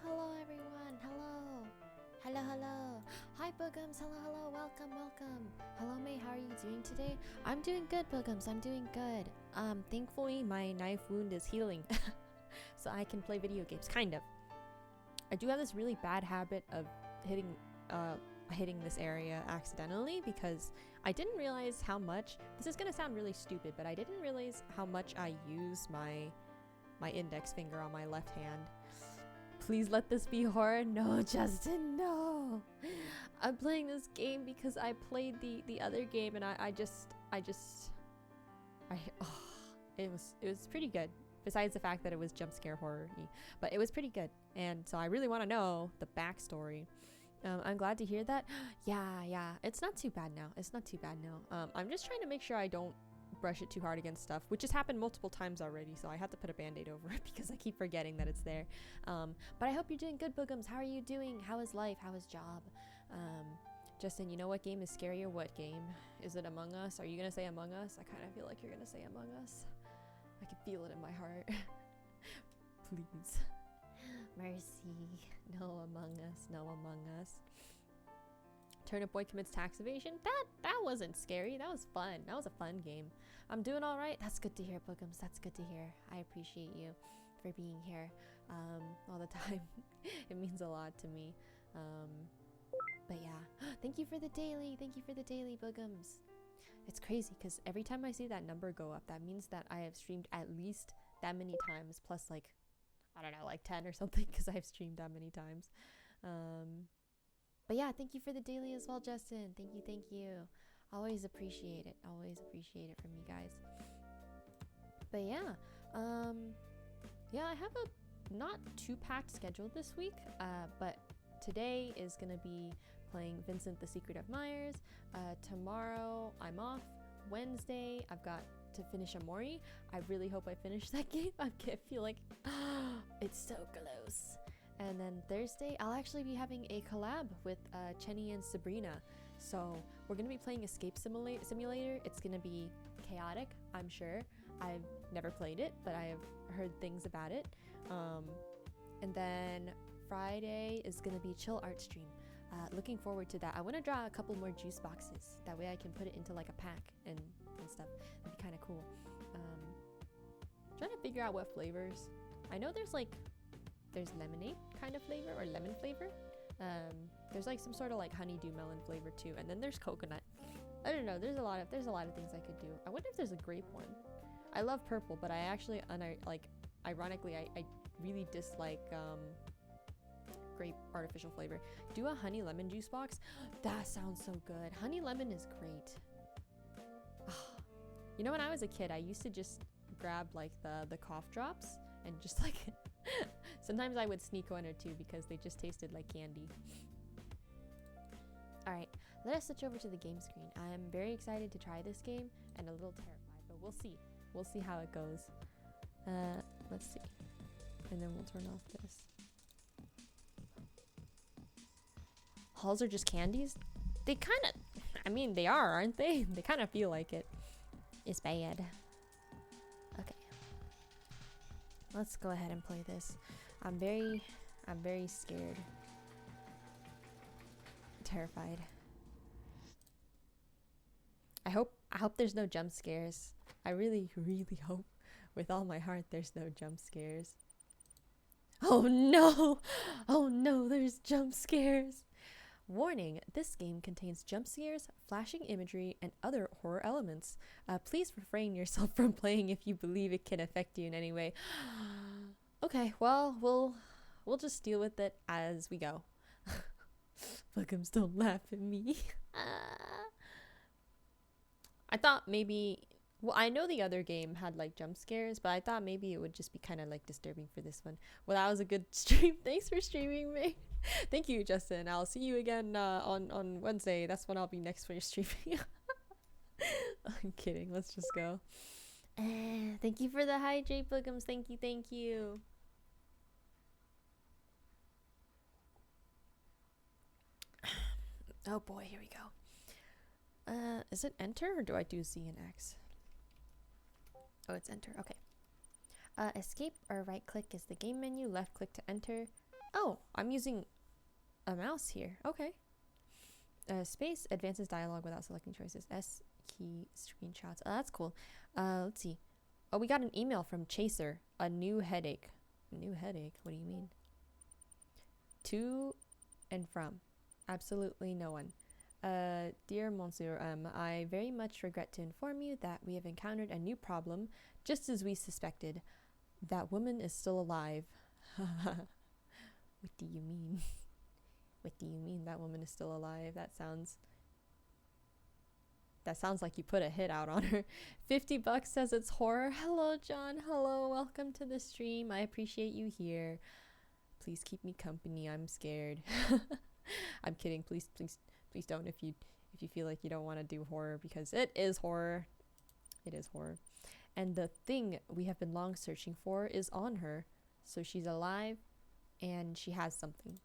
Hello everyone. Hello. Hi Boogums. Hello. Welcome. Hello May, how are you doing today? I'm doing good, Boogums. I'm doing good. Thankfully my knife wound is healing. So I can play video games, kind of. I do have this really bad habit of hitting this area accidentally because I didn't realize how much, this is gonna sound really stupid, but I didn't realize how much I use my index finger on my left hand. Please let this be horror. No, Justin, no. I'm playing this game because I played the other game and it was pretty good. Besides the fact that it was jump scare horror-y, but it was pretty good. And so I really want to know the backstory. I'm glad to hear that. Yeah, it's not too bad now. I'm just trying to make sure I don't brush it too hard against stuff, which has happened multiple times already, so I have to put a band-aid over it because I keep forgetting that it's there. But I hope you're doing good, Boogums. How are you doing? How is life? How is job? Justin, you know what game is scary or what game? Is it Among Us? Are you gonna say Among Us? I kind of feel like you're gonna say Among Us. I can feel it in my heart. Please. Mercy. No Among Us. Turnip Boy commits tax evasion. That wasn't scary. That was fun. That was a fun game. I'm doing all right. That's good to hear, Boogums. That's good to hear. I appreciate you for being here all the time. It means a lot to me. But yeah, thank you for the daily. Boogums. It's crazy because every time I see that number go up, that means that I have streamed at least that many times, plus like, I don't know, like 10 or something, because I've streamed that many times. But yeah, thank you for the daily as well, Justin. Thank you. Always appreciate it from you guys. But yeah, I have a not too packed schedule this week, but today is gonna be playing Vincent the Secret of Myers. Tomorrow I'm off. Wednesday I've got to finish Amori. I really hope I finish that game. I feel like it's so close. And then Thursday I'll actually be having a collab with Chenny and Sabrina. So we're gonna be playing Escape Simulator. It's gonna be chaotic, I'm sure. I've never played it, but I have heard things about it. And then Friday is gonna be chill art stream. Looking forward to that. I want to draw a couple more juice boxes. That way I can put it into like a pack and stuff. That'd be kind of cool. Trying to figure out what flavors. I know there's lemonade kind of flavor or lemon flavor. There's like some sort of like honeydew melon flavor too, and then there's coconut. I don't know. There's a lot of things I could do. I wonder if there's a grape one. I love purple, but I actually ironically I really dislike grape artificial flavor. Do a honey lemon juice box. That sounds so good. Honey lemon is great. You know, when I was a kid, I used to just grab like the cough drops and just like sometimes I would sneak one or two because they just tasted like candy. Alright, let us switch over to the game screen. I am very excited to try this game and a little terrified, but we'll see how it goes. Let's see, and then we'll turn off this. Halls are just candies? They kind of, I mean, they are, aren't they? They kind of feel like it. It's bad. Okay. Let's go ahead and play this. I'm very scared. Terrified. I hope there's no jump scares. I really hope with all my heart there's no jump scares. Oh no, there's jump scares. Warning, this game contains jump scares, flashing imagery, and other horror elements. Please refrain yourself from playing if you believe it can affect you in any way. Okay, well, we'll just deal with it as we go. Boogums, don't laugh at me. I thought maybe, well, I know the other game had like jump scares, but I thought maybe it would just be kind of like disturbing for this one. Well, that was a good stream. Thanks for streaming me. Thank you, Justin. I'll see you again on Wednesday. That's when I'll be next for your streaming. I'm kidding. Let's just go. Thank you for the hydrate, Boogums. Thank you. Oh boy, here we go. Is it enter or do I do Z and X? Oh, it's enter. Okay. Escape or right click is the game menu. Left click to enter. Oh, I'm using a mouse here. Okay. Space advances dialogue without selecting choices. S key screenshots. Oh, that's cool. Let's see. Oh, we got an email from Chaser. A new headache. A new headache? What do you mean? To and from. Absolutely no one. Dear Monsieur M, I very much regret to inform you that we have encountered a new problem, just as we suspected. That woman is still alive. What do you mean? What do you mean that woman is still alive? That sounds like you put a hit out on her. $50 says it's horror. Hello, John. Hello. Welcome to the stream. I appreciate you here. Please keep me company. I'm scared. I'm kidding. Please don't if you feel like you don't want to do horror, because it is horror. It is horror. And the thing we have been long searching for is on her. So she's alive and she has something.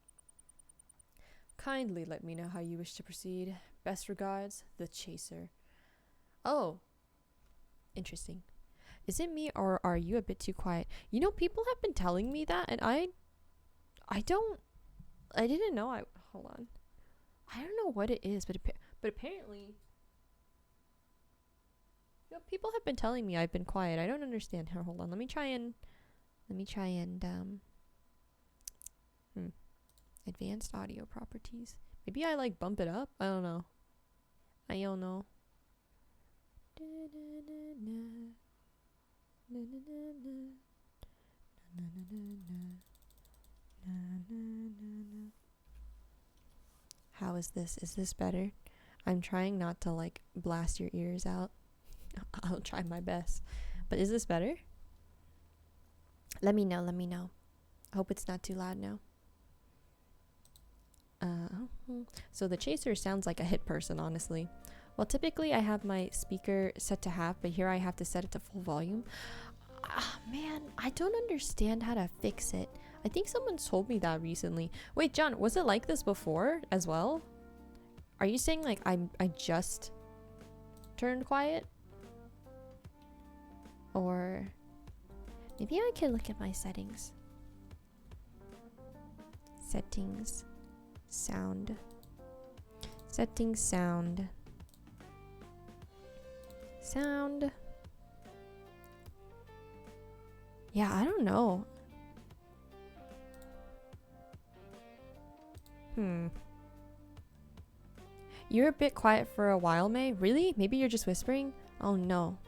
Kindly let me know how you wish to proceed. Best regards, the Chaser. Oh, interesting. Is it me, or are you a bit too quiet? You know, people have been telling me that, and I didn't know. Hold on. I don't know what it is, but apparently, you know, people have been telling me I've been quiet. I don't understand. Here, hold on. Let me try and advanced audio properties. Maybe I like bump it up. I don't know. How is this? Is this better? I'm trying not to like blast your ears out. I'll try my best. But is this better? Let me know. I hope it's not too loud now. So the Chaser sounds like a hit person, honestly. Well, typically I have my speaker set to half, but here I have to set it to full volume. Man, I don't understand how to fix it. I think someone told me that recently. Wait, John, was it like this before as well? Are you saying like I just turned quiet? Or maybe I can look at my settings. Settings. Sound. Settings, sound. Sound. Yeah, I don't know. You're a bit quiet for a while, May. Really? Maybe you're just whispering? Oh no.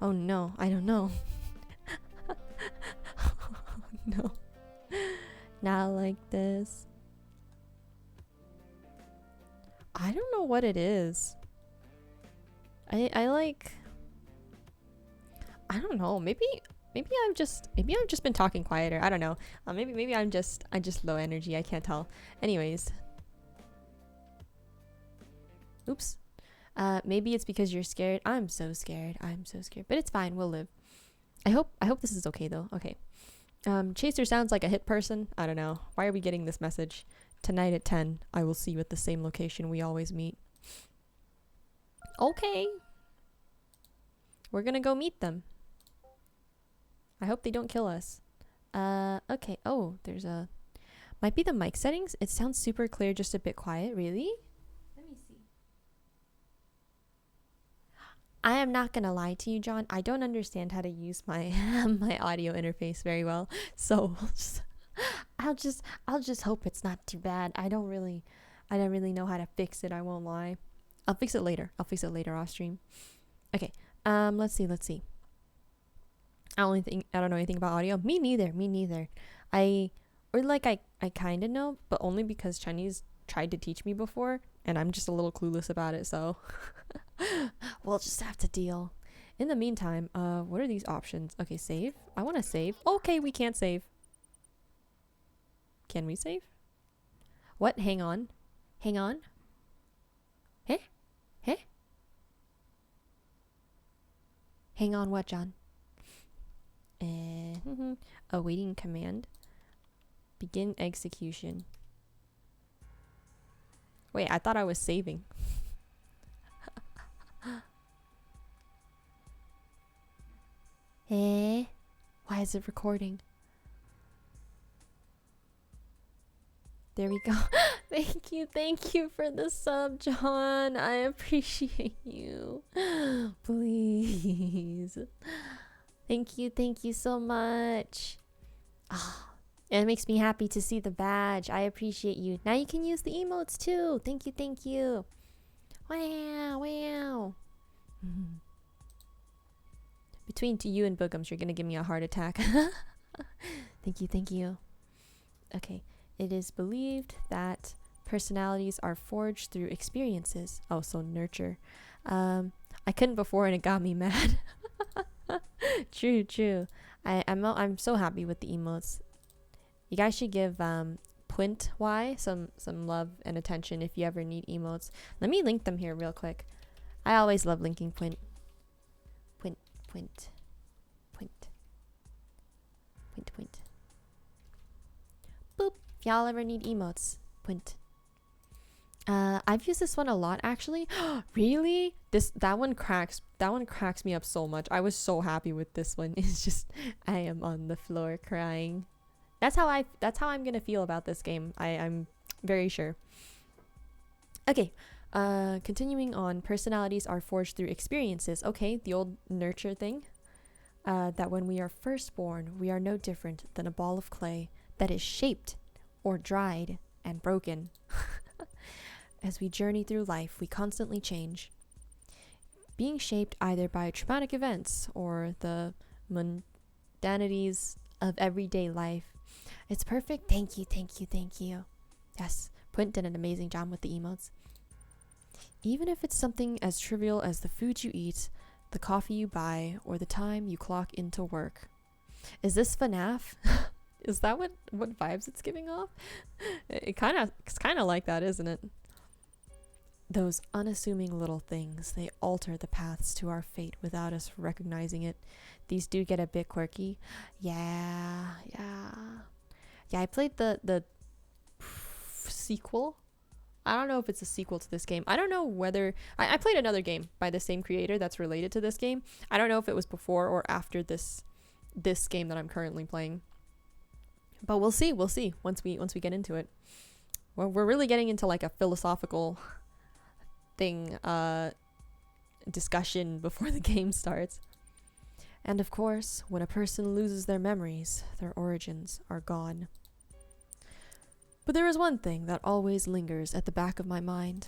Oh no, I don't know. Oh no. Not like this. I don't know what it is. I don't know. Maybe I've just been talking quieter. I don't know. Maybe I'm just low energy. I can't tell. Anyways. Oops. Maybe it's because you're scared. I'm so scared. But it's fine. We'll live. I hope this is okay though. Okay. Chaser sounds like a hit person. I don't know. Why are we getting this message? Tonight at 10, I will see you at the same location we always meet. Okay. We're gonna go meet them. I hope they don't kill us. Okay. Oh, there's a... Might be the mic settings. It sounds super clear, just a bit quiet. Really? Let me see. I am not gonna lie to you, John. I don't understand how to use my my audio interface very well. So I'll just hope it's not too bad. I don't really know how to fix it. I won't lie. I'll fix it later. Off stream. Okay. Let's see. I don't know anything about audio. Me neither. I kind of know, but only because Chinese tried to teach me before, and I'm just a little clueless about it, so we'll just have to deal. In the meantime, what are these options? Okay, save. I want to save. Okay, we can't save. Can we save? What? Hang on. Hey? Hang on what, John? Awaiting command. Begin execution. Wait, I thought I was saving. Why is it recording? There we go. Thank you for the sub, John. I appreciate you. Please. Thank you so much. Ah, it makes me happy to see the badge. I appreciate you. Now you can use the emotes too. Thank you. Wow. Between you and Boogums, you're gonna give me a heart attack. Thank you. Okay. It is believed that personalities are forged through experiences. Oh, so nurture. I couldn't before and it got me mad. True. I'm so happy with the emotes. You guys should give Puint Y some love and attention if you ever need emotes. Let me link them here real quick. I always love linking Puint. Boop. If y'all ever need emotes, Puint. I've used this one a lot actually. Really? That one cracks me up so much. I was so happy with this one. It's just I am on the floor crying. That's how I'm gonna feel about this game. I'm very sure. Okay. Continuing on, personalities are forged through experiences. Okay, the old nurture thing. That when we are first born, we are no different than a ball of clay that is shaped or dried and broken. As we journey through life, we constantly change, being shaped either by traumatic events or the mundanities of everyday life. It's perfect. Thank you. Yes, Punt did an amazing job with the emotes. Even if it's something as trivial as the food you eat, the coffee you buy, or the time you clock into work. Is this FNAF? Is that what vibes it's giving off? It's kind of like that, isn't it? Those unassuming little things, they alter the paths to our fate without us recognizing it. These do get a bit quirky. Yeah, I played the sequel. I don't know if it's a sequel to this game. I don't know whether I played another game by the same creator that's related to this game. I don't know if it was before or after this game that I'm currently playing. But we'll see once we get into it. Well, we're really getting into like a philosophical thing discussion before the game starts. And of course, when a person loses their memories, their origins are gone. But there is one thing that always lingers at the back of my mind.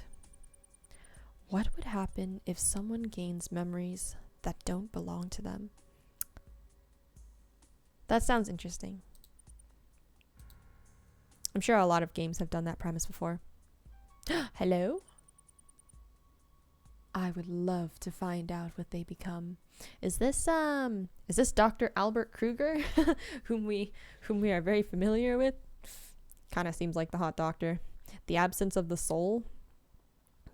What would happen if someone gains memories that don't belong to them? That sounds interesting. I'm sure a lot of games have done that premise before. Hello? I would love to find out what they become. Is this Dr. Albert Kruger, whom we are very familiar with? Kind of seems like the hot doctor. The absence of the soul.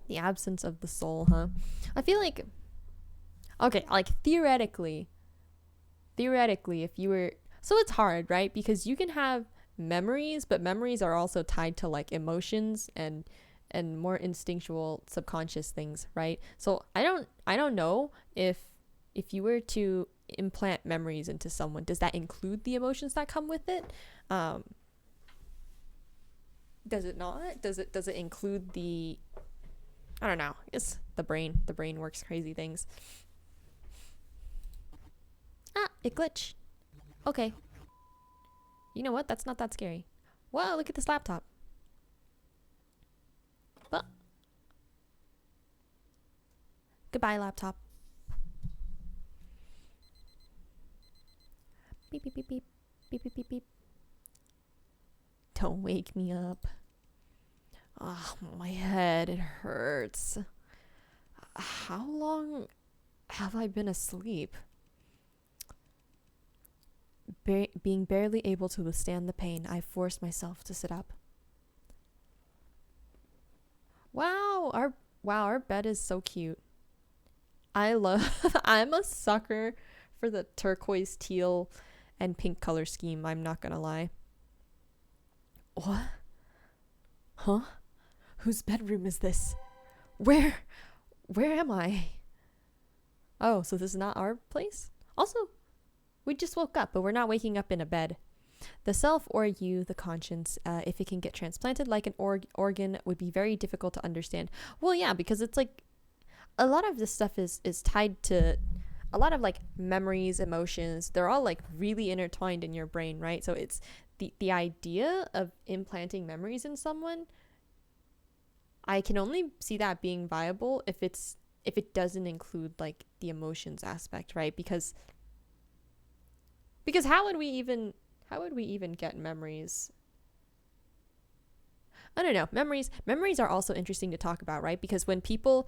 The absence of the soul, huh? I feel like, okay, like theoretically, if you were, so it's hard, right? Because you can have memories, but memories are also tied to like emotions and more instinctual subconscious things, right? So I don't know if you were to implant memories into someone, does that include the emotions that come with it? Does it not? Does it include the, I don't know. It's the brain. The brain works crazy things. Ah, it glitched. Okay. You know what? That's not that scary. Wow, look at this laptop. But goodbye, laptop. Beep beep beep beep beep beep beep beep. Don't wake me up. Oh, my head, it hurts. How long have I been asleep? Being barely able to withstand the pain, I forced myself to sit up. Wow, our bed is so cute. I'm a sucker for the turquoise, teal, and pink color scheme, I'm not gonna lie. What? Huh? Whose bedroom is this? Where am I? Oh, so this is not our place? Also, we just woke up, but we're not waking up in a bed. The self or you, the conscience, if it can get transplanted like an organ, would be very difficult to understand. Well, yeah, because it's like a lot of this stuff is tied to a lot of like memories, emotions. They're all like really intertwined in your brain, right? So it's the idea of implanting memories in someone. I can only see that being viable if it doesn't include like the emotions aspect, right? Because how would we even get memories? I don't know. Memories are also interesting to talk about, right? Because when people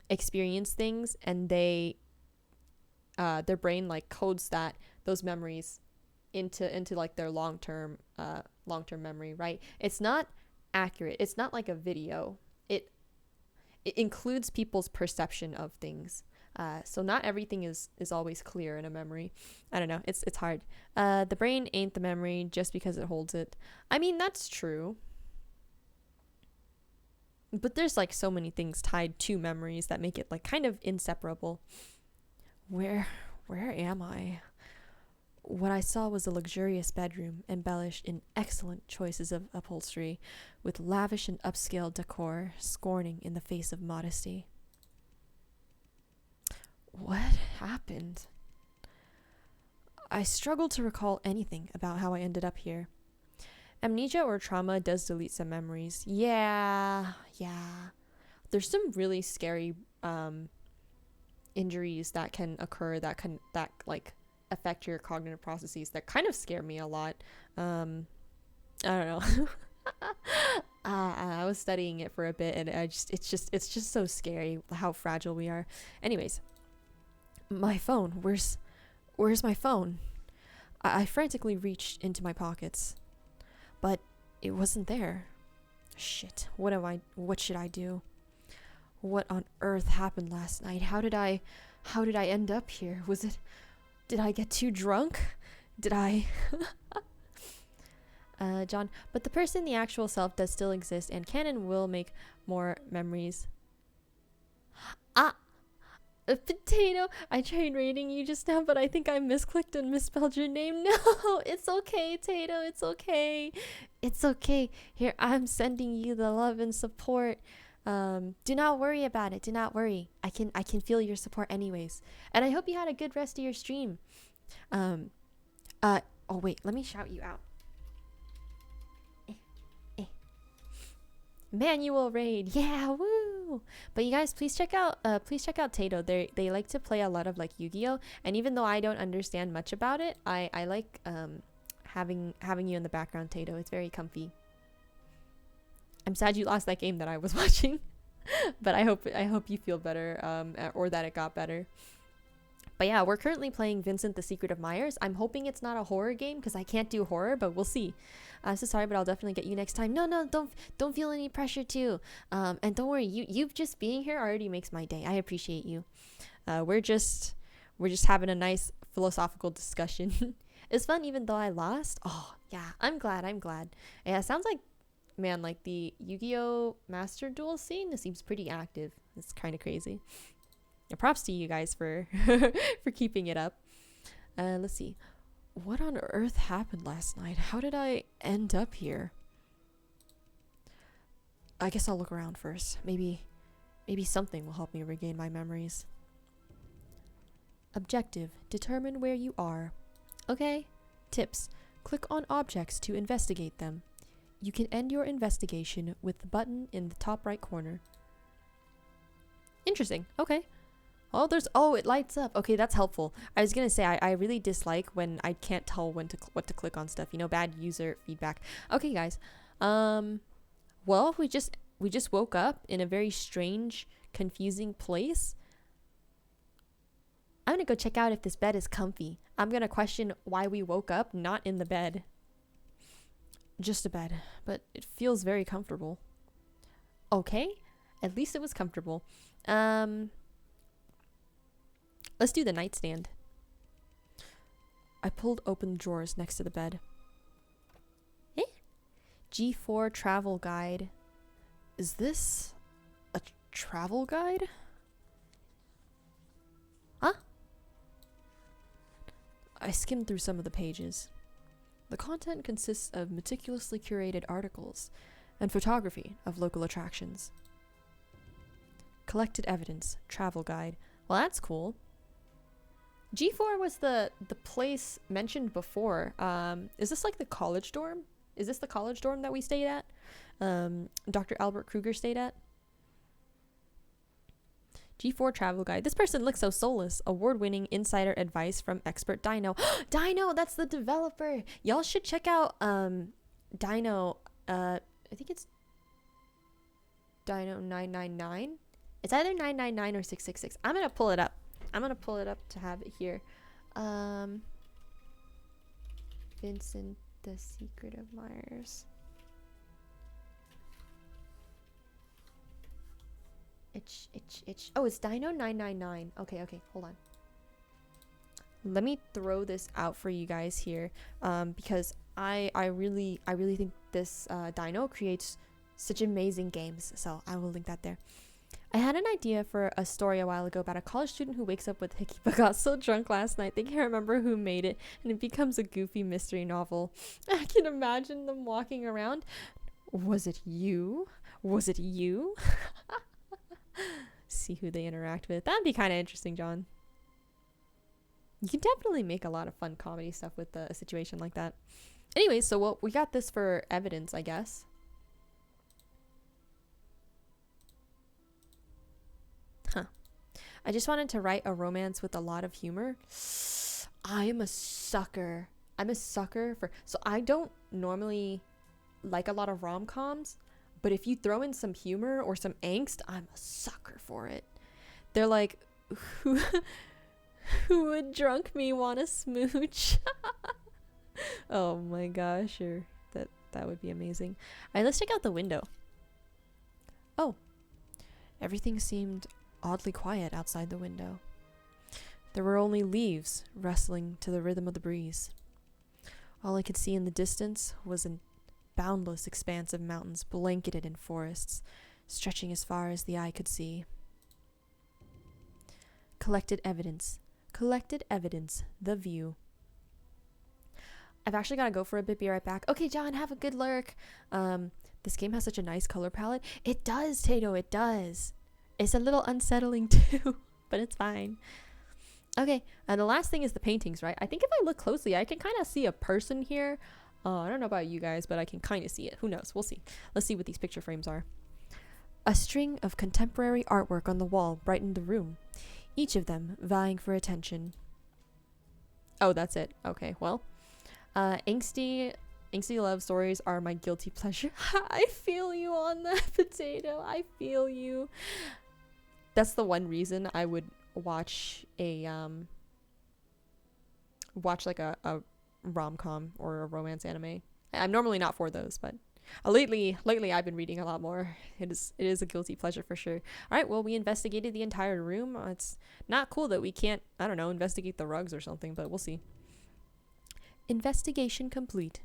experience things and they their brain like codes those memories into like their long-term memory, right? It's not accurate. It's not like a video. It includes people's perception of things. So not everything is always clear in a memory. I don't know. It's hard. The brain ain't the memory just because it holds it. I mean, that's true. But there's like so many things tied to memories that make it like kind of inseparable. Where am I? What I saw was a luxurious bedroom embellished in excellent choices of upholstery, with lavish and upscale decor scorning in the face of modesty. What happened? I struggled to recall anything about how I ended up here. Amnesia or trauma does delete some memories. Yeah. There's some really scary injuries that can occur that like affect your cognitive processes that kind of scare me a lot. I don't know. I was studying it for a bit, and it's just so scary how fragile we are. Anyways, my phone. Where's my phone? I frantically reached into my pockets, but it wasn't there. Shit. What should I do? What on earth happened last night? How did I end up here? Did I get too drunk? Did I John, but the person, the actual self, does still exist and can and will make more memories. A potato. I tried rating you just now, but I think I misclicked and misspelled your name. No, it's okay, Tato. It's okay. It's okay. Here, I'm sending you the love and support. Do not worry about it. Do not worry. I can feel your support anyways. And I hope you had a good rest of your stream. Oh wait, let me shout you out. Manual raid, yeah, woo! But you guys, please check out Tato. They like to play a lot of like Yu-Gi-Oh, and even though I don't understand much about it, I like having you in the background, Tato. It's very comfy. I'm sad you lost that game that I was watching, but I hope you feel better, or that it got better. But yeah, we're currently playing Vincent: The Secret of Myers. I'm hoping it's not a horror game because I can't do horror, but we'll see. So sorry, but I'll definitely get you next time. No, don't feel any pressure too. And don't worry, you just being here already makes my day. I appreciate you. We're just having a nice philosophical discussion. It's fun even though I lost. Oh yeah, I'm glad. Yeah, it sounds like, man, like the Yu-Gi-Oh! Master Duel scene, it seems pretty active. It's kind of crazy. Yeah, props to you guys for for keeping it up. Let's see. What on earth happened last night? How did I end up here? I guess I'll look around first. Maybe something will help me regain my memories. Objective: determine where you are. Okay. Tips: click on objects to investigate them. You can end your investigation with the button in the top right corner. Interesting. Okay. Oh, it lights up. Okay, that's helpful. I was gonna say I really dislike when I can't tell what to click on stuff. You know, bad user feedback. Okay, guys. Well, we just woke up in a very strange, confusing place. I'm gonna go check out if this bed is comfy. I'm gonna question why we woke up not in the bed. Just a bed, but it feels very comfortable. Okay, at least it was comfortable. Let's do the nightstand. I pulled open the drawers next to the bed. G4 travel guide. Is this a travel guide? Huh? I skimmed through some of the pages. The content consists of meticulously curated articles and photography of local attractions. Collected evidence, travel guide. Well, that's cool. G4 was the place mentioned before. Is this like the college dorm? Is this the college dorm that we stayed at? Dr. Albert Kruger stayed at? G4 travel guide. This person looks so soulless. Award-winning insider advice from expert Dino. Dino, that's the developer. Y'all should check out Dino. I think it's Dino 999. It's either 999 or 666. I'm gonna pull it up. I'm gonna pull it up to have it here. Vincent, the Secret of Myers. Itch. Oh, it's Dino 999. Okay, hold on. Let me throw this out for you guys here, because I really think this Dino creates such amazing games. So I will link that there. I had an idea for a story a while ago about a college student who wakes up with hickey but got so drunk last night they can't remember who made it, and it becomes a goofy mystery novel. I can imagine them walking around. Was it you? Was it you? See who they interact with. That'd be kind of interesting, John. You can definitely make a lot of fun comedy stuff with a situation like that. Anyway, so we got this for evidence, I guess. I just wanted to write a romance with a lot of humor. I am a sucker. I'm a sucker for... So I don't normally like a lot of rom-coms, but if you throw in some humor or some angst, I'm a sucker for it. They're like, who would drunk me want to smooch? Oh my gosh, that would be amazing. All right, let's check out the window. Oh, everything seemed oddly quiet outside the window. There were only leaves rustling to the rhythm of the breeze. All I could see in the distance was a boundless expanse of mountains blanketed in forests, stretching as far as the eye could see. Collected evidence, the view. I've actually got to go for a bit, be right back. Okay, John, have a good lurk. This game has such a nice color palette. It does, Tato, it does. It's a little unsettling too, but it's fine. Okay, and the last thing is the paintings, right? I think if I look closely, I can kind of see a person here. I don't know about you guys, but I can kind of see it. Who knows? We'll see. Let's see what these picture frames are. A string of contemporary artwork on the wall brightened the room, each of them vying for attention. Oh, that's it. Okay, well. Angsty love stories are my guilty pleasure. I feel you on that, Potato. I feel you. That's the one reason I would watch a like a rom-com or a romance anime. I'm normally not for those, but lately I've been reading a lot more. It is a guilty pleasure for sure. All right, well, we investigated the entire room. It's not cool that we can't, I don't know, investigate the rugs or something, but we'll see. Investigation complete.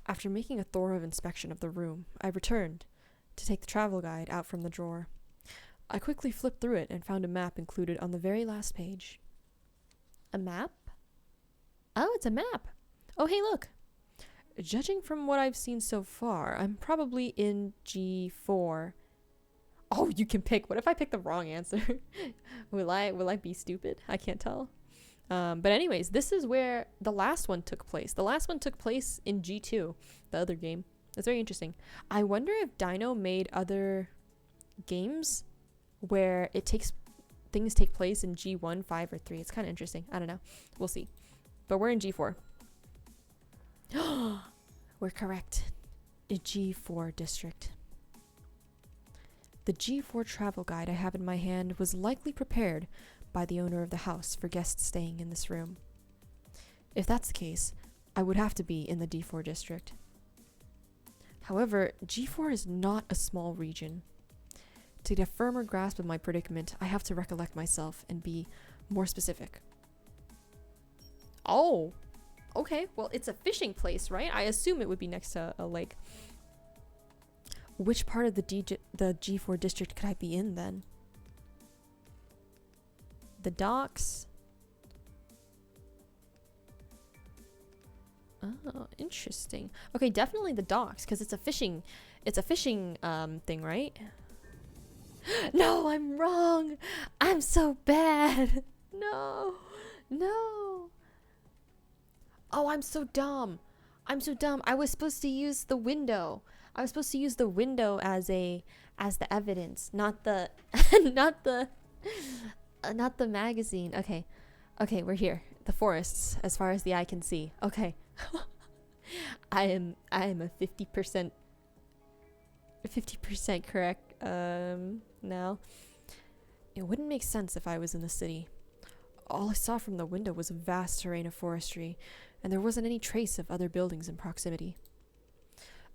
After making a thorough inspection of the room, I returned to take the travel guide out from the drawer. I quickly flipped through it and found a map included on the very last page. A map? Oh, it's a map. Oh, hey, look. Judging from what I've seen so far, I'm probably in G4. Oh, you can pick. What if I pick the wrong answer? Will I be stupid? I can't tell. But anyways, this is where the last one took place. The last one took place in G2, the other game. That's very interesting. I wonder if Dino made other games where things take place in G1, 5, or 3. It's kind of interesting. I don't know. We'll see. But we're in G4. We're correct. A G4 district. The G4 travel guide I have in my hand was likely prepared by the owner of the house for guests staying in this room. If that's the case, I would have to be in the D4 district. However, G4 is not a small region. To get a firmer grasp of my predicament, I have to recollect myself and be more specific. Oh, okay. Well, it's a fishing place, right? I assume it would be next to a lake. Which part of the G4 district could I be in then? The docks, Oh, interesting. Okay, definitely the docks, because it's a fishing thing, right? No, I'm wrong. I'm so bad. No. No. Oh, I'm so dumb. I'm so dumb. I was supposed to use the window. I was supposed to use the window as the evidence, not the not the magazine. Okay. Okay, we're here. The forests as far as the eye can see. Okay. I am a 50% correct now. It wouldn't make sense if I was in the city. All I saw from the window was a vast terrain of forestry, and there wasn't any trace of other buildings in proximity.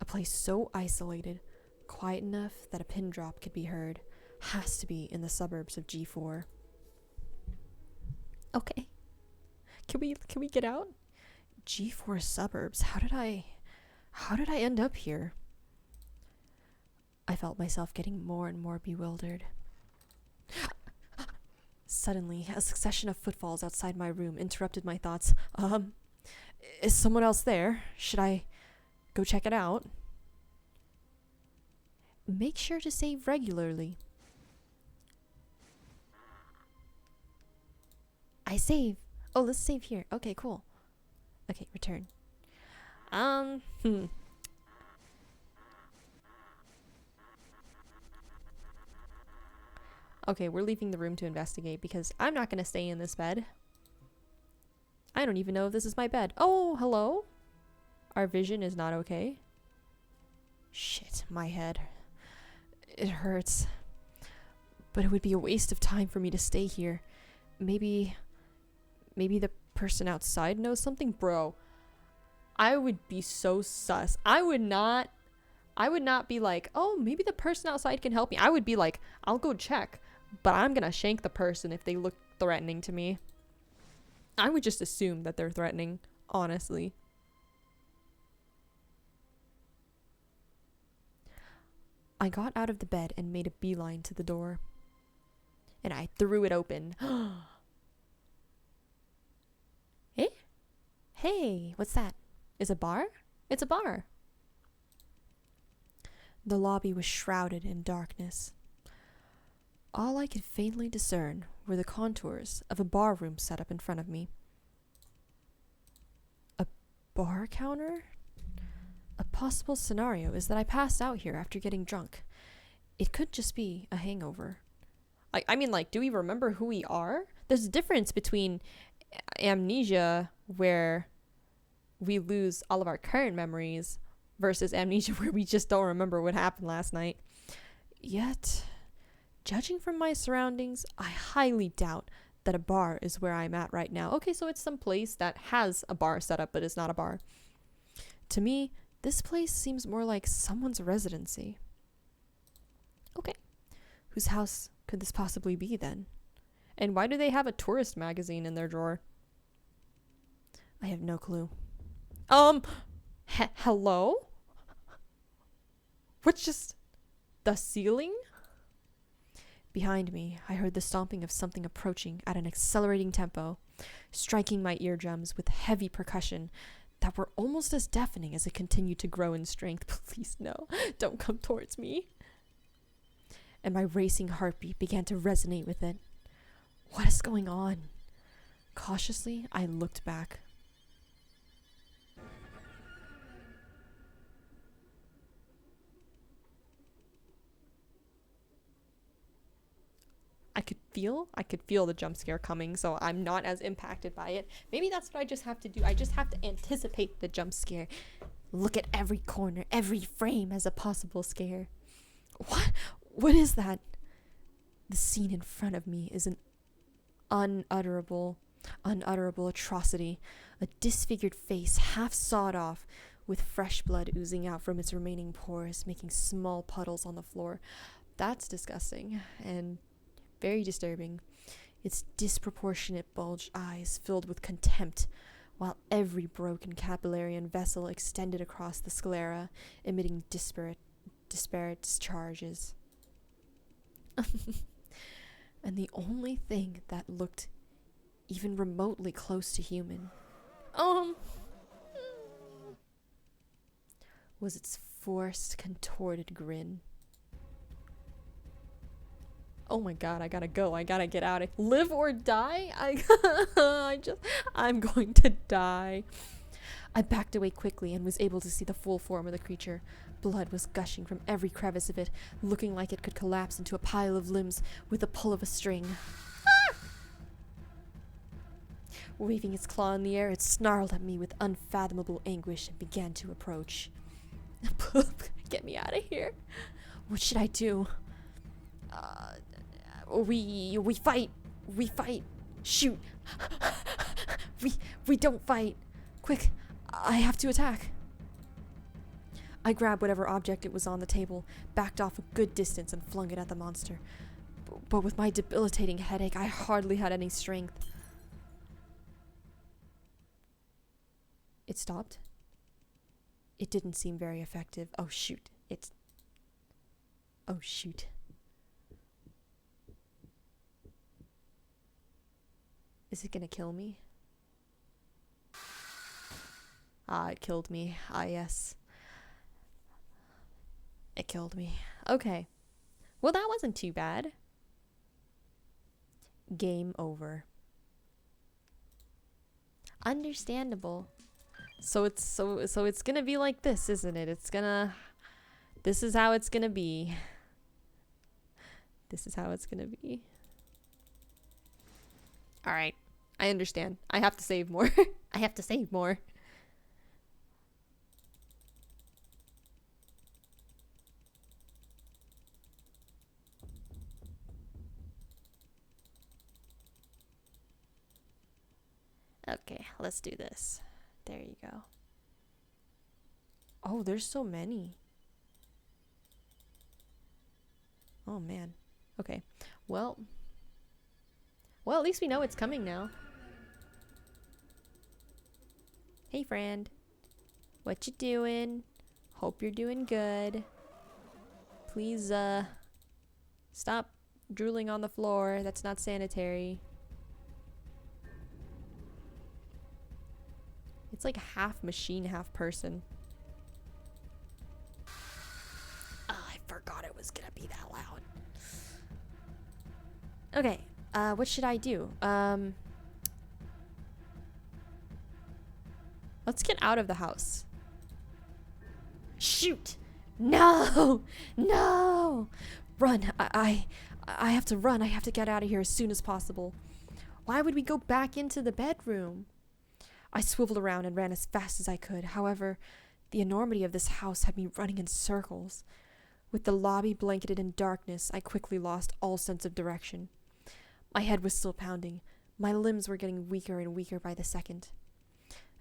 A place so isolated, quiet enough that a pin drop could be heard, has to be in the suburbs of G4. Okay. Can we get out? G4 suburbs. How did I end up here? I felt myself getting more and more bewildered. Suddenly, a succession of footfalls outside my room interrupted my thoughts. Is someone else there? Should I go check it out? Make sure to save regularly. I save. Oh, let's save here. Okay, cool. Okay, return. Okay, we're leaving the room to investigate because I'm not going to stay in this bed. I don't even know if this is my bed. Oh, hello? Our vision is not okay. Shit, my head. It hurts. But it would be a waste of time for me to stay here. Maybe the person outside knows something? Bro, I would be so sus. I would not be like, oh, maybe the person outside can help me. I would be like, I'll go check, but I'm gonna shank the person if they look threatening to me. I would just assume that they're threatening, honestly. I got out of the bed and made a beeline to the door. And I threw it open. Eh? Hey, what's that? Is a bar? It's a bar. The lobby was shrouded in darkness. All I could faintly discern were the contours of a bar room set up in front of me. A bar counter? A possible scenario is that I passed out here after getting drunk. It could just be a hangover. I mean, like, do we remember who we are? There's a difference between amnesia, where we lose all of our current memories, versus amnesia, where we just don't remember what happened last night. Yet, judging from my surroundings, I highly doubt that a bar is where I'm at right now. Okay, so it's some place that has a bar set up, but it's not a bar. To me, this place seems more like someone's residency. Okay, whose house could this possibly be then? And why do they have a tourist magazine in their drawer? I have no clue. Hello? What's just the ceiling? Behind me, I heard the stomping of something approaching at an accelerating tempo, striking my eardrums with heavy percussion that were almost as deafening as it continued to grow in strength. Please no, don't come towards me. And my racing heartbeat began to resonate with it. What is going on? Cautiously, I looked back. I could feel the jump scare coming, so I'm not as impacted by it. Maybe that's what I just have to do. I just have to anticipate the jump scare. Look at every corner, every frame as a possible scare. What is that? The scene in front of me is an unutterable atrocity. A disfigured face, half sawed off, with fresh blood oozing out from its remaining pores, making small puddles on the floor. That's disgusting and very disturbing. Its disproportionate bulged eyes filled with contempt, while every broken capillary and vessel extended across the sclera, emitting disparate discharges. And the only thing that looked even remotely close to human. was its forced, contorted grin. Oh my god, I gotta go. I gotta get out of here. Live or die? I'm going to die. I backed away quickly and was able to see the full form of the creature. Blood was gushing from every crevice of it, looking like it could collapse into a pile of limbs with the pull of a string. Ah! Waving its claw in the air, it snarled at me with unfathomable anguish and began to approach. Get me out of here. What should I do? We fight. We fight. Shoot. We don't fight. Quick, I have to attack. I grabbed whatever object it was on the table, backed off a good distance, and flung it at the monster. But with my debilitating headache, I hardly had any strength. It stopped. It didn't seem very effective. Oh shoot. Oh shoot. Is it gonna kill me? Ah, it killed me. Ah, yes. It killed me. Okay. Well, that wasn't too bad. Game over. Understandable. So it's gonna be like this, isn't it? This is how it's gonna be. This is how it's gonna be. Alright. I understand. I have to save more. I have to save more. Okay, let's do this. There you go. Oh, there's so many. Oh man. Okay. Well, at least we know it's coming now. Hey friend. What you doing? Hope you're doing good. Please stop drooling on the floor. That's not sanitary. It's like half machine, half person. Oh, I forgot it was gonna be that loud. Okay, what should I do? Let's get out of the house. Shoot! No! No! Run! I have to run. I have to get out of here as soon as possible. Why would we go back into the bedroom? I swiveled around and ran as fast as I could. However, the enormity of this house had me running in circles. With the lobby blanketed in darkness, I quickly lost all sense of direction. My head was still pounding. My limbs were getting weaker and weaker by the second.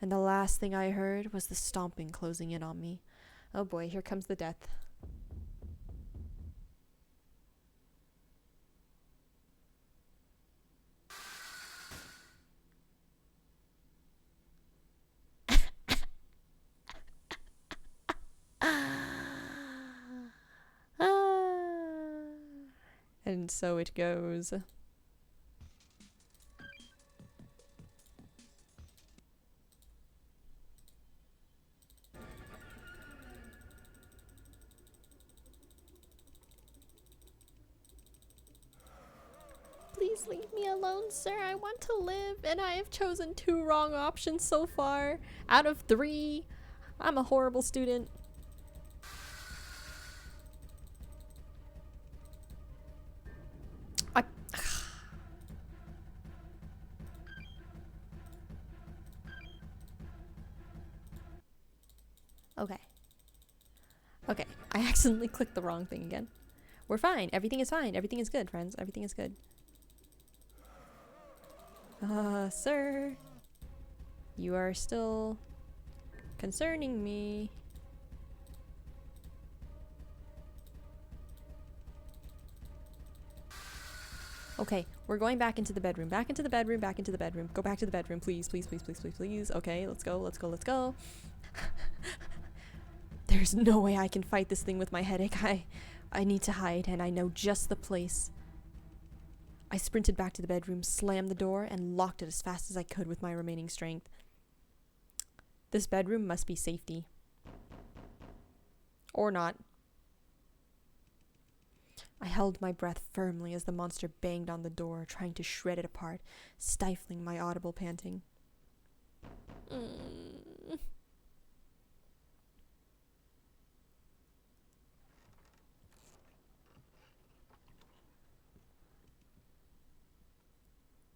And the last thing I heard was the stomping closing in on me. Oh boy, here comes the death. And so it goes. Please leave me alone, sir. I want to live, and I have chosen 2 wrong options so far. Out of 3. I'm a horrible student. Okay. Okay, I accidentally clicked the wrong thing again. We're fine. Everything is fine. Everything is good, friends. Everything is good. Sir. You are still concerning me. Okay, we're going back into the bedroom. Back into the bedroom. Back into the bedroom. Go back to the bedroom, please. Please, please, please, please, please. Okay, let's go. Let's go. Let's go. There's no way I can fight this thing with my headache. I need to hide, and I know just the place. I sprinted back to the bedroom, slammed the door, and locked it as fast as I could with my remaining strength. This bedroom must be safety. Or not. I held my breath firmly as the monster banged on the door, trying to shred it apart, stifling my audible panting.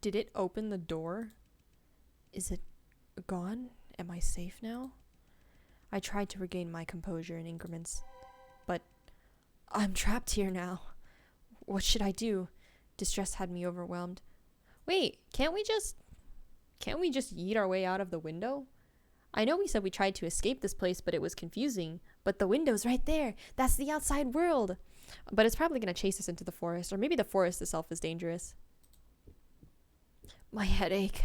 Did it open the door? Is it gone? Am I safe now? I tried to regain my composure in increments, but I'm trapped here now. What should I do? Distress had me overwhelmed. Wait, can't we just yeet our way out of the window? I know we said we tried to escape this place, but it was confusing. But the window's right there. That's the outside world. But it's probably going to chase us into the forest, or maybe the forest itself is dangerous. My headache.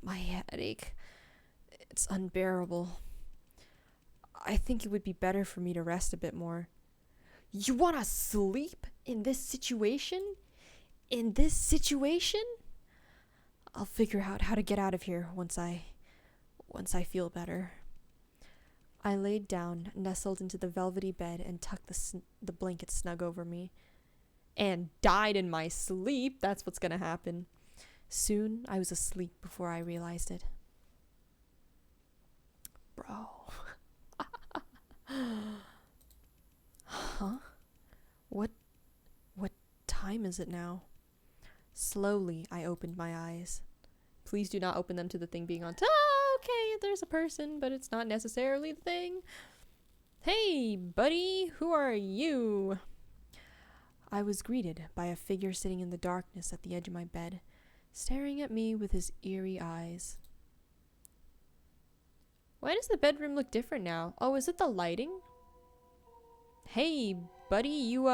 My headache. It's unbearable. I think it would be better for me to rest a bit more. You want to sleep in this situation? In this situation? I'll figure out how to get out of here once I feel better. I laid down, nestled into the velvety bed, and tucked the blanket snug over me. And died in my sleep. That's what's gonna happen. Soon, I was asleep before I realized it. Bro. Huh? What time is it now? Slowly, I opened my eyes. Please do not open them to the thing being on top. Okay, there's a person, but it's not necessarily the thing. Hey, buddy, who are you? I was greeted by a figure sitting in the darkness at the edge of my bed, staring at me with his eerie eyes. Why does the bedroom look different now? Oh, is it the lighting? Hey, buddy, you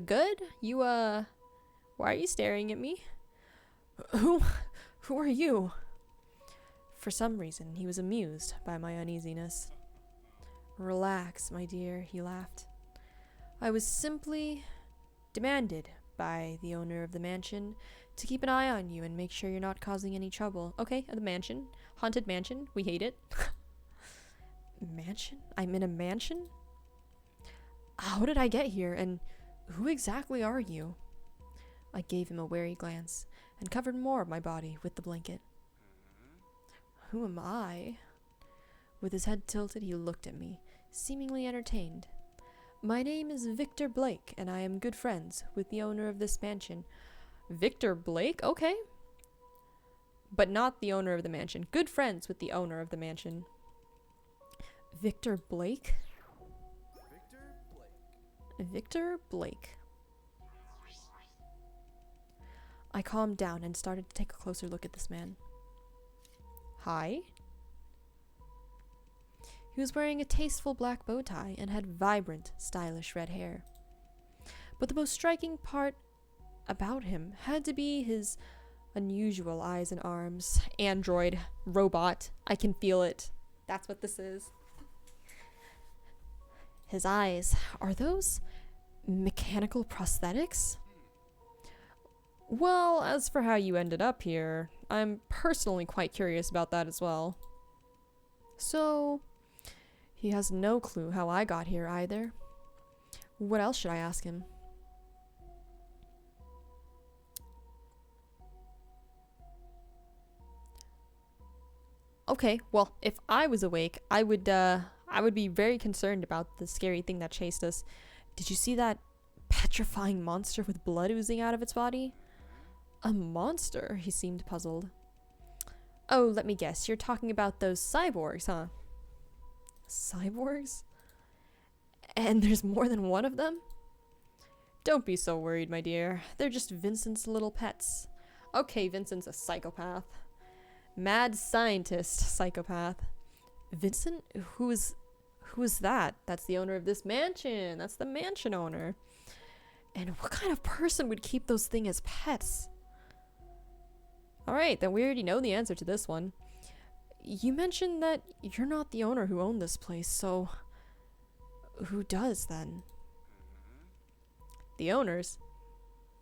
good? Why are you staring at me? Who are you? For some reason, he was amused by my uneasiness. Relax, my dear, he laughed. I was simply demanded by the owner of the mansion to keep an eye on you and make sure you're not causing any trouble. Okay, the mansion. Haunted mansion. We hate it. Mansion? I'm in a mansion? How did I get here, and who exactly are you? I gave him a wary glance and covered more of my body with the blanket. Who am I? With his head tilted, he looked at me, seemingly entertained. My name is Victor Blake, and I am good friends with the owner of this mansion. Victor Blake? Okay. But not the owner of the mansion. Good friends with the owner of the mansion. Victor Blake? Victor Blake. I calmed down and started to take a closer look at this man. Hi. He was wearing a tasteful black bow tie and had vibrant, stylish red hair. But the most striking part about him had to be his unusual eyes and arms. Android. Robot. I can feel it. That's what this is. His eyes. Are those mechanical prosthetics? Well, as for how you ended up here, I'm personally quite curious about that as well. So, he has no clue how I got here either. What else should I ask him? Okay, well, if I was awake, I would be very concerned about the scary thing that chased us. Did you see that petrifying monster with blood oozing out of its body? A monster? He seemed puzzled. Oh, let me guess. You're talking about those cyborgs, huh? Cyborgs? And there's more than one of them? Don't be so worried, my dear. They're just Vincent's little pets. Okay, Vincent's a psychopath. Mad scientist psychopath. Vincent? Who is that? That's the owner of this mansion. That's the mansion owner. And what kind of person would keep those things as pets? Alright, then we already know the answer to this one. You mentioned that you're not the owner who owned this place, so who does then? The owners?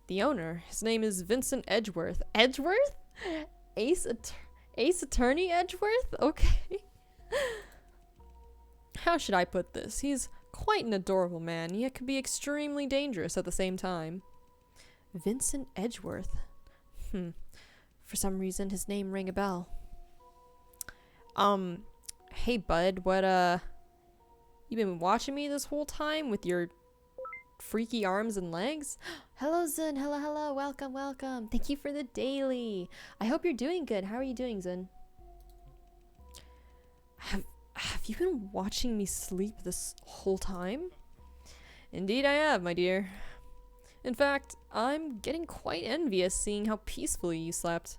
The owner, his name is Vincent Edgeworth. Edgeworth? Ace Attorney Edgeworth? Okay. How should I put this? He's quite an adorable man, yet could be extremely dangerous at the same time. Vincent Edgeworth. For some reason, his name rang a bell. Hey bud, what, you been watching me this whole time with your freaky arms and legs? Hello, Zun. Hello. Welcome. Thank you for the daily. I hope you're doing good. How are you doing, Zun? Have you been watching me sleep this whole time? Indeed I have, my dear. In fact, I'm getting quite envious seeing how peacefully you slept.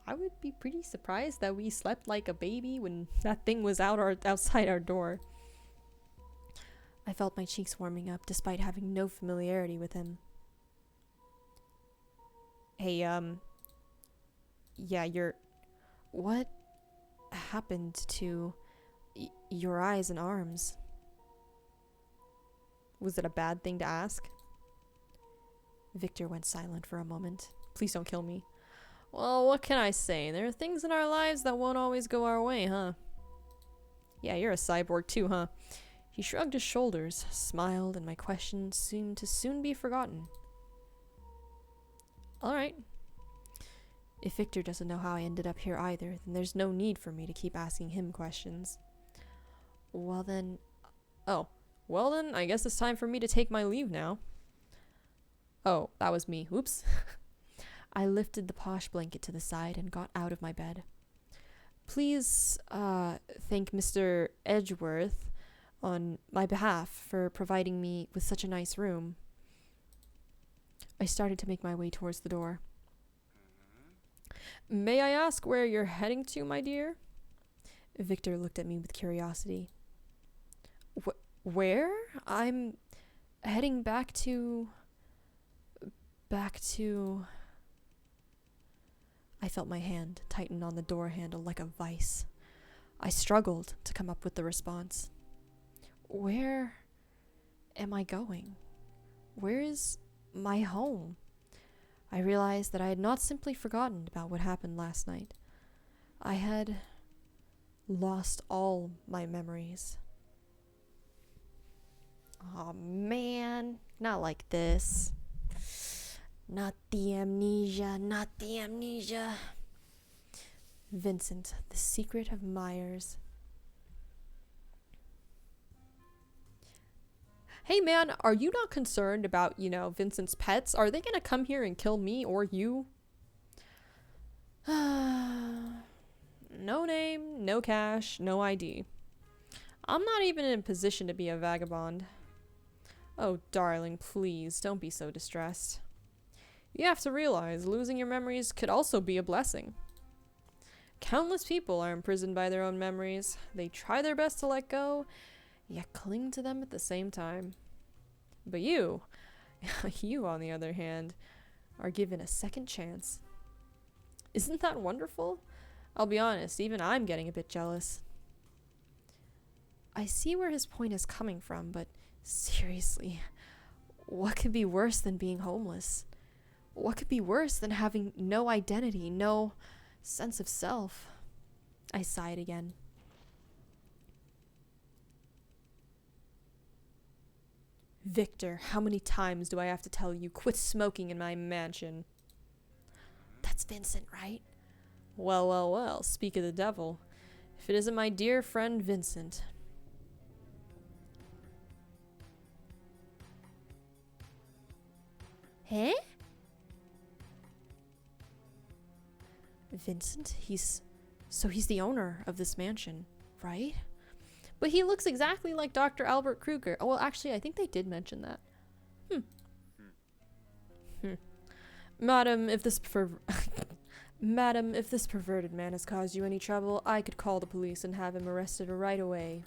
I would be pretty surprised that we slept like a baby when that thing was outside our door. I felt my cheeks warming up despite having no familiarity with him. Hey, yeah, what happened to your eyes and arms? Was it a bad thing to ask? Victor went silent for a moment. Please don't kill me. Well, what can I say? There are things in our lives that won't always go our way, huh? Yeah, you're a cyborg too, huh? He shrugged his shoulders, smiled, and my question seemed to soon be forgotten. Alright. If Victor doesn't know how I ended up here either, then there's no need for me to keep asking him questions. Well then, I guess it's time for me to take my leave now. Oh, that was me. Oops. I lifted the posh blanket to the side and got out of my bed. Please, thank Mr. Edgeworth on my behalf for providing me with such a nice room. I started to make my way towards the door. May I ask where you're heading to, my dear? Victor looked at me with curiosity. Where? I'm heading back to... I felt my hand tighten on the door handle like a vice. I struggled to come up with the response. Where am I going? Where is my home? I realized that I had not simply forgotten about what happened last night. I had lost all my memories. Aw, man. Not like this. Not the amnesia. Vincent, the secret of Myers. Hey man, are you not concerned about, Vincent's pets? Are they gonna come here and kill me or you? No name, no cash, no ID. I'm not even in a position to be a vagabond. Oh, darling, please, don't be so distressed. You have to realize losing your memories could also be a blessing. Countless people are imprisoned by their own memories. They try their best to let go, yet cling to them at the same time. But you on the other hand, are given a second chance. Isn't that wonderful? I'll be honest, even I'm getting a bit jealous. I see where his point is coming from, but seriously, what could be worse than being homeless? What could be worse than having no identity, no sense of self? I sighed again. Victor, how many times do I have to tell you, quit smoking in my mansion? That's Vincent, right? Well, speak of the devil. If it isn't my dear friend Vincent. Huh? Vincent? He's the owner of this mansion, right? But he looks exactly like Dr. Albert Kruger. Oh, well, actually, I think they did mention that. Madam, if this perverted man has caused you any trouble, I could call the police and have him arrested right away.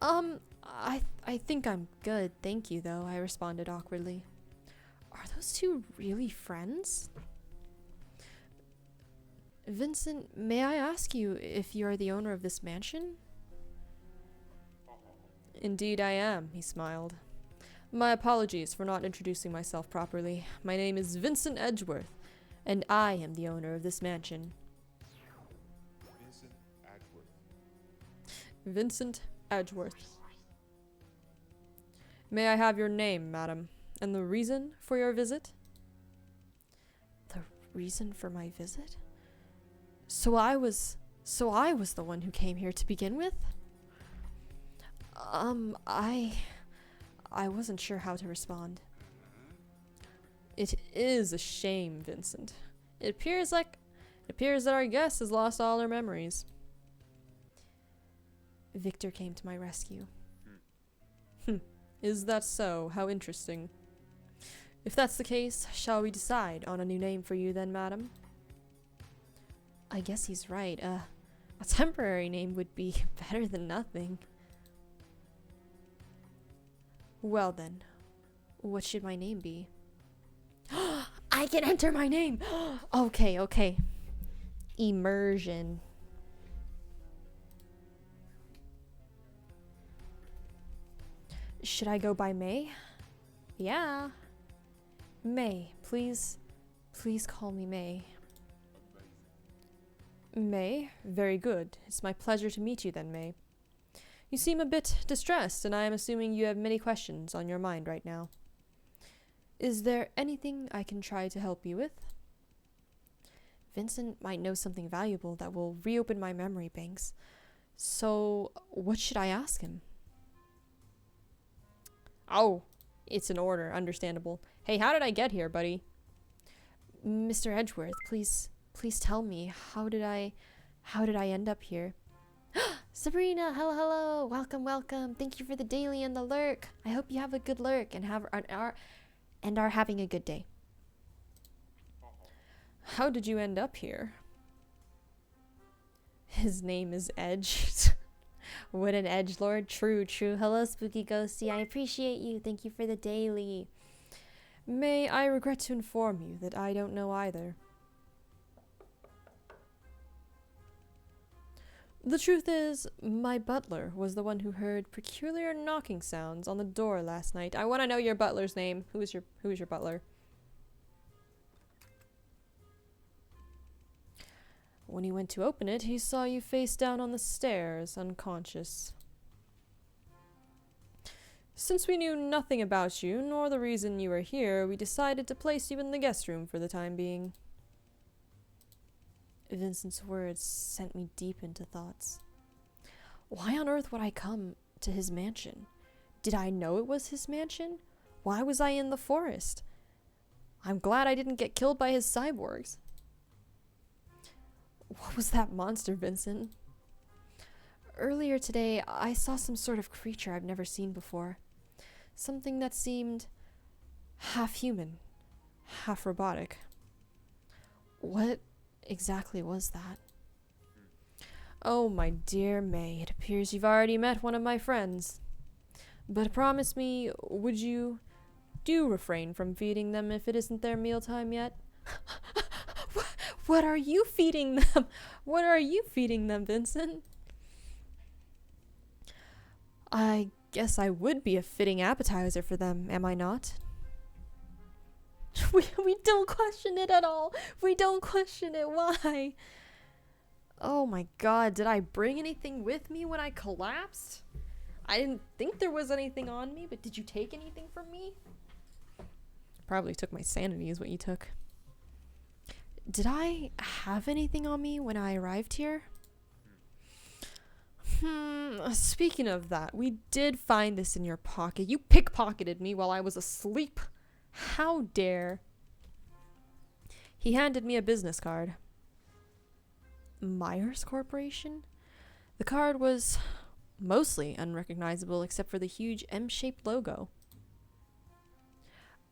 I think I'm good, thank you, though, I responded awkwardly. Are those two really friends? Vincent, may I ask you if you are the owner of this mansion? Indeed I am, he smiled. My apologies for not introducing myself properly. My name is Vincent Edgeworth, and I am the owner of this mansion. Vincent Edgeworth. Vincent Edgeworth. May I have your name, madam, and the reason for your visit? The reason for my visit? So I was the one who came here to begin with? I wasn't sure how to respond. It is a shame, Vincent. It appears that our guest has lost all her memories. Victor came to my rescue. Is that so? How interesting. If that's the case, shall we decide on a new name for you then, madam? I guess he's right. A temporary name would be better than nothing. Well then, what should my name be? I can enter my name! Okay. Immersion. Should I go by Mae? Yeah. Mae, please call me Mae. Mae? Very good. It's my pleasure to meet you then, Mae. You seem a bit distressed, and I am assuming you have many questions on your mind right now. Is there anything I can try to help you with? Vincent might know something valuable that will reopen my memory banks. So, what should I ask him? Oh, it's an order. Understandable. Hey, how did I get here, buddy? Mr. Edgeworth, please tell me, how did I end up here? Sabrina, hello. Welcome. Thank you for the daily and the lurk. I hope you have a good lurk and are having a good day. How did you end up here? His name is Edge. What an edgelord. True. Hello, Spooky Ghosty. I appreciate you. Thank you for the daily. May I regret to inform you that I don't know either. The truth is, my butler was the one who heard peculiar knocking sounds on the door last night. I want to know your butler's name. Who is your butler? When he went to open it, he saw you face down on the stairs, unconscious. Since we knew nothing about you, nor the reason you were here, we decided to place you in the guest room for the time being. Vincent's words sent me deep into thoughts. Why on earth would I come to his mansion? Did I know it was his mansion? Why was I in the forest? I'm glad I didn't get killed by his cyborgs. What was that monster, Vincent? Earlier today, I saw some sort of creature I've never seen before. Something that seemed half human, half robotic. What exactly was that? Oh, my dear Mae, it appears you've already met one of my friends. But promise me, would you refrain from feeding them if it isn't their mealtime yet? What are you feeding them? What are you feeding them, Vincent? I guess I would be a fitting appetizer for them, am I not? We don't question it at all. We don't question it. Why? Oh my god, did I bring anything with me when I collapsed? I didn't think there was anything on me, but did you take anything from me? Probably took my sanity is what you took. Did I have anything on me when I arrived here? Speaking of that, we did find this in your pocket. You pickpocketed me while I was asleep. How dare. He handed me a business card. Myers Corporation? The card was mostly unrecognizable except for the huge M-shaped logo.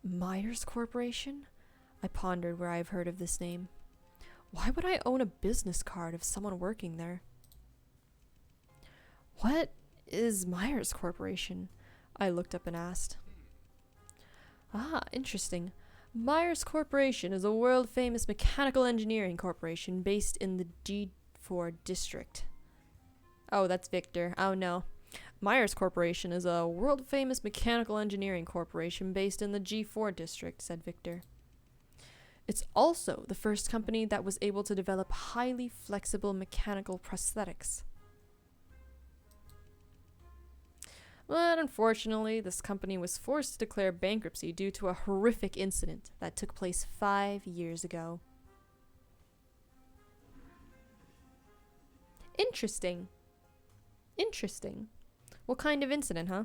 Myers Corporation? I pondered where I've heard of this name. Why would I own a business card of someone working there? What is Myers Corporation? I looked up and asked. Ah, interesting. Myers Corporation is a world-famous mechanical engineering corporation based in the G4 district. Oh, that's Victor. Oh no. Myers Corporation is a world-famous mechanical engineering corporation based in the G4 district, said Victor. It's also the first company that was able to develop highly flexible mechanical prosthetics. But unfortunately, this company was forced to declare bankruptcy due to a horrific incident that took place 5 years ago. Interesting. Interesting. What kind of incident, huh?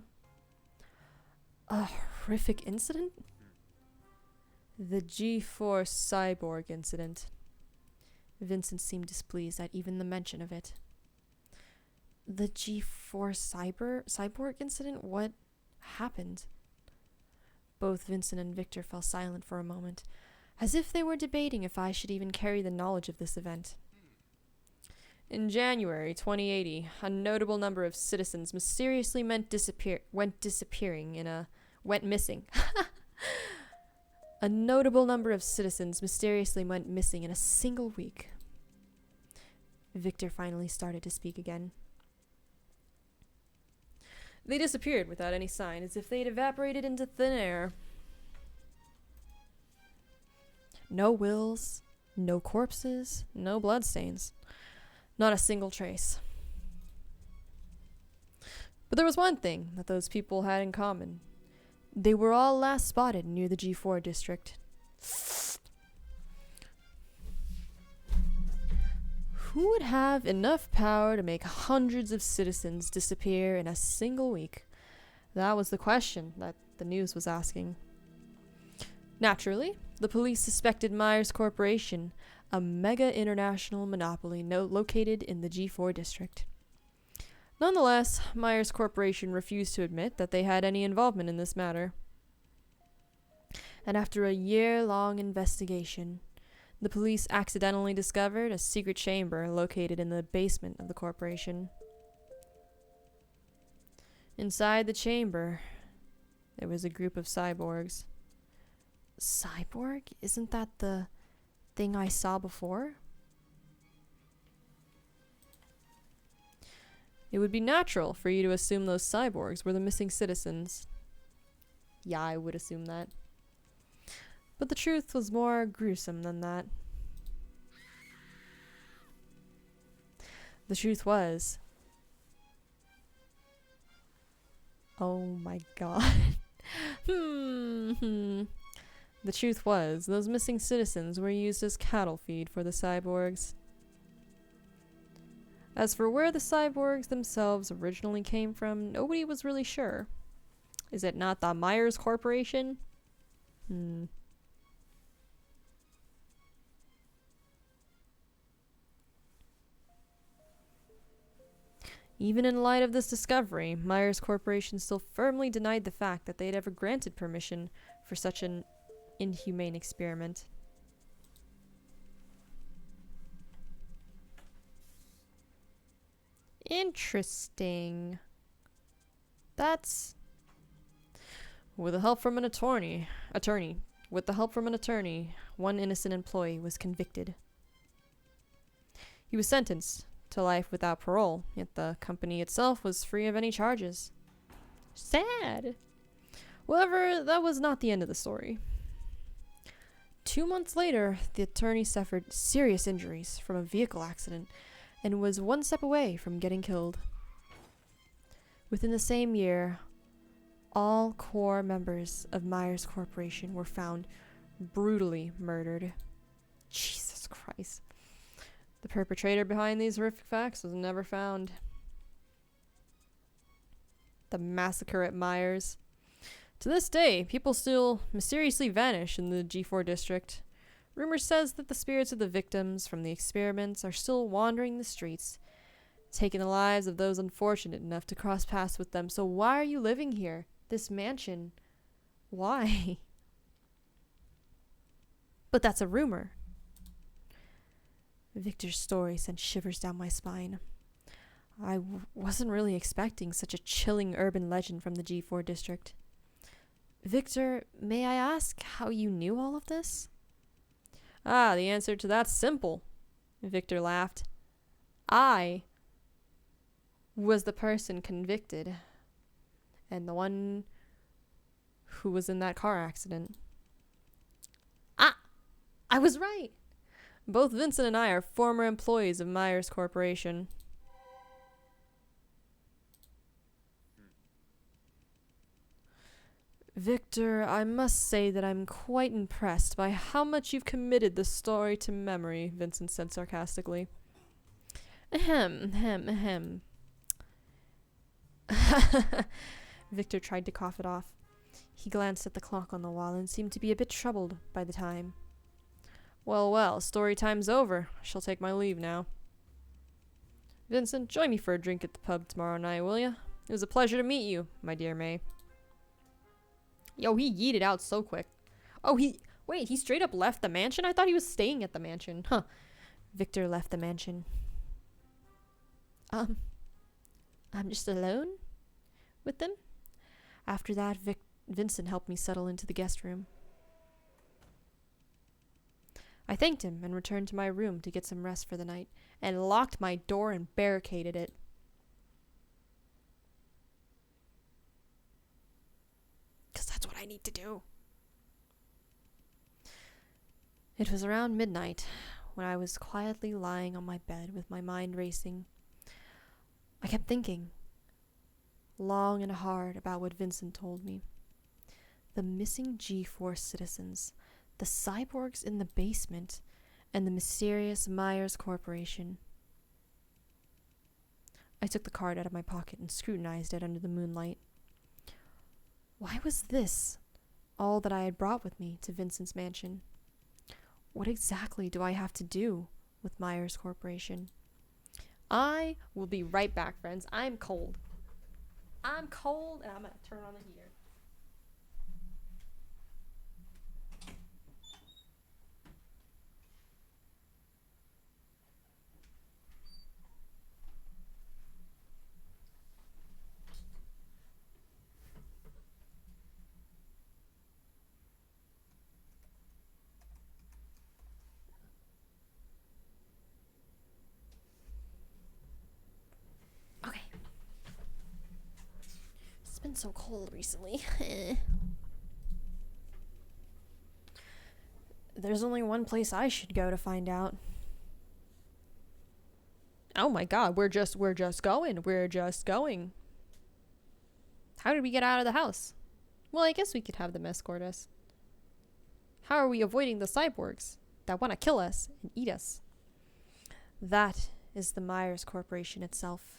A horrific incident? The G4 cyborg incident. Vincent seemed displeased at even the mention of it. The G4 cyborg incident? What happened? Both Vincent and Victor fell silent for a moment, as if they were debating if I should even carry the knowledge of this event. In January 2080, a notable number of citizens mysteriously went missing. A notable number of citizens mysteriously went missing in a single week. Victor finally started to speak again. They disappeared without any sign, as if they'd evaporated into thin air. No wills, no corpses, no bloodstains. Not a single trace. But there was one thing that those people had in common. They were all last spotted near the G4 district. Who would have enough power to make hundreds of citizens disappear in a single week? That was the question that the news was asking. Naturally, the police suspected Myers Corporation, a mega international monopoly located in the G4 district. Nonetheless, Myers Corporation refused to admit that they had any involvement in this matter. And after a year-long investigation, the police accidentally discovered a secret chamber located in the basement of the corporation. Inside the chamber, there was a group of cyborgs. Cyborg? Isn't that the thing I saw before? It would be natural for you to assume those cyborgs were the missing citizens. Yeah, I would assume that. But the truth was more gruesome than that. The truth was... Oh my god. The truth was, those missing citizens were used as cattle feed for the cyborgs. As for where the cyborgs themselves originally came from, nobody was really sure. Is it not the Myers Corporation? Even in light of this discovery, Myers Corporation still firmly denied the fact that they had ever granted permission for such an inhumane experiment. Interesting. That's... With the help from an attorney, one innocent employee was convicted. He was sentenced to life without parole, yet the company itself was free of any charges. Sad. However, that was not the end of the story. 2 months later, the attorney suffered serious injuries from a vehicle accident and was one step away from getting killed. Within the same year, all core members of Myers Corporation were found brutally murdered. Jesus Christ. The perpetrator behind these horrific facts was never found. The massacre at Myers. To this day, people still mysteriously vanish in the G4 district. Rumor says that the spirits of the victims from the experiments are still wandering the streets, taking the lives of those unfortunate enough to cross paths with them. So why are you living here? This mansion? Why? But that's a rumor. Victor's story sent shivers down my spine. I wasn't really expecting such a chilling urban legend from the G4 district. Victor, may I ask how you knew all of this? Ah, the answer to that's simple. Victor laughed. I was the person convicted and the one who was in that car accident. I I was right. Both Vincent and I are former employees of Myers Corporation. Victor, I must say that I'm quite impressed by how much you've committed the story to memory, Vincent said sarcastically. Ahem, ahem, ahem. Victor tried to cough it off. He glanced at the clock on the wall and seemed to be a bit troubled by the time. Well, well, story time's over. I shall take my leave now. Vincent, join me for a drink at the pub tomorrow night, will ya? It was a pleasure to meet you, my dear Mae. Yo, he yeeted out so quick. Oh, he straight up left the mansion? I thought he was staying at the mansion. Huh. Victor left the mansion. I'm just alone with them? After that, Vincent helped me settle into the guest room. I thanked him and returned to my room to get some rest for the night, and locked my door and barricaded it. Because that's what I need to do. It was around midnight when I was quietly lying on my bed with my mind racing. I kept thinking long and hard about what Vincent told me. The missing G-Force citizens, the cyborgs in the basement, and the mysterious Myers Corporation. I took the card out of my pocket and scrutinized it under the moonlight. Why was this all that I had brought with me to Vincent's mansion? What exactly do I have to do with Myers Corporation? I will be right back, friends. I'm cold. I'm cold, and I'm going to turn on the heater. Okay. It's been so cold recently. There's only one place I should go to find out. Oh my god, we're just going. We're just going. How did we get out of the house? Well, I guess we could have them escort us. How are we avoiding the cyborgs that want to kill us and eat us? That is the Myers Corporation itself.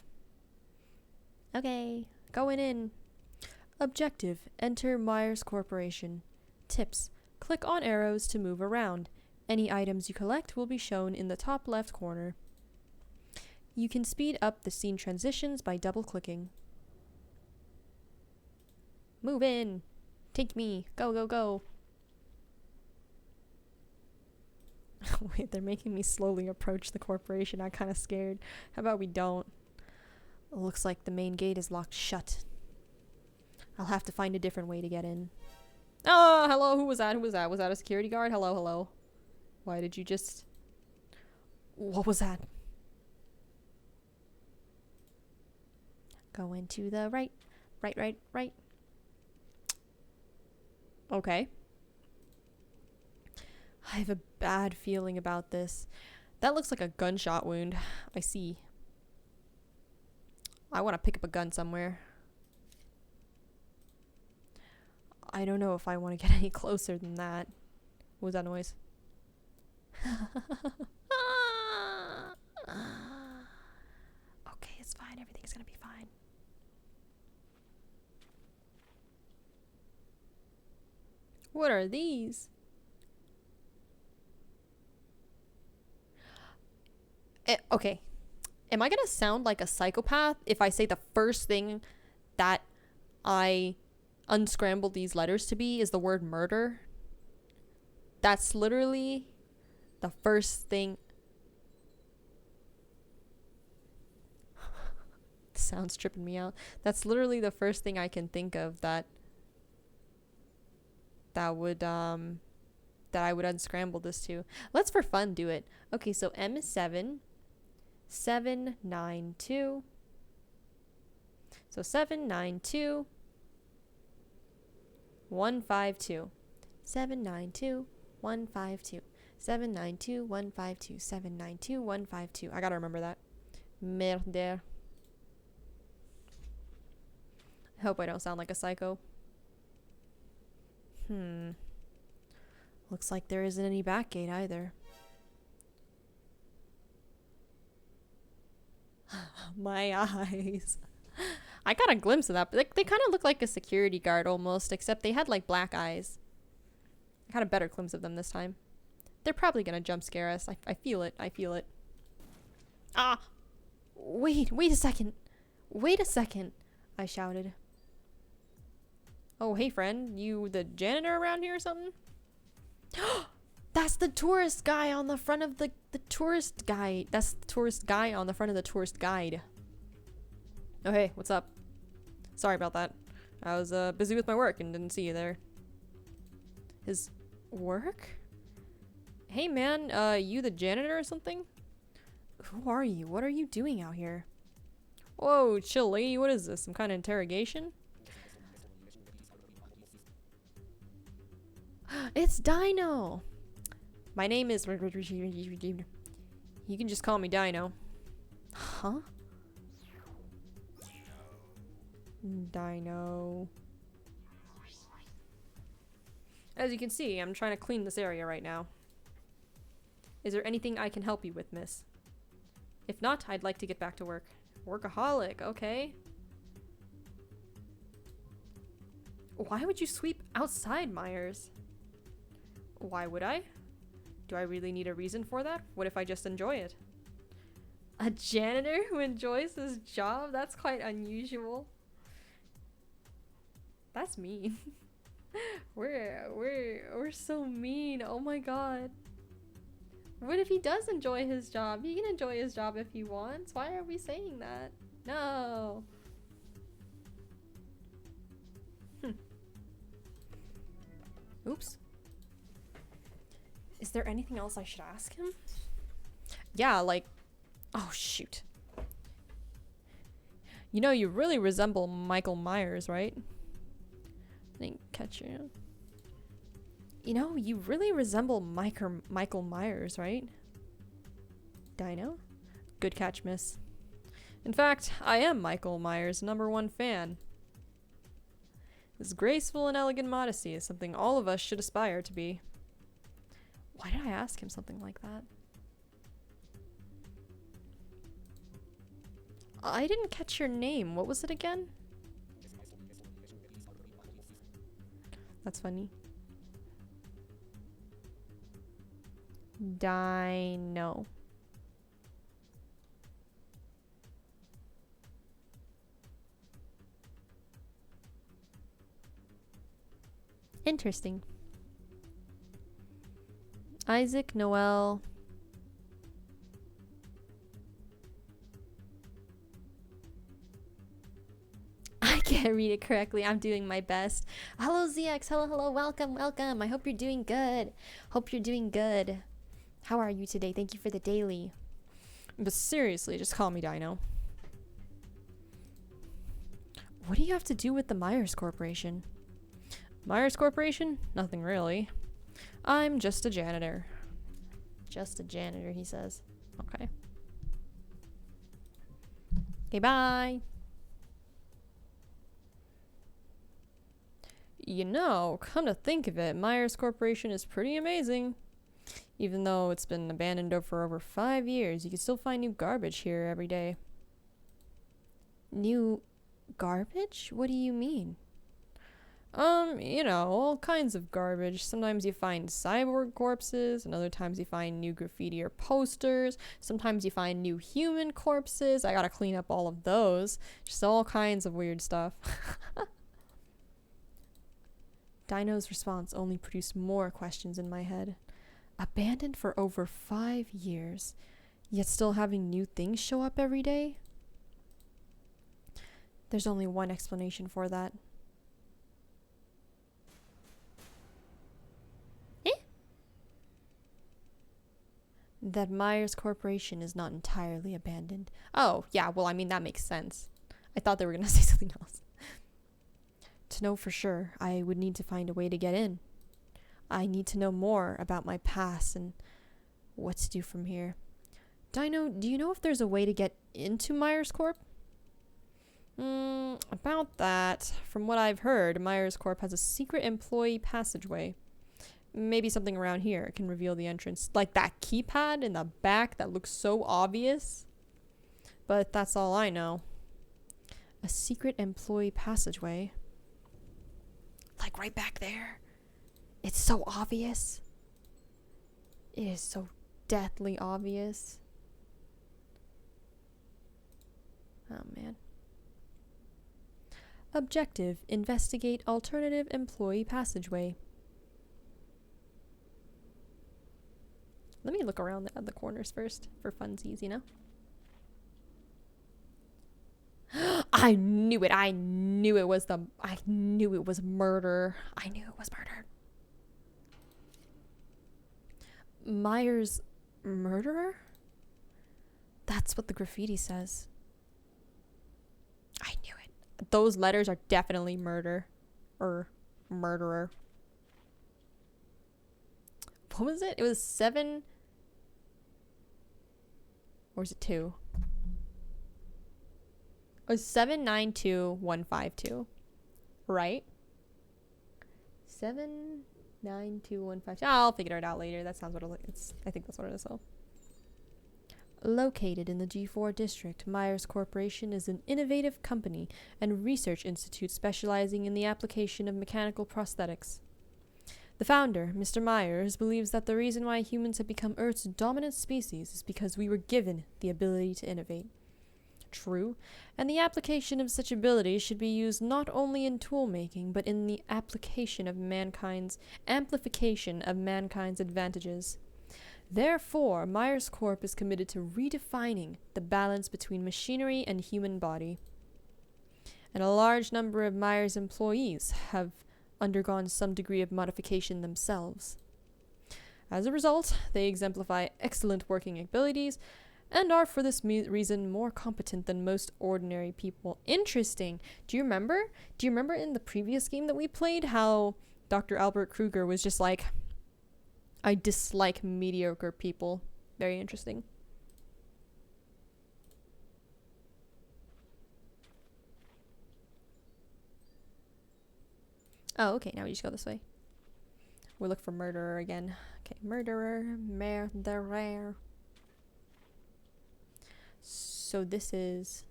Okay, going in. Objective, enter Myers Corporation. Tips, click on arrows to move around. Any items you collect will be shown in the top left corner. You can speed up the scene transitions by double-clicking. Move in. Take me. Go, go, go. Wait, they're making me slowly approach the corporation. I'm kind of scared. How about we don't? It looks like the main gate is locked shut. I'll have to find a different way to get in. Oh, hello. Who was that? Who was that? Was that a security guard? Hello, hello. Why did you just... What was that? Going to the right. Right, right, right. Okay. I have a bad feeling about this. That looks like a gunshot wound. I see. I want to pick up a gun somewhere. I don't know if I want to get any closer than that. What was that noise? Okay, it's fine. Everything's gonna be fine. What are these? Okay. Am I gonna sound like a psychopath if I say the first thing that I unscrambled these letters to be is the word murder? That's literally the first thing. Sounds tripping me out. That's literally the first thing I can think of that would that I would unscramble this to. Let's for fun do it. Okay, so M is 792. So 792 152. 792 152. 792-152. 792-152. I gotta remember that. Merde. I hope I don't sound like a psycho. Looks like there isn't any back gate either. My eyes. I got a glimpse of that, but they kind of look like a security guard almost, except they had like black eyes. I got a better glimpse of them this time. They're probably gonna jump scare us. I feel it. I feel it. Ah! Wait a second. Wait a second, I shouted. Oh, hey friend, you the janitor around here or something? That's the tourist guy on the front of the tourist guide. That's the tourist guy on the front of the tourist guide. Oh hey, what's up? Sorry about that. I was busy with my work and didn't see you there. His work? Hey man, you the janitor or something? Who are you? What are you doing out here? Whoa, chill lady, what is this? Some kind of interrogation? It's Dino! My name is... You can just call me Dino. Huh? Dino. As you can see, I'm trying to clean this area right now. Is there anything I can help you with, miss? If not, I'd like to get back to work. Workaholic, okay. Why would you sweep outside, Myers? Why would I? Do I really need a reason for that? What if I just enjoy it? A janitor who enjoys his job? That's quite unusual. That's mean. We're so mean. Oh my god. What if he does enjoy his job? He can enjoy his job if he wants. Why are we saying that? No. Oops. Is there anything else I should ask him? Yeah, like... Oh, shoot. You know, you really resemble Michael Myers, right? I didn't catch you. You know, you really resemble Michael Myers, right? Dino? Good catch, miss. In fact, I am Michael Myers' #1 fan. His graceful and elegant modesty is something all of us should aspire to be. Why did I ask him something like that? I didn't catch your name. What was it again? That's funny. Dino. Interesting. Isaac Noel. I can't read it correctly. I'm doing my best. Hello ZX. Hello. Welcome. I hope you're doing good. How are you today? Thank you for the daily. But seriously, just call me Dino. What do you have to do with the Myers Corporation? Myers Corporation? Nothing really. I'm just a janitor. Just a janitor, he says. Okay. Okay, bye. You know, come to think of it, Myers Corporation is pretty amazing. Even though it's been abandoned for over 5 years, you can still find new garbage here every day. New garbage? What do you mean? You know, all kinds of garbage. Sometimes you find cyborg corpses, and other times you find new graffiti or posters. Sometimes you find new human corpses. I gotta clean up all of those. Just all kinds of weird stuff. Dino's response only produced more questions in my head. Abandoned for over 5 years, yet still having new things show up every day? There's only one explanation for that. That Myers Corporation is not entirely abandoned. Oh, yeah, well, I mean, that makes sense. I thought they were gonna say something else. To know for sure, I would need to find a way to get in. I need to know more about my past and what to do from here. Dino, do you know if there's a way to get into Myers Corp? About that, from what I've heard, Myers Corp has a secret employee passageway. Maybe something around here can reveal the entrance. Like that keypad in the back that looks so obvious. But that's all I know. A secret employee passageway. Like right back there. It's so obvious. It is so deathly obvious. Oh man. Objective: investigate alternative employee passageway. Let me look around the corners first for funsies, you know? I knew it. I knew it was murder. I knew it was murder. Myers murderer? That's what the graffiti says. I knew it. Those letters are definitely murder. Or murderer. What was it? It was 7. Or is it 2? It was 792152. Right? 792152. I'll figure it out later. That sounds what it's. I think that's what it is. So. Located in the G4 district, Myers Corporation is an innovative company and research institute specializing in the application of mechanical prosthetics. The founder, Mr. Myers, believes that the reason why humans have become Earth's dominant species is because we were given the ability to innovate. True, and the application of such abilities should be used not only in tool making, but in the amplification of mankind's advantages. Therefore, Myers Corp is committed to redefining the balance between machinery and human body. And a large number of Myers employees have undergone some degree of modification themselves. As a result, they exemplify excellent working abilities and are for this reason more competent than most ordinary people. Interesting. Do you remember in the previous game that we played how Dr. Albert Kruger was just like, I dislike mediocre people. Very interesting. Oh, okay, now we just go this way. We'll look for murderer again. Okay, murderer. So this is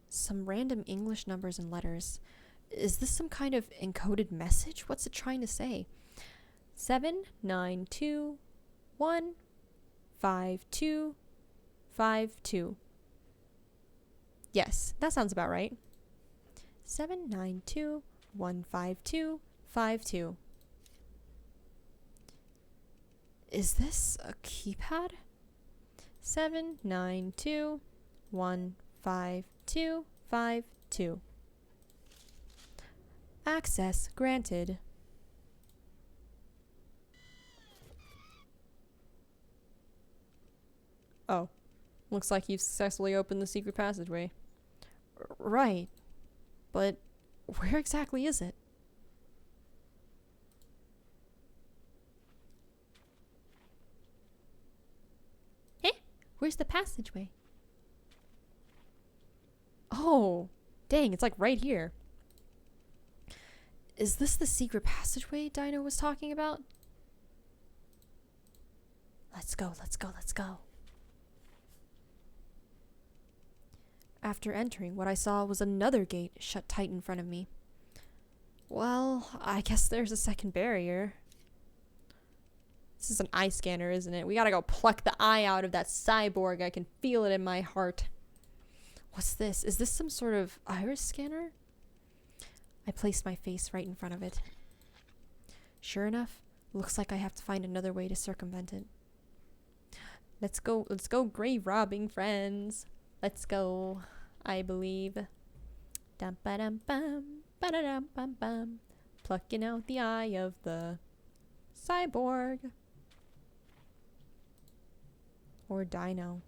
some random English numbers and letters. Is this some kind of encoded message? What's it trying to say? 792152552. Yes, that sounds about right. 792152552. Is this a keypad? 7921552. Access granted. Oh, looks like you've successfully opened the secret passageway. Right, but where exactly is it? Where's the passageway? Oh, dang, it's like right here. Is this the secret passageway Dino was talking about? Let's go. After entering, what I saw was another gate shut tight in front of me. Well, I guess there's a second barrier. This is an eye scanner, isn't it? We gotta go pluck the eye out of that cyborg. I can feel it in my heart. What's this? Is this some sort of iris scanner? I placed my face right in front of it. Sure enough, looks like I have to find another way to circumvent it. Let's go grave robbing, friends. Let's go, I believe. Dum ba dum bum, ba da dum bum bum. Plucking out the eye of the cyborg. Or Dino.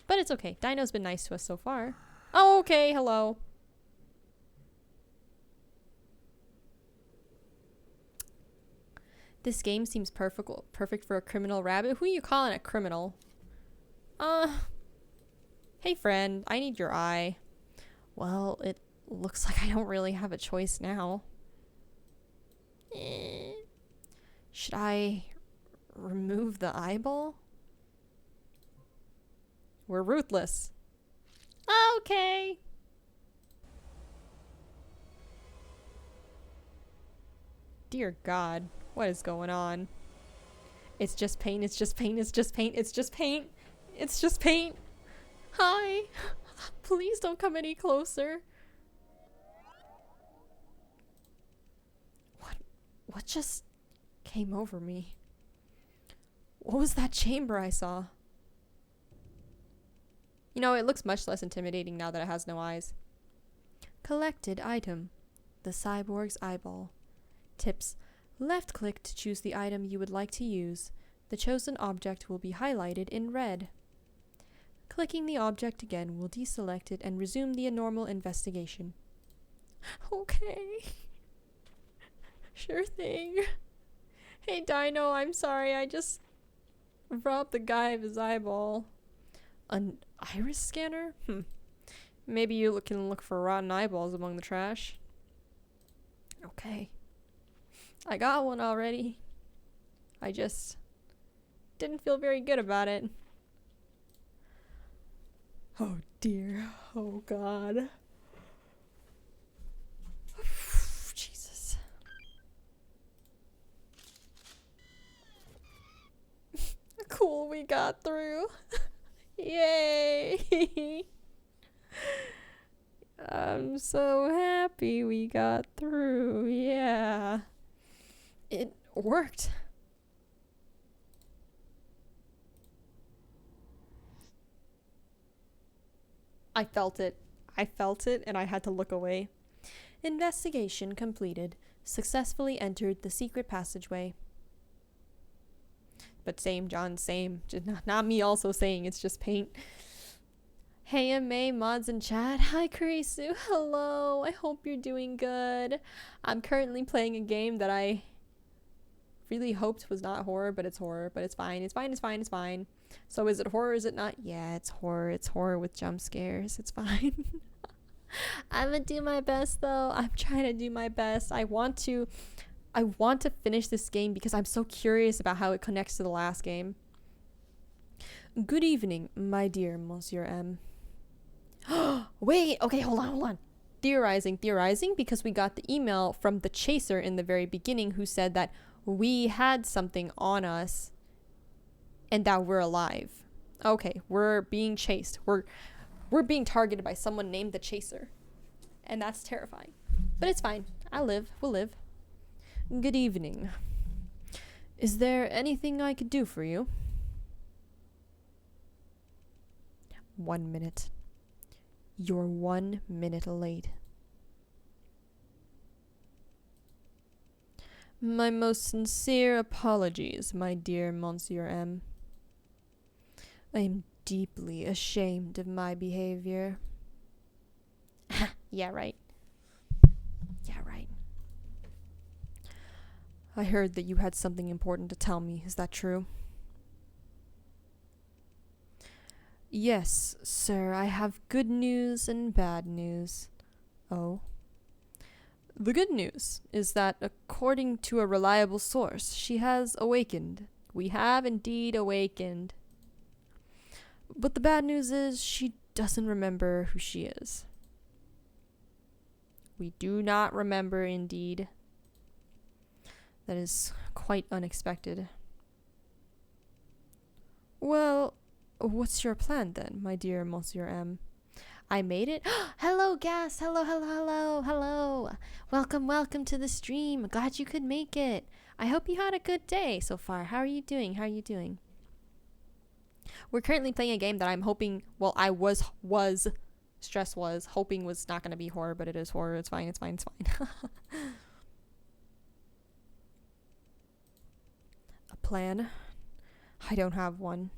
But it's okay. Dino's been nice to us so far. Oh, okay, hello. This game seems perfect for a criminal rabbit. Who are you calling a criminal? Hey friend, I need your eye. Well, it looks like I don't really have a choice now. Should I remove the eyeball? We're ruthless. Okay. Dear God, what is going on? It's just paint, it's just paint, it's just paint, it's just paint. It's just paint. Hi. Please don't come any closer. What just came over me? What was that chamber I saw? You know, it looks much less intimidating now that it has no eyes. Collected item. The cyborg's eyeball. Tips. Left click to choose the item you would like to use. The chosen object will be highlighted in red. Clicking the object again will deselect it and resume the normal investigation. Okay. Sure thing. Hey Dino, I'm sorry, I just robbed the guy of his eyeball. An iris scanner? Maybe you can look for rotten eyeballs among the trash. Okay. I got one already. I just didn't feel very good about it. Oh dear. Oh God. Jesus. Cool, we got through. Yay. I'm so happy we got through. Yeah. It worked. I felt it. I felt it and I had to look away. Investigation completed. Successfully entered the secret passageway. But same, John, same. Just not me also saying it's just paint. Hey, Mae, mods in chat. Hi, Kurisu. Hello. I hope you're doing good. I'm currently playing a game that I really hoped was not horror, but it's horror. But it's fine. It's fine. It's fine. It's fine. So is it horror? Is it not? Yeah, it's horror. It's horror with jump scares. It's fine. I'm gonna do my best, though. I'm trying to do my best. I want to finish this game because I'm so curious about how it connects to the last game. Good evening, my dear Monsieur M. Wait, okay, hold on. Theorizing, because we got the email from the chaser in the very beginning who said that we had something on us and that we're alive. Okay, we're being chased. We're being targeted by someone named the chaser. And that's terrifying. But it's fine. We'll live. Good evening. Is there anything I could do for you? 1 minute. You're 1 minute late. My most sincere apologies, my dear Monsieur M. I am deeply ashamed of my behavior. Yeah, right. Yeah, right. I heard that you had something important to tell me. Is that true? Yes, sir. I have good news and bad news. Oh. The good news is that, according to a reliable source, she has awakened. We have indeed awakened. But the bad news is she doesn't remember who she is. We do not remember, indeed. That is quite unexpected. Well, what's your plan then, my dear Monsieur M? I made it. Hello, guest. Hello. Welcome to the stream. Glad you could make it. I hope you had a good day so far. How are you doing? We're currently playing a game that I'm hoping, well, I was hoping was not going to be horror, but it is horror. It's fine. A plan? I don't have one.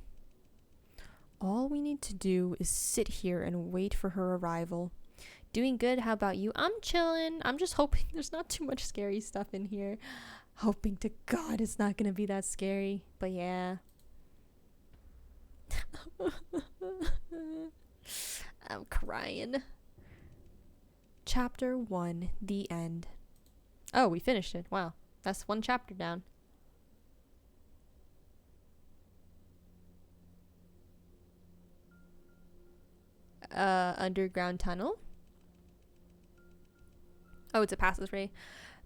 All we need to do is sit here and wait for her arrival. Doing good. How about you? I'm chilling. I'm just hoping there's not too much scary stuff in here. Hoping to God it's not gonna be that scary. But yeah. I'm crying. Chapter 1, The End. Oh, we finished it. Wow. That's one chapter down. Underground tunnel? Oh, it's a passageway.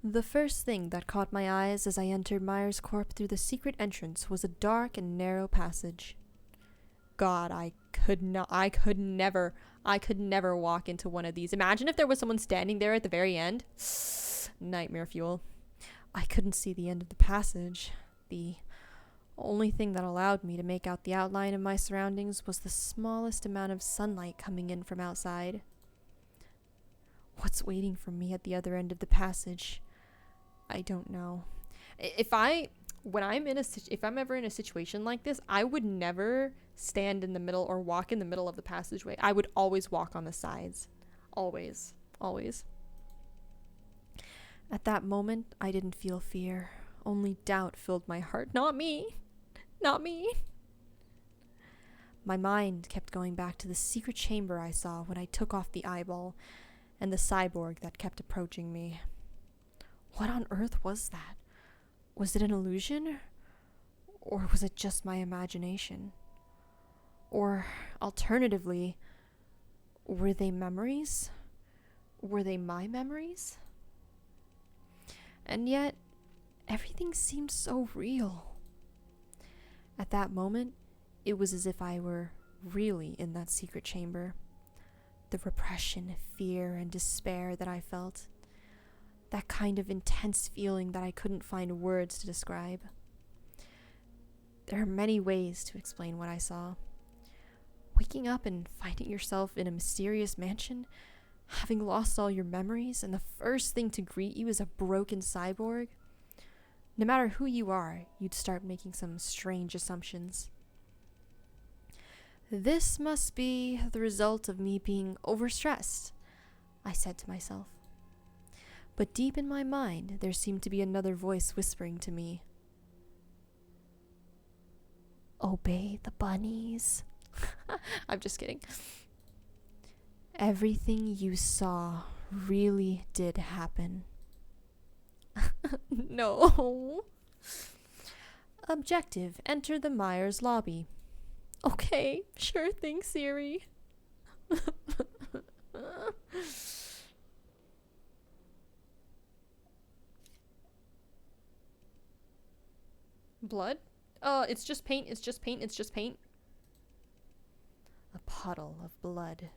The first thing that caught my eyes as I entered Myers Corp through the secret entrance was a dark and narrow passage. God, I could never walk into one of these. Imagine if there was someone standing there at the very end. Nightmare fuel. I couldn't see the end of the passage. The only thing that allowed me to make out the outline of my surroundings was the smallest amount of sunlight coming in from outside. What's waiting for me at the other end of the passage? I don't know. If I'm ever in a situation like this, I would never stand in the middle or walk in the middle of the passageway. I would always walk on the sides. Always. Always. At that moment, I didn't feel fear. Only doubt filled my heart. Not me. Not me. My mind kept going back to the secret chamber I saw when I took off the eyeball and the cyborg that kept approaching me. What on earth was that? Was it an illusion? Or was it just my imagination? Or, alternatively, were they memories? Were they my memories? And yet, everything seemed so real. At that moment, it was as if I were really in that secret chamber. The repression, fear, and despair that I felt. That kind of intense feeling that I couldn't find words to describe. There are many ways to explain what I saw. Waking up and finding yourself in a mysterious mansion, having lost all your memories, and the first thing to greet you is a broken cyborg. No matter who you are, you'd start making some strange assumptions. This must be the result of me being overstressed, I said to myself. But deep in my mind, there seemed to be another voice whispering to me. Obey the bunnies. I'm just kidding. Everything you saw really did happen. No. Objective, enter the Myers lobby. Okay, sure thing, Siri. Blood? Oh, it's just paint, it's just paint, it's just paint. A puddle of blood.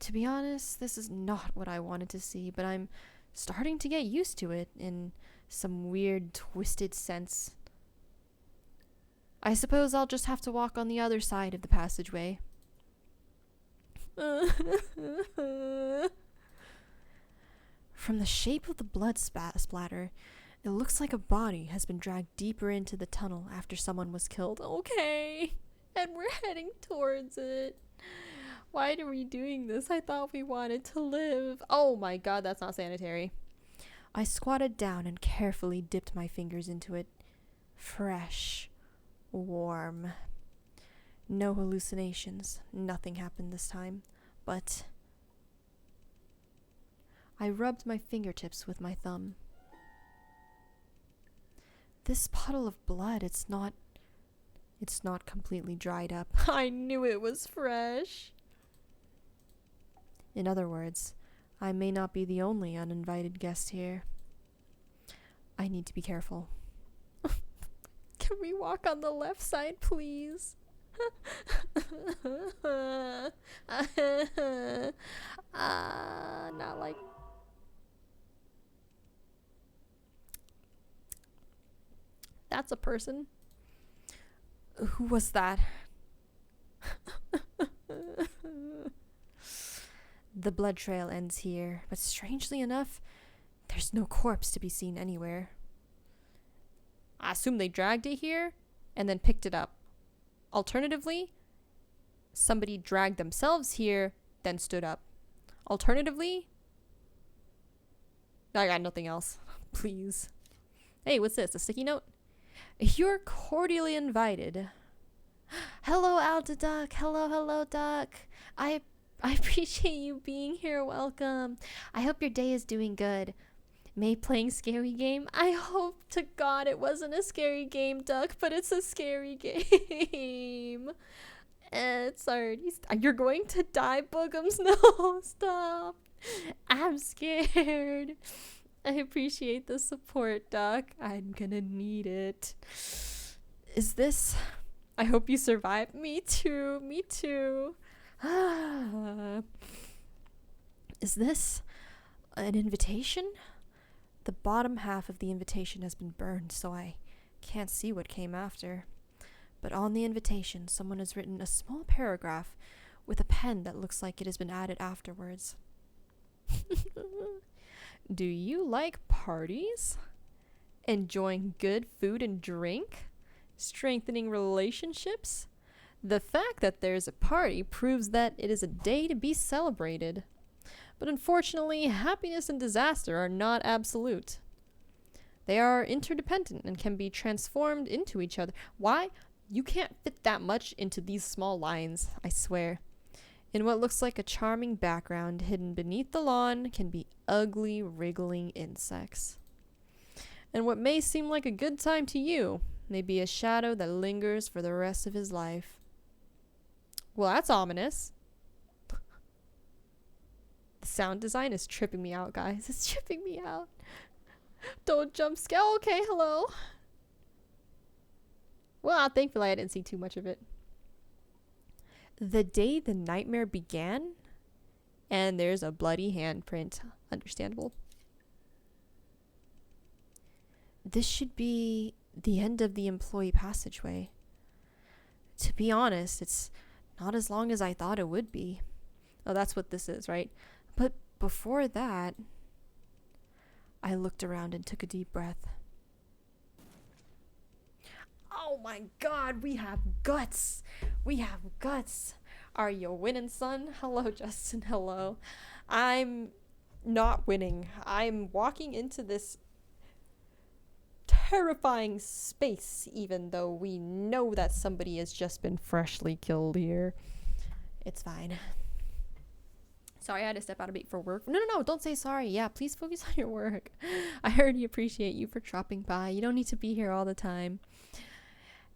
To be honest, this is not what I wanted to see, but I'm starting to get used to it in some weird, twisted sense. I suppose I'll just have to walk on the other side of the passageway. From the shape of the blood splatter, it looks like a body has been dragged deeper into the tunnel after someone was killed. Okay, and we're heading towards it. Why are we doing this? I thought we wanted to live. Oh my god, that's not sanitary. I squatted down and carefully dipped my fingers into it. Fresh. Warm. No hallucinations. Nothing happened this time. But I rubbed my fingertips with my thumb. This puddle of blood, it's not completely dried up. I knew it was fresh. In other words, I may not be the only uninvited guest here. I need to be careful. Can we walk on the left side, please? Not like... That's a person. Who was that? The blood trail ends here, but strangely enough, there's no corpse to be seen anywhere. I assume they dragged it here and then picked it up. Alternatively, somebody dragged themselves here, then stood up. Alternatively, I got nothing else. please. Hey, what's this? A sticky note? You're cordially invited. Hello, Alta Duck. Hello, hello, Duck. I appreciate you being here. Welcome. I hope your day is doing good. Mae playing scary game? I hope to God it wasn't a scary game, Duck, but it's a scary game. It's already... You're going to die, Boogums? No, stop. I'm scared. I appreciate the support, Duck. I'm gonna need it. Is this... I hope you survive. Me too. Me too. Is this an invitation? The bottom half of the invitation has been burned, so I can't see what came after. But on the invitation, someone has written a small paragraph with a pen that looks like it has been added afterwards. Do you like parties? Enjoying good food and drink? Strengthening relationships? The fact that there's a party proves that it is a day to be celebrated. But unfortunately, happiness and disaster are not absolute. They are interdependent and can be transformed into each other. Why? You can't fit that much into these small lines, I swear. In what looks like a charming background hidden beneath the lawn can be ugly, wriggling insects. And what may seem like a good time to you may be a shadow that lingers for the rest of his life. Well, that's ominous. The sound design is tripping me out, guys. It's tripping me out. Don't jump scare. Okay, hello. Well, thankfully I didn't see too much of it. The day the nightmare began, and there's a bloody handprint. Understandable. This should be the end of the employee passageway. To be honest, it's not as long as I thought it would be. Oh, that's what this is, right? But before that, I looked around and took a deep breath. Oh my God, we have guts. We have guts. Are you winning, son? Hello, Justin. Hello. I'm not winning. I'm walking into this terrifying space, even though we know that somebody has just been freshly killed here. It's fine. Sorry, I had to step out a bit for work. No, don't say sorry. Yeah, please focus on your work. I already appreciate you for dropping by. You don't need to be here all the time.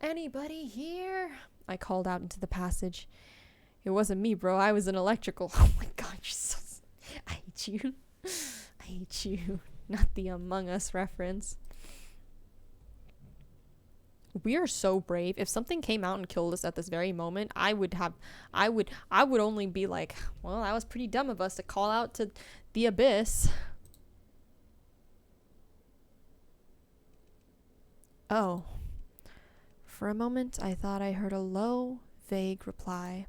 Anybody here? I called out into the passage. It wasn't me, bro. I was in electrical. Oh my God, you're so... I hate you. I hate you. Not the Among Us reference. We are so brave. If something came out and killed us at this very moment, I would only be like, well, that was pretty dumb of us to call out to the abyss. Oh. For a moment, I thought I heard a low, vague reply.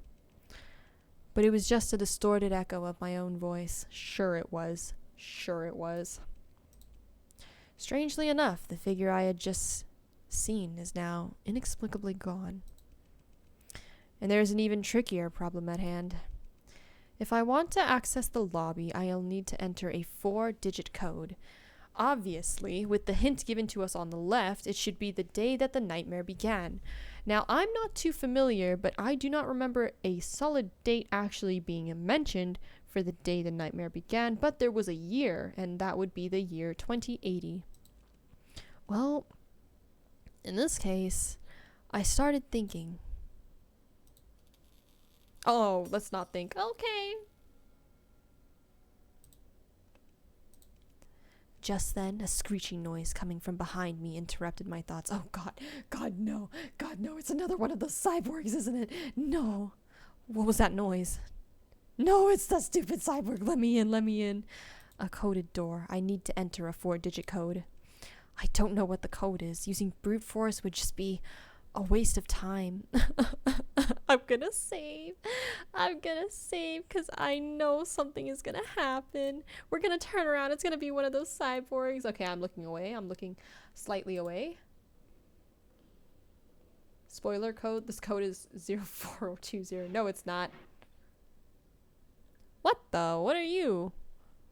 But it was just a distorted echo of my own voice. Sure it was. Sure it was. Strangely enough, the figure I had just seen is now inexplicably gone. And there's an even trickier problem at hand. If I want to access the lobby, I'll need to enter a 4-digit code. Obviously, with the hint given to us on the left, it should be the day that the nightmare began. Now, I'm not too familiar, but I do not remember a solid date actually being mentioned for the day the nightmare began, but there was a year, and that would be the year 2080. Well, in this case, I started thinking. Oh, let's not think. Okay. Just then, a screeching noise coming from behind me interrupted my thoughts. Oh God, God no, God no, it's another one of those cyborgs, isn't it? No. What was that noise? No, it's the stupid cyborg. Let me in, let me in. A coded door. I need to enter a 4-digit code. I don't know what the code is. Using brute force would just be a waste of time. I'm gonna save. I'm gonna save because I know something is gonna happen. We're gonna turn around. It's gonna be one of those cyborgs. Okay, I'm looking away. I'm looking slightly away. Spoiler code. This code is 04020. No, it's not. What the? What are you?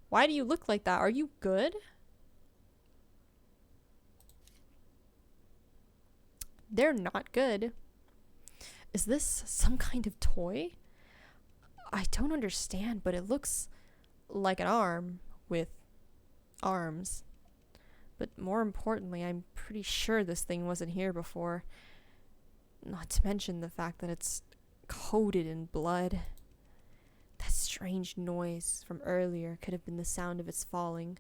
Why do you look like that? Are you good? They're not good. Is this some kind of toy? I don't understand, but it looks like an arm with arms. But more importantly, I'm pretty sure this thing wasn't here before. Not to mention the fact that it's coated in blood. That strange noise from earlier could have been the sound of its falling.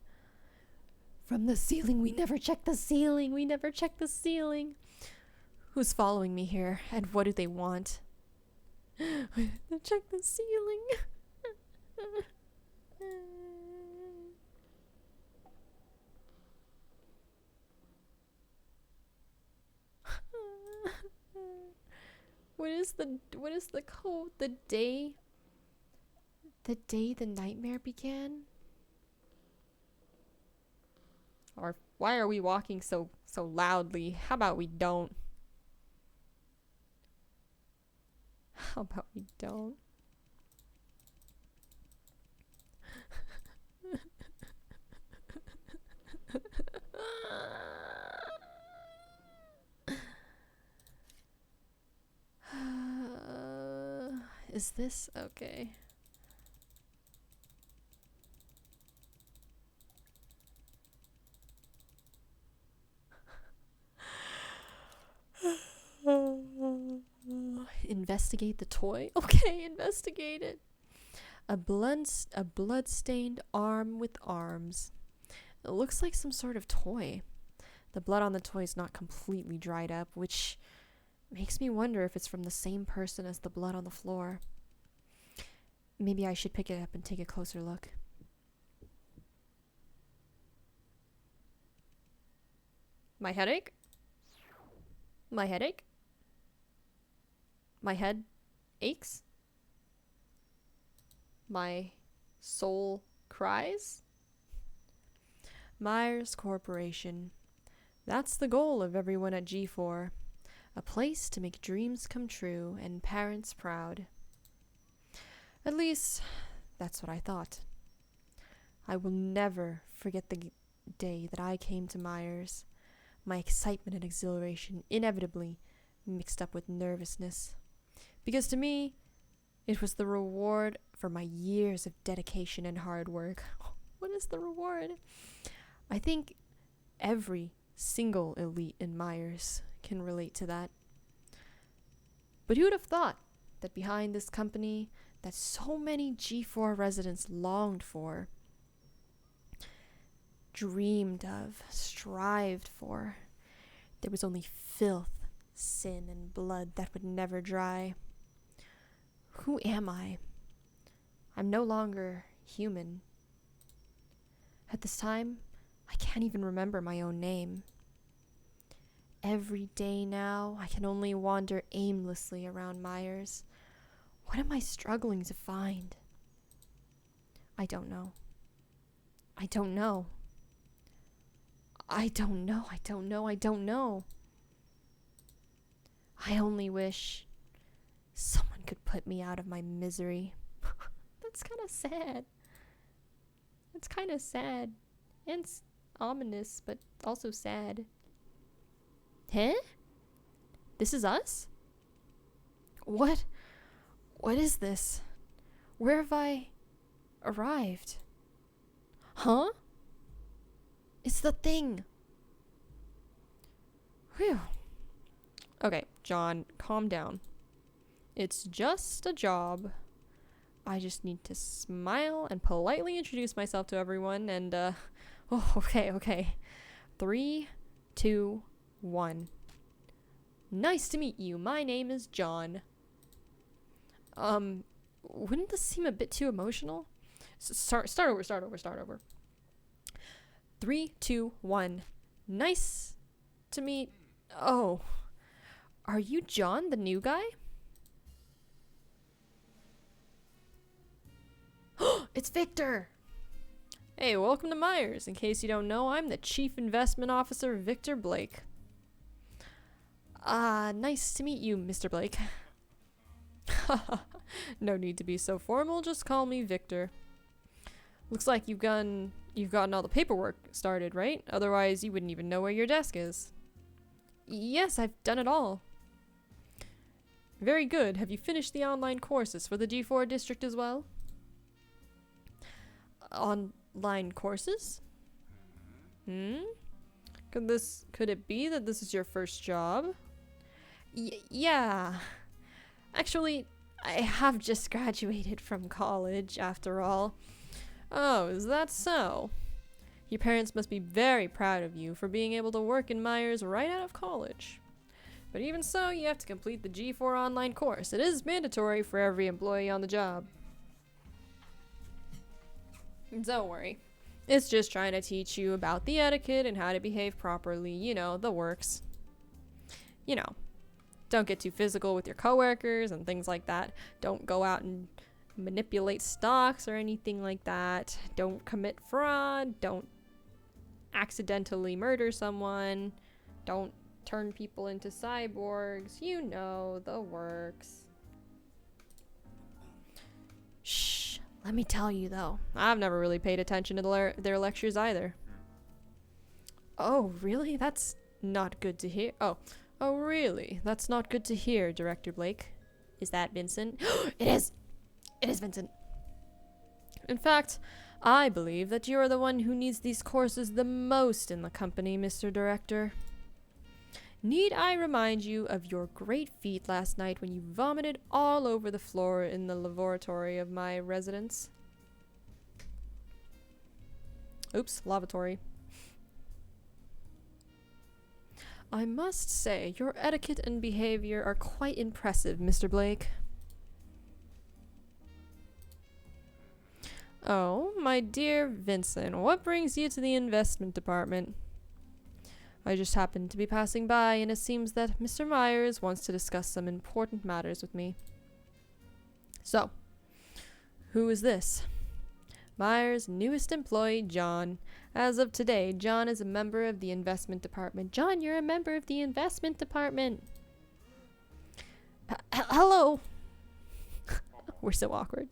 From the ceiling, we never check the ceiling, we never check the ceiling. Who's following me here, and what do they want? Check the ceiling. What is the code? The day the nightmare began? Or why are we walking so loudly? How about we don't? How about we don't? Is this okay? Investigate the toy? Okay, investigate it. A blood-stained arm with arms. It looks like some sort of toy. The blood on the toy is not completely dried up, which makes me wonder if it's from the same person as the blood on the floor. Maybe I should pick it up and take a closer look. My headache? My headache? My head aches? My soul cries? Myers Corporation. That's the goal of everyone at G4. A place to make dreams come true and parents proud. At least, that's what I thought. I will never forget the day that I came to Myers. My excitement and exhilaration inevitably mixed up with nervousness. Because to me, it was the reward for my years of dedication and hard work. What is the reward? I think every single elite in Myers can relate to that. But who'd have thought that behind this company that so many G4 residents longed for, dreamed of, strived for, there was only filth, sin, and blood that would never dry. Who am I? I'm no longer human. At this time, I can't even remember my own name. Every day now, I can only wander aimlessly around Myers. What am I struggling to find? I don't know. I don't know. I don't know. I don't know. I don't know. I only wish someone could put me out of my misery. That's kind of sad. It's kind of sad. And ominous, but also sad. Huh? This is us? What is this? Where have I arrived? Huh? It's the thing. Whew. Okay, John, calm down. It's just a job. I just need to smile and politely introduce myself to everyone and, oh, okay. 3, 2, 1. Nice to meet you. My name is John. Wouldn't this seem a bit too emotional? Start over. 3, 2, 1. Nice to meet... Oh. Are you John, the new guy? It's Victor! Hey, welcome to Myers. In case you don't know, I'm the Chief Investment Officer, Victor Blake. Nice to meet you, Mr. Blake. No need to be so formal, just call me Victor. Looks like you've gotten all the paperwork started, right? Otherwise, you wouldn't even know where your desk is. Yes, I've done it all. Very good. Have you finished the online courses for the G4 district as well? Online courses? Could it be that this is your first job? Yeah. Actually, I have just graduated from college, after all. Oh, is that so? Your parents must be very proud of you for being able to work in Myers right out of college. But even so, you have to complete the G4 online course. It is mandatory for every employee on the job. Don't worry. It's just trying to teach you about the etiquette and how to behave properly. You know, the works. You know, don't get too physical with your coworkers and things like that. Don't go out and manipulate stocks or anything like that. Don't commit fraud. Don't accidentally murder someone. Don't turn people into cyborgs. You know, the works. Shh. Let me tell you, though. I've never really paid attention to their lectures either. Oh, really? That's not good to hear. Oh, really? That's not good to hear, Director Blake. Is that Vincent? It is! It is Vincent. In fact, I believe that you are the one who needs these courses the most in the company, Mr. Director. Need I remind you of your great feat last night when you vomited all over the floor in the lavatory of my residence? Oops, lavatory. I must say, your etiquette and behavior are quite impressive, Mr. Blake. Oh, my dear Vincent, what brings you to the investment department? I just happened to be passing by, and it seems that Mr. Myers wants to discuss some important matters with me. So, who is this? Myers' newest employee, John. As of today, John is a member of the investment department. John, you're a member of the investment department. Hello. We're so awkward.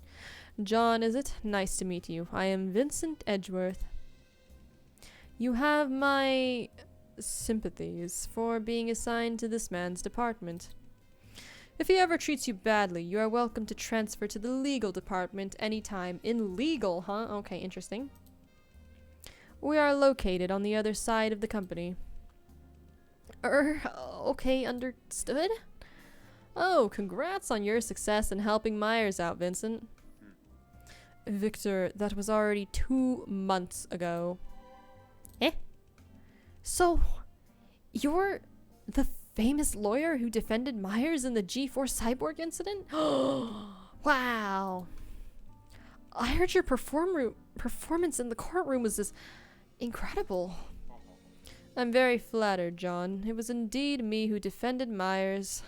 John, is it? Nice to meet you. I am Vincent Edgeworth. You have my sympathies for being assigned to this man's department. If he ever treats you badly, you are welcome to transfer to the legal department anytime. In legal, huh? Okay, interesting. We are located on the other side of the company. Okay, understood. Oh, congrats on your success in helping Myers out, Vincent. Victor, that was already 2 months ago. Eh? So, you're the famous lawyer who defended Myers in the G4 cyborg incident? Wow. I heard your performance in the courtroom was just incredible. I'm very flattered, John. It was indeed me who defended Myers,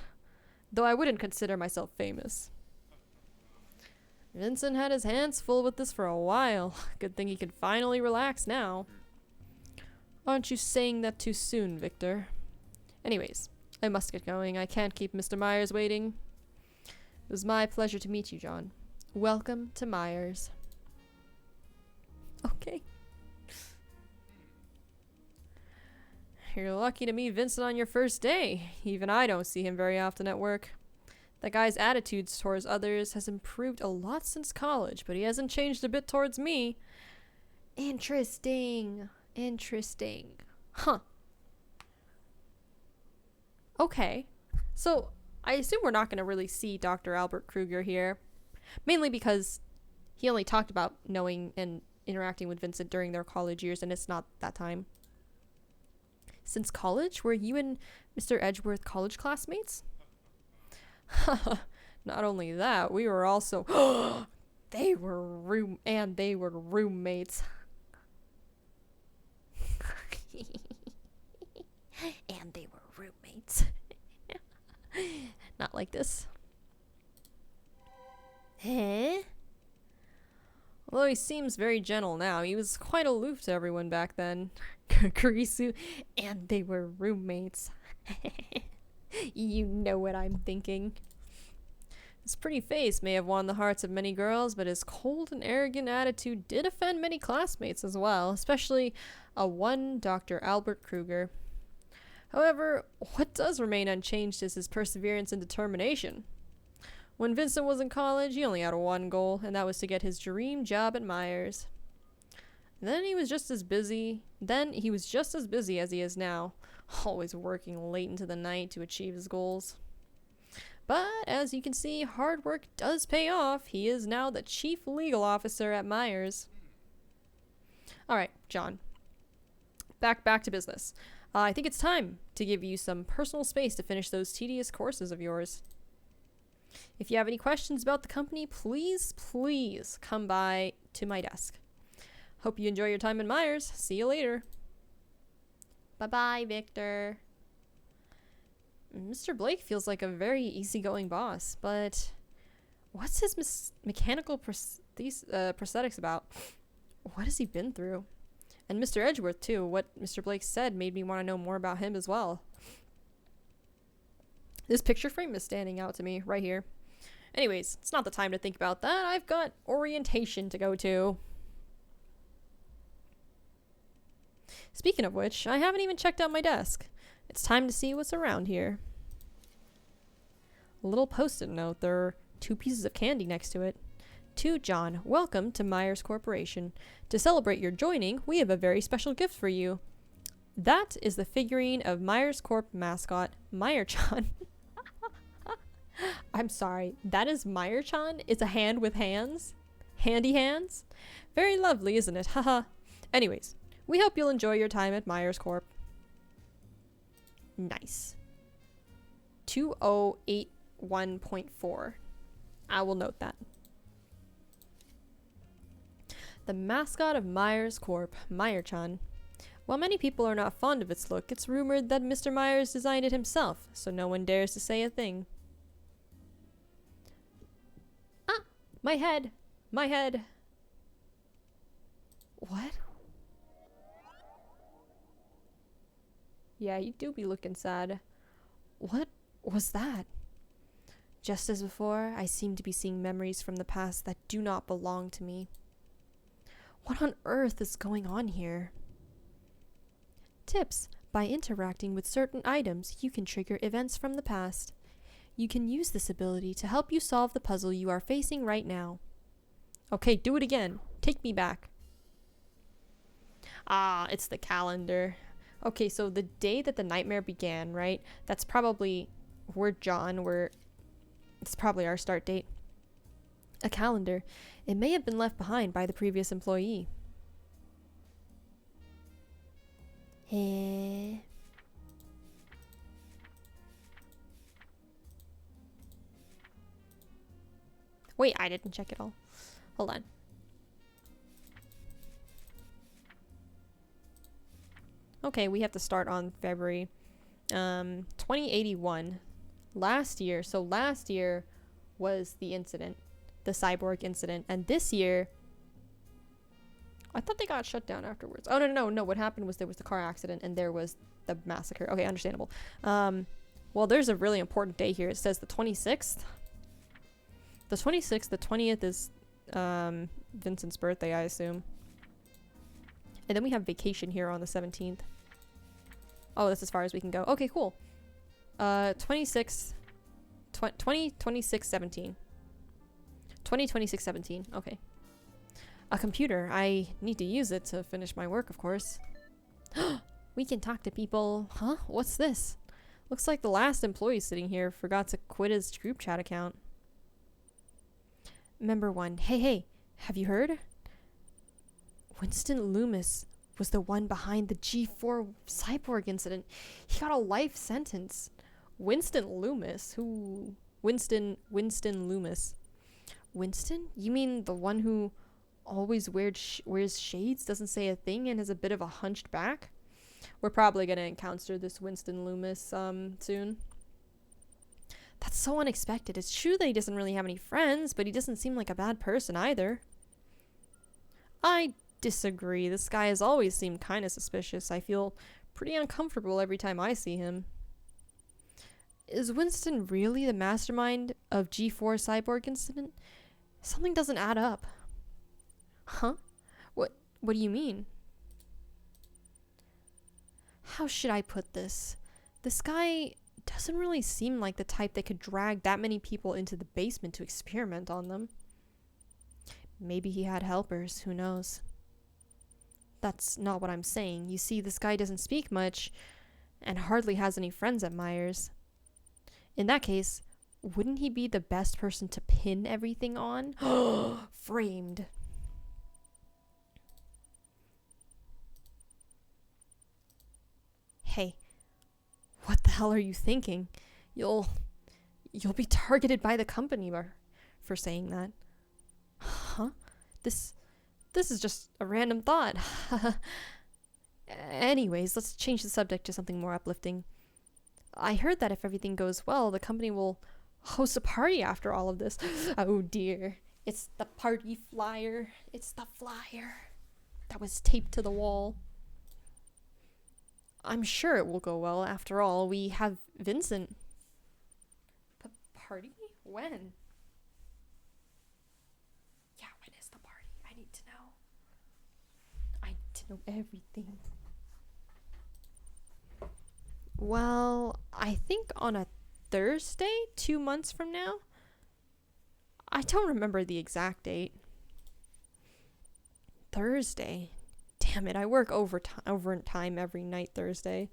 though I wouldn't consider myself famous. Vincent had his hands full with this for a while. Good thing he can finally relax now. Aren't you saying that too soon, Victor? Anyways, I must get going. I can't keep Mr. Myers waiting. It was my pleasure to meet you, John. Welcome to Myers. Okay. You're lucky to meet Vincent on your first day. Even I don't see him very often at work. That guy's attitudes towards others has improved a lot since college, but he hasn't changed a bit towards me. Interesting. Huh. Okay. So, I assume we're not going to really see Dr. Albert Kruger here. Mainly because he only talked about knowing and interacting with Vincent during their college years, and it's not that time. Since college, were you and Mr. Edgeworth college classmates? Not only that, we were also... they were roommates. And they were roommates. Not like this. Huh? Although he seems very gentle now, he was quite aloof to everyone back then. Kurisu, and they were roommates. You know what I'm thinking. His pretty face may have won the hearts of many girls, but his cold and arrogant attitude did offend many classmates as well, especially one Dr. Albert Kruger. However, what does remain unchanged is his perseverance and determination. When Vincent was in college, he only had one goal, and that was to get his dream job at Myers. Then he was just as busy as he is now, always working late into the night to achieve his goals. But as you can see, hard work does pay off. He is now the chief legal officer at Myers. All right, John. Back to business. I think it's time to give you some personal space to finish those tedious courses of yours. If you have any questions about the company, please come by to my desk. Hope you enjoy your time in Myers. See you later. Bye-bye, Victor. Mr. Blake feels like a very easygoing boss, but what's his mechanical prosthetics about? What has he been through? And Mr. Edgeworth, too. What Mr. Blake said made me want to know more about him as well. This picture frame is standing out to me right here. Anyways, it's not the time to think about that. I've got orientation to go to. Speaking of which, I haven't even checked out my desk. It's time to see what's around here. A little post-it note. There are 2 pieces of candy next to it. To John, welcome to Myers Corporation. To celebrate your joining, we have a very special gift for you. That is the figurine of Myers Corp mascot, Meyer-chan. I'm sorry, that is Meyer-chan? It's a hand with hands? Handy hands? Very lovely, isn't it? Haha. Anyways, we hope you'll enjoy your time at Myers Corp. Nice. 2081.4. I will note that. The mascot of Myers Corp, Meyer-chan. While many people are not fond of its look, it's rumored that Mr. Myers designed it himself, so no one dares to say a thing. Ah! My head! My head! What? Yeah, you do be looking sad. What was that? Just as before, I seem to be seeing memories from the past that do not belong to me. What on earth is going on here? Tips. By interacting with certain items, you can trigger events from the past. You can use this ability to help you solve the puzzle you are facing right now. Okay, do it again. Take me back. Ah, it's the calendar. Okay, so the day that the nightmare began, right? That's probably it's probably our start date. A calendar. It may have been left behind by the previous employee. Wait, I didn't check it all. Hold on. Okay, we have to start on February 2081. Last year was the incident, the cyborg incident, and this year I thought they got shut down afterwards. Oh, no. What happened was there was the car accident and there was the massacre. Okay, understandable. Well, there's a really important day here. It says the 26th. The 26th, the 20th is Vincent's birthday, I assume. And then we have vacation here on the 17th. Oh, that's as far as we can go. Okay, cool. 26, 17. 17. Okay. A computer. I need to use it to finish my work, of course. We can talk to people. Huh? What's this? Looks like the last employee sitting here forgot to quit his group chat account. Member 1. Hey, have you heard? Winston Loomis was the one behind the G4 cyborg incident. He got a life sentence. Winston Loomis? Who? Winston Loomis. Winston? You mean the one who always wears shades, doesn't say a thing, and has a bit of a hunched back? We're probably going to encounter this Winston Loomis soon. That's so unexpected. It's true that he doesn't really have any friends, but he doesn't seem like a bad person either. I disagree. This guy has always seemed kind of suspicious. I feel pretty uncomfortable every time I see him. Is Winston really the mastermind of G4 cyborg incident? Something doesn't add up. Huh? What do you mean? How should I put this? This guy doesn't really seem like the type that could drag that many people into the basement to experiment on them. Maybe he had helpers, who knows? That's not what I'm saying. You see, this guy doesn't speak much and hardly has any friends at Myers. In that case, wouldn't he be the best person to pin everything on? Framed. Hey, what the hell are you thinking? You'll be targeted by the company for saying that. Huh? This is just a random thought. Anyways, let's change the subject to something more uplifting. I heard that if everything goes well, the company will host a party after all of this. Oh dear. It's the party flyer. It's the flyer that was taped to the wall. I'm sure it will go well. After all, we have Vincent. The party? When? Yeah, when is the party? I need to know. I need to know everything. Well, I think on a Thursday, 2 months from now. I don't remember the exact date. Thursday. Damn it, I work overtime every night Thursday.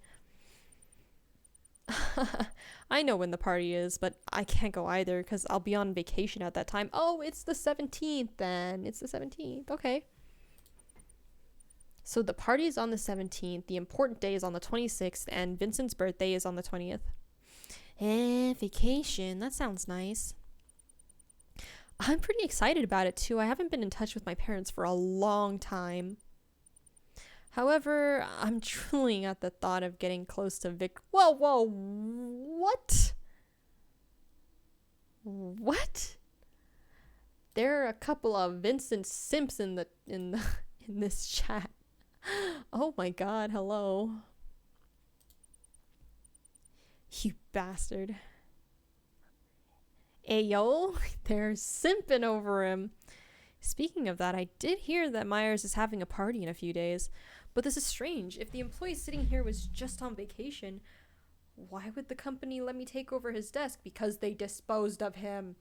I know when the party is, but I can't go either because I'll be on vacation at that time. Oh, it's the 17th then. It's the 17th. Okay. So the party is on the 17th, the important day is on the 26th, and Vincent's birthday is on the 20th. Vacation. That sounds nice. I'm pretty excited about it too. I haven't been in touch with my parents for a long time. However, I'm drooling at the thought of getting close to Vic. Whoa, what? What? There are a couple of Vincent simps in this chat. Oh my god, hello. You bastard. Ayo, they're simping over him. Speaking of that, I did hear that Myers is having a party in a few days. But this is strange. If the employee sitting here was just on vacation, why would the company let me take over his desk? Because they disposed of him.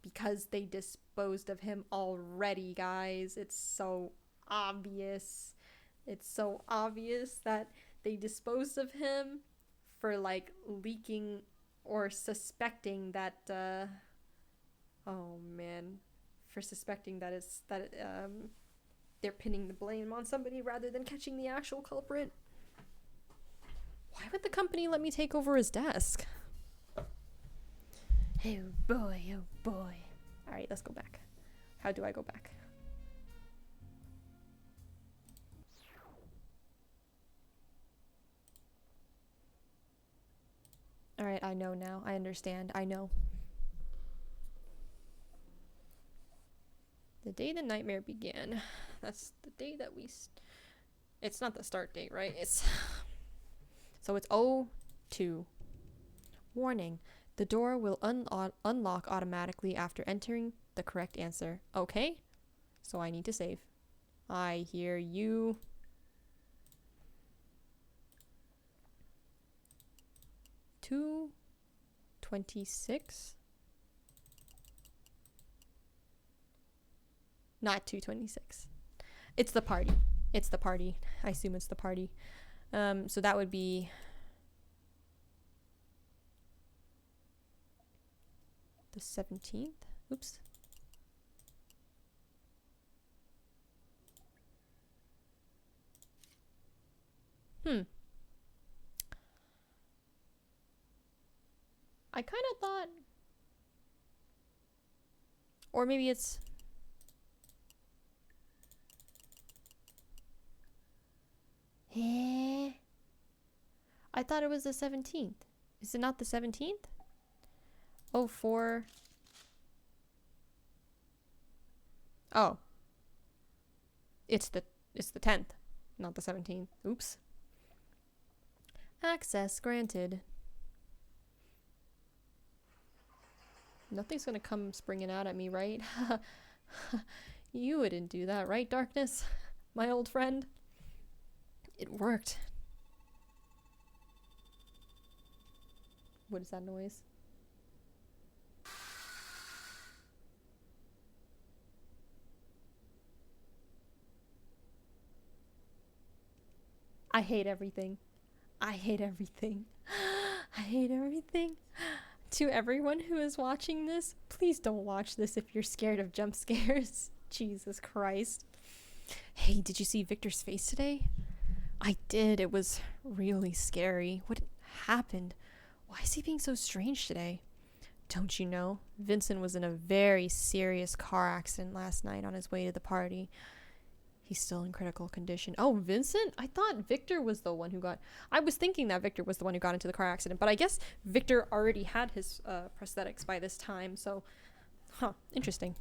Because they disposed of him already, guys. It's so obvious. It's so obvious that they disposed of him for like leaking or suspecting that oh man, for suspecting that they're pinning the blame on somebody rather than catching the actual culprit. Why would the company let me take over his desk? Oh boy, oh boy. Alright, let's go back. How do I go back? Alright, I know now. I understand. I know. The day the nightmare began. That's the day that it's not the start date, right? So it's 02. Warning. The door will unlock automatically after entering the correct answer. Okay? So I need to save. I hear you. $2.26. Not 2:26. It's the party. It's the party. I assume it's the party. So that would be the 17th. Oops. I kind of thought, or maybe it's I thought it was the 17th. Is it not the 17th? 04. Oh. It's the 10th, not the 17th. Oops. Access granted. Nothing's gonna come springing out at me, right? You wouldn't do that, right, Darkness? My old friend? It worked. What is that noise? I hate everything. I hate everything. I hate everything. To everyone who is watching this, please don't watch this if you're scared of jump scares. Jesus Christ. Hey, did you see Victor's face today? I did. It was really scary. What happened? Why is he being so strange today? Don't you know? Vincent was in a very serious car accident last night on his way to the party. He's still in critical condition. Oh, Vincent? I thought Victor was the one who got... I was thinking that Victor was the one who got into the car accident, but I guess Victor already had his prosthetics by this time, so... Huh, interesting.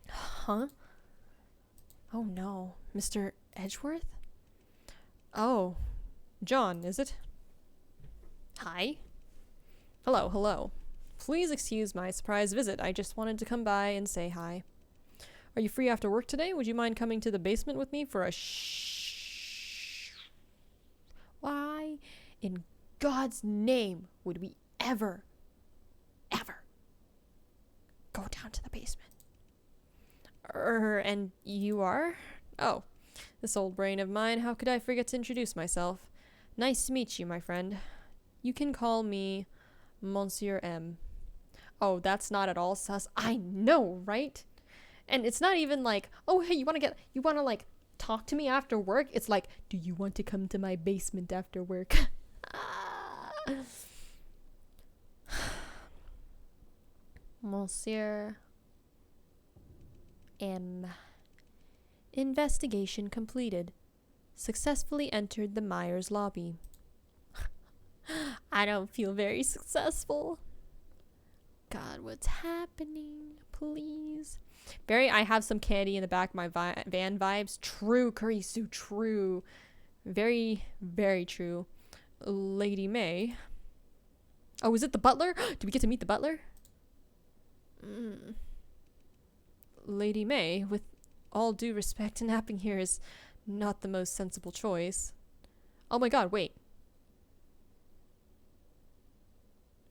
Huh? Oh no, Mr. Edgeworth? Oh, John, is it? Hi. Hello, hello. Please excuse my surprise visit. I just wanted to come by and say hi. Are you free after work today? Would you mind coming to the basement with me for a Why in God's name would we ever go down to the basement? And you are? Oh, this old brain of mine, how could I forget to introduce myself? Nice to meet you, my friend. You can call me Monsieur M. Oh, that's not at all sus. I know, right? And it's not even like, oh, hey, you want to like talk to me after work? It's like, do you want to come to my basement after work? Monsieur M. Investigation completed. Successfully entered the Myers lobby. I don't feel very successful. God, what's happening? Please. I have some candy in the back of my van vibes. True, curry suit, true. Very, very true. Lady Mae. Oh, is it the butler? Do we get to meet the butler? Lady Mae, with all due respect, napping here is not the most sensible choice. Oh my god, wait.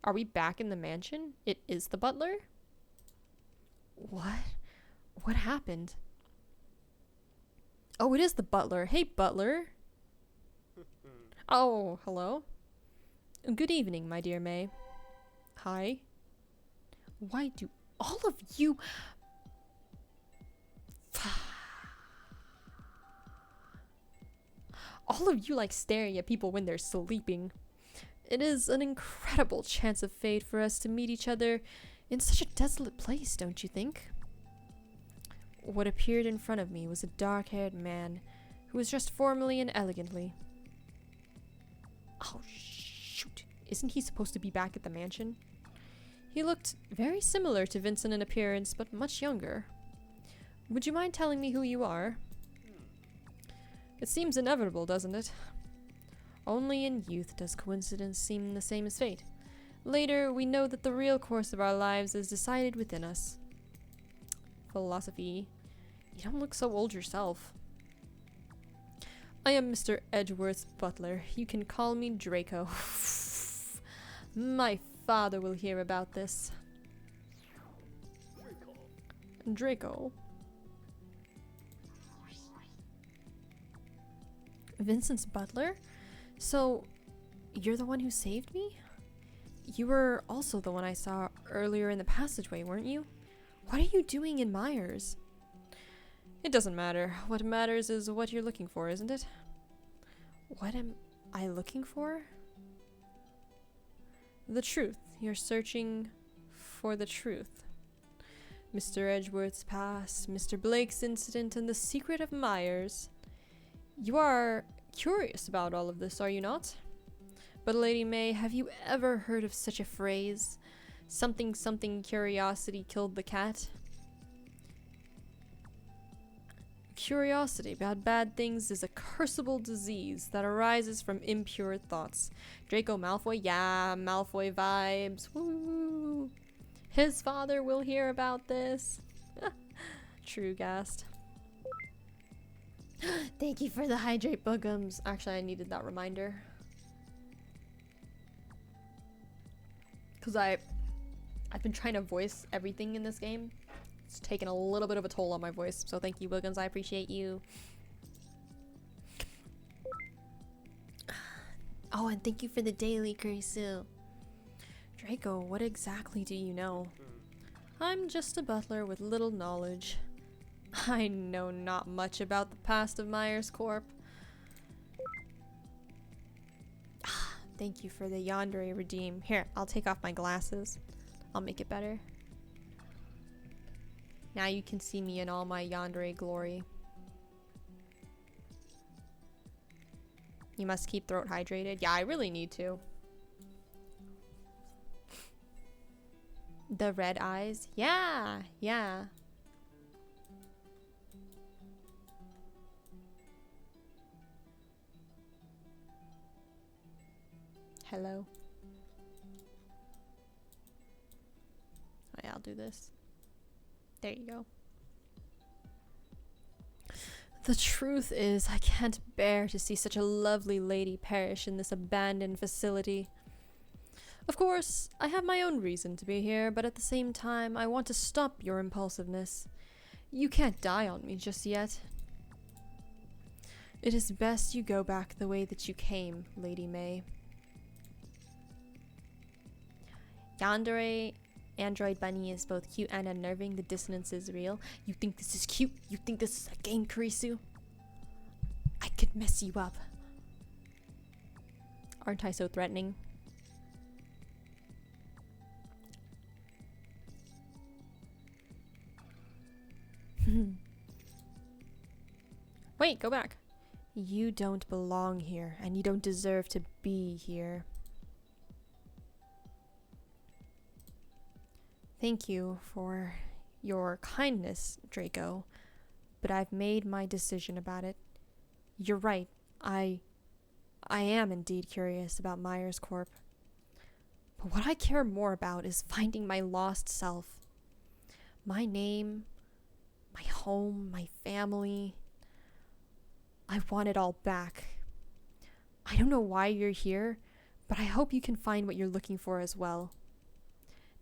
Are we back in the mansion? It is the butler? What? What happened? Oh, it is the butler. Hey, butler. Oh, hello. Good evening, my dear May. Hi. Why do all of you... all of you like staring at people when they're sleeping. It is an incredible chance of fate for us to meet each other in such a desolate place, don't you think? What appeared in front of me was a dark-haired man who was dressed formally and elegantly. Oh, shoot. Isn't he supposed to be back at the mansion? He looked very similar to Vincent in appearance, but much younger. Would you mind telling me who you are? It seems inevitable, doesn't it? Only in youth does coincidence seem the same as fate. Later, we know that the real course of our lives is decided within us. Philosophy. You don't look so old yourself. I am Mr. Edgeworth's butler. You can call me Draco. My father will hear about this. Draco. Vincent's butler? So, you're the one who saved me? You were also the one I saw earlier in the passageway, weren't you? What are you doing in Myers? It doesn't matter. What matters is what you're looking for, isn't it? What am I looking for? The truth. You're searching for the truth. Mr. Edgeworth's past, Mr. Blake's incident, and the secret of Myers. You are curious about all of this, are you not? But Lady Mae, have you ever heard of such a phrase? Something curiosity killed the cat? Curiosity about bad things is a curseable disease that arises from impure thoughts. Draco Malfoy? Yeah, Malfoy vibes. Woo! His father will hear about this. True, Gast. Thank you for the hydrate boogums. Actually, I needed that reminder. Because I've been trying to voice everything in this game. It's taken a little bit of a toll on my voice. So thank you, Wiggins. I appreciate you. Oh, and thank you for the daily, Kurisu. Draco, what exactly do you know? I'm just a butler with little knowledge. I know not much about the past of Myers Corp. Thank you for the yandere redeem. Here, I'll take off my glasses. I'll make it better. Now you can see me in all my yandere glory. You must keep throat hydrated. Yeah, I really need to. The red eyes? Yeah, yeah. Hello. Oh, yeah, I'll do this. There you go. The truth is, I can't bear to see such a lovely lady perish in this abandoned facility. Of course, I have my own reason to be here, but at the same time, I want to stop your impulsiveness. You can't die on me just yet. It is best you go back the way that you came, Lady Mae. Yandere Android Bunny is both cute and unnerving. The dissonance is real. You think this is cute? You think this is a game, Kurisu? I could mess you up. Aren't I so threatening? Wait, go back. You don't belong here, and you don't deserve to be here. Thank you for your kindness, Draco, but I've made my decision about it. You're right. I am indeed curious about Myers Corp. But what I care more about is finding my lost self. My name, my home, my family. I want it all back. I don't know why you're here, but I hope you can find what you're looking for as well.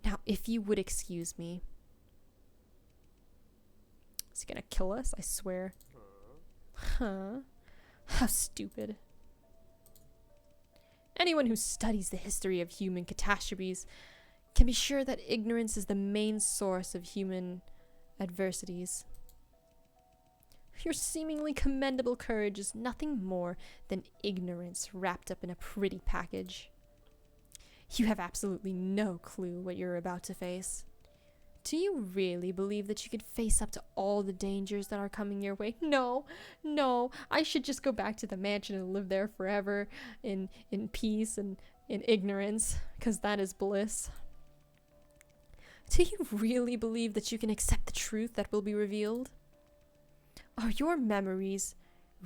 Now, if you would excuse me. Is he gonna kill us? I swear. Huh? How stupid. Anyone who studies the history of human catastrophes can be sure that ignorance is the main source of human adversities. Your seemingly commendable courage is nothing more than ignorance wrapped up in a pretty package. You have absolutely no clue what you're about to face. Do you really believe that you could face up to all the dangers that are coming your way? No, I should just go back to the mansion and live there forever in peace and in ignorance, because that is bliss. Do you really believe that you can accept the truth that will be revealed? Are your memories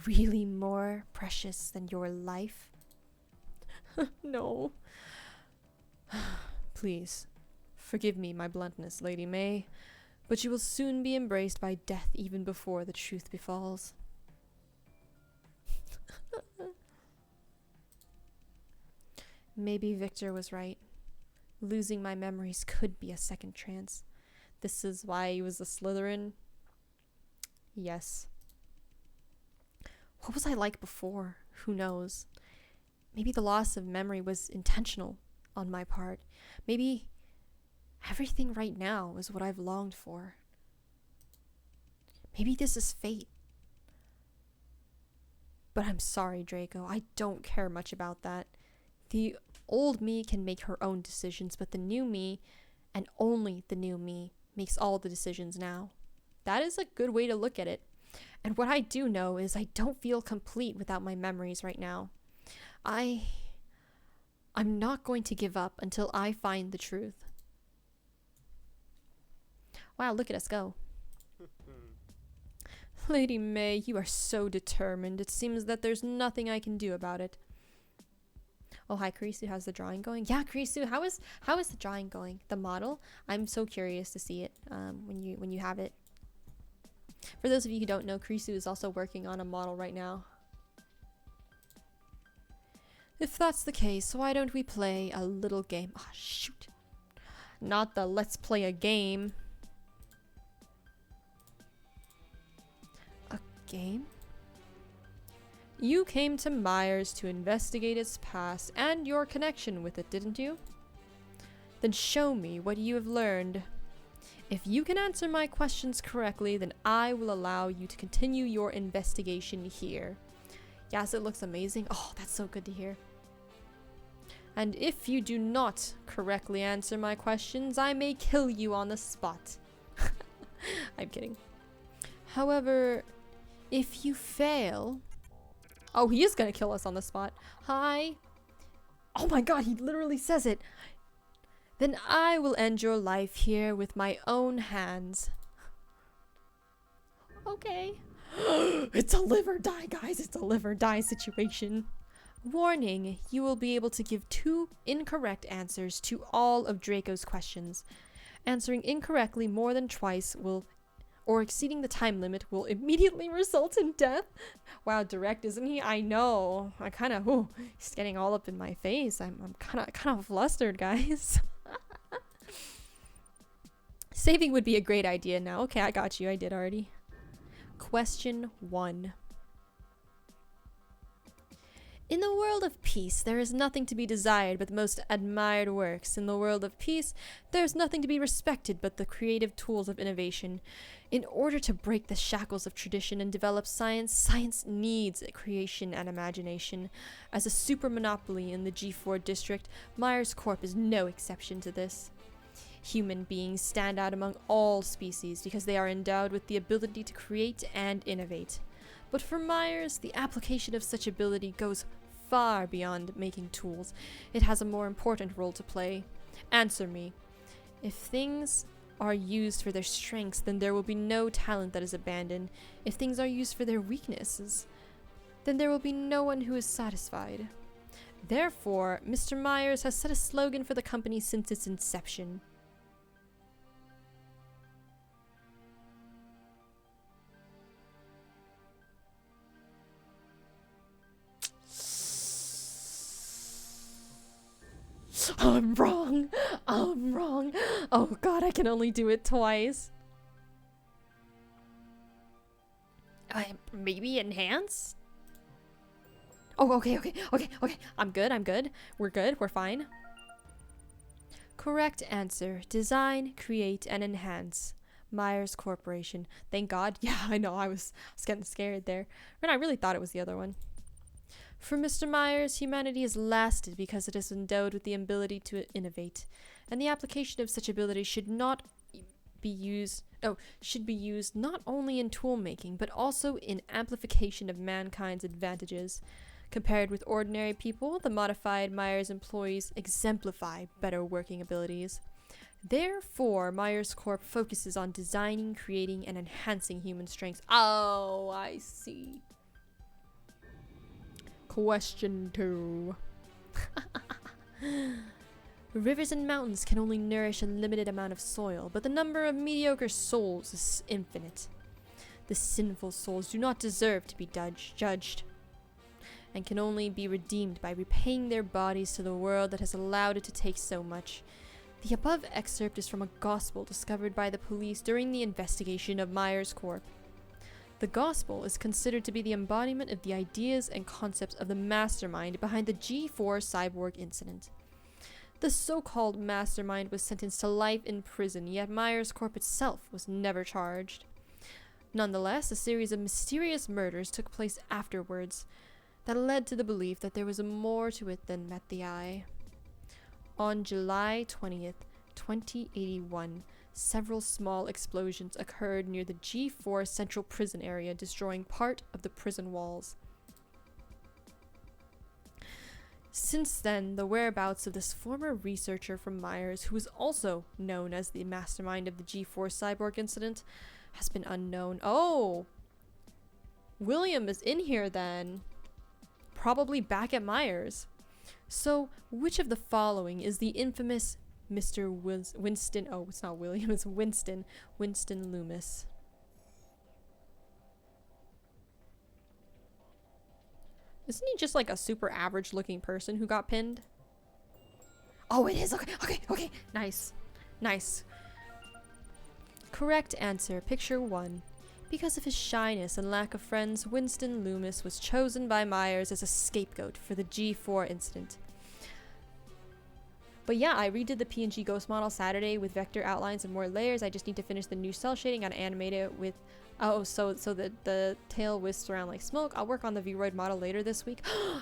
really more precious than your life? No. Please, forgive me my bluntness, Lady Mae, but you will soon be embraced by death even before the truth befalls. Maybe Victor was right. Losing my memories could be a second chance. This is why he was a Slytherin? Yes. What was I like before? Who knows? Maybe the loss of memory was intentional on my part. Maybe everything right now is what I've longed for. Maybe this is fate. But I'm sorry, Draco. I don't care much about that. The old me can make her own decisions, but the new me, and only the new me, makes all the decisions now. That is a good way to look at it. And what I do know is I don't feel complete without my memories right now. I'm not going to give up until I find the truth. Wow, look at us go. Lady Mae, you are so determined. It seems that there's nothing I can do about it. Oh, hi, Kurisu. How's the drawing going? Yeah, Kurisu, how is the drawing going? The model? I'm so curious to see it when you have it. For those of you who don't know, Kurisu is also working on a model right now. If that's the case, why don't we play a little game? Ah, shoot. Not the let's play a game. A game? You came to Myers to investigate its past and your connection with it, didn't you? Then show me what you have learned. If you can answer my questions correctly, then I will allow you to continue your investigation here. Yes, it looks amazing. Oh, that's so good to hear. And if you do not correctly answer my questions, I may kill you on the spot. I'm kidding. However, if you fail... Oh, he is gonna kill us on the spot. Hi. Oh my god, he literally says it. Then I will end your life here with my own hands. Okay. It's a live or die, guys. It's a live or die situation. Warning, you will be able to give 2 incorrect answers to all of Draco's questions. Answering incorrectly more than twice or exceeding the time limit will immediately result in death. Wow, direct, isn't he? I know. I kind of, he's getting all up in my face. I'm kind of flustered, guys. Saving would be a great idea now. Okay, I got you. I did already. Question 1. In the world of peace, there is nothing to be desired but the most admired works. In the world of peace, there is nothing to be respected but the creative tools of innovation. In order to break the shackles of tradition and develop science, science needs creation and imagination. As a super monopoly in the G4 district, Myers Corp is no exception to this. Human beings stand out among all species because they are endowed with the ability to create and innovate. But for Myers, the application of such ability goes far beyond making tools. It has a more important role to play. Answer me. If things are used for their strengths, then there will be no talent that is abandoned. If things are used for their weaknesses, then there will be no one who is satisfied. Therefore, Mr. Myers has set a slogan for the company since its inception. I'm wrong. I'm wrong. Oh god, I can only do it twice. Maybe enhance? Oh, okay. I'm good. We're good. We're fine. Correct answer. Design, create, and enhance. Myers Corporation. Thank God. Yeah, I know. I was getting scared there. And I really thought it was the other one. For Mr. Myers, humanity has lasted because it is endowed with the ability to innovate, and the application of such ability should be used not only in tool making, but also in amplification of mankind's advantages. Compared with ordinary people, the modified Myers employees exemplify better working abilities. Therefore, Myers Corp focuses on designing, creating, and enhancing human strengths. Oh, I see. Question 2. Rivers and mountains can only nourish a limited amount of soil, but the number of mediocre souls is infinite. The sinful souls do not deserve to be judged, and can only be redeemed by repaying their bodies to the world that has allowed it to take so much. The above excerpt is from a gospel discovered by the police during the investigation of Myers Corp. The gospel is considered to be the embodiment of the ideas and concepts of the mastermind behind the G4 cyborg incident. The so-called mastermind was sentenced to life in prison, yet Myers Corp itself was never charged. Nonetheless, a series of mysterious murders took place afterwards that led to the belief that there was more to it than met the eye. On July 20th, 2081, several small explosions occurred near the G4 Central Prison area, destroying part of the prison walls. Since then, the whereabouts of this former researcher from Myers, who is also known as the mastermind of the G4 cyborg incident, has been unknown. Oh! William is in here then. Probably back at Myers. So, which of the following is the infamous Mr. Winston, oh, it's not William, it's Winston Loomis. Isn't he just like a super average looking person who got pinned? Oh, it is, okay, nice. Nice. Correct answer, picture 1. Because of his shyness and lack of friends, Winston Loomis was chosen by Myers as a scapegoat for the G4 incident. But yeah, I redid the PNG ghost model Saturday with vector outlines and more layers. I just need to finish the new cell shading and animate it with... Oh, so that the tail wisps around like smoke. I'll work on the Vroid model later this week.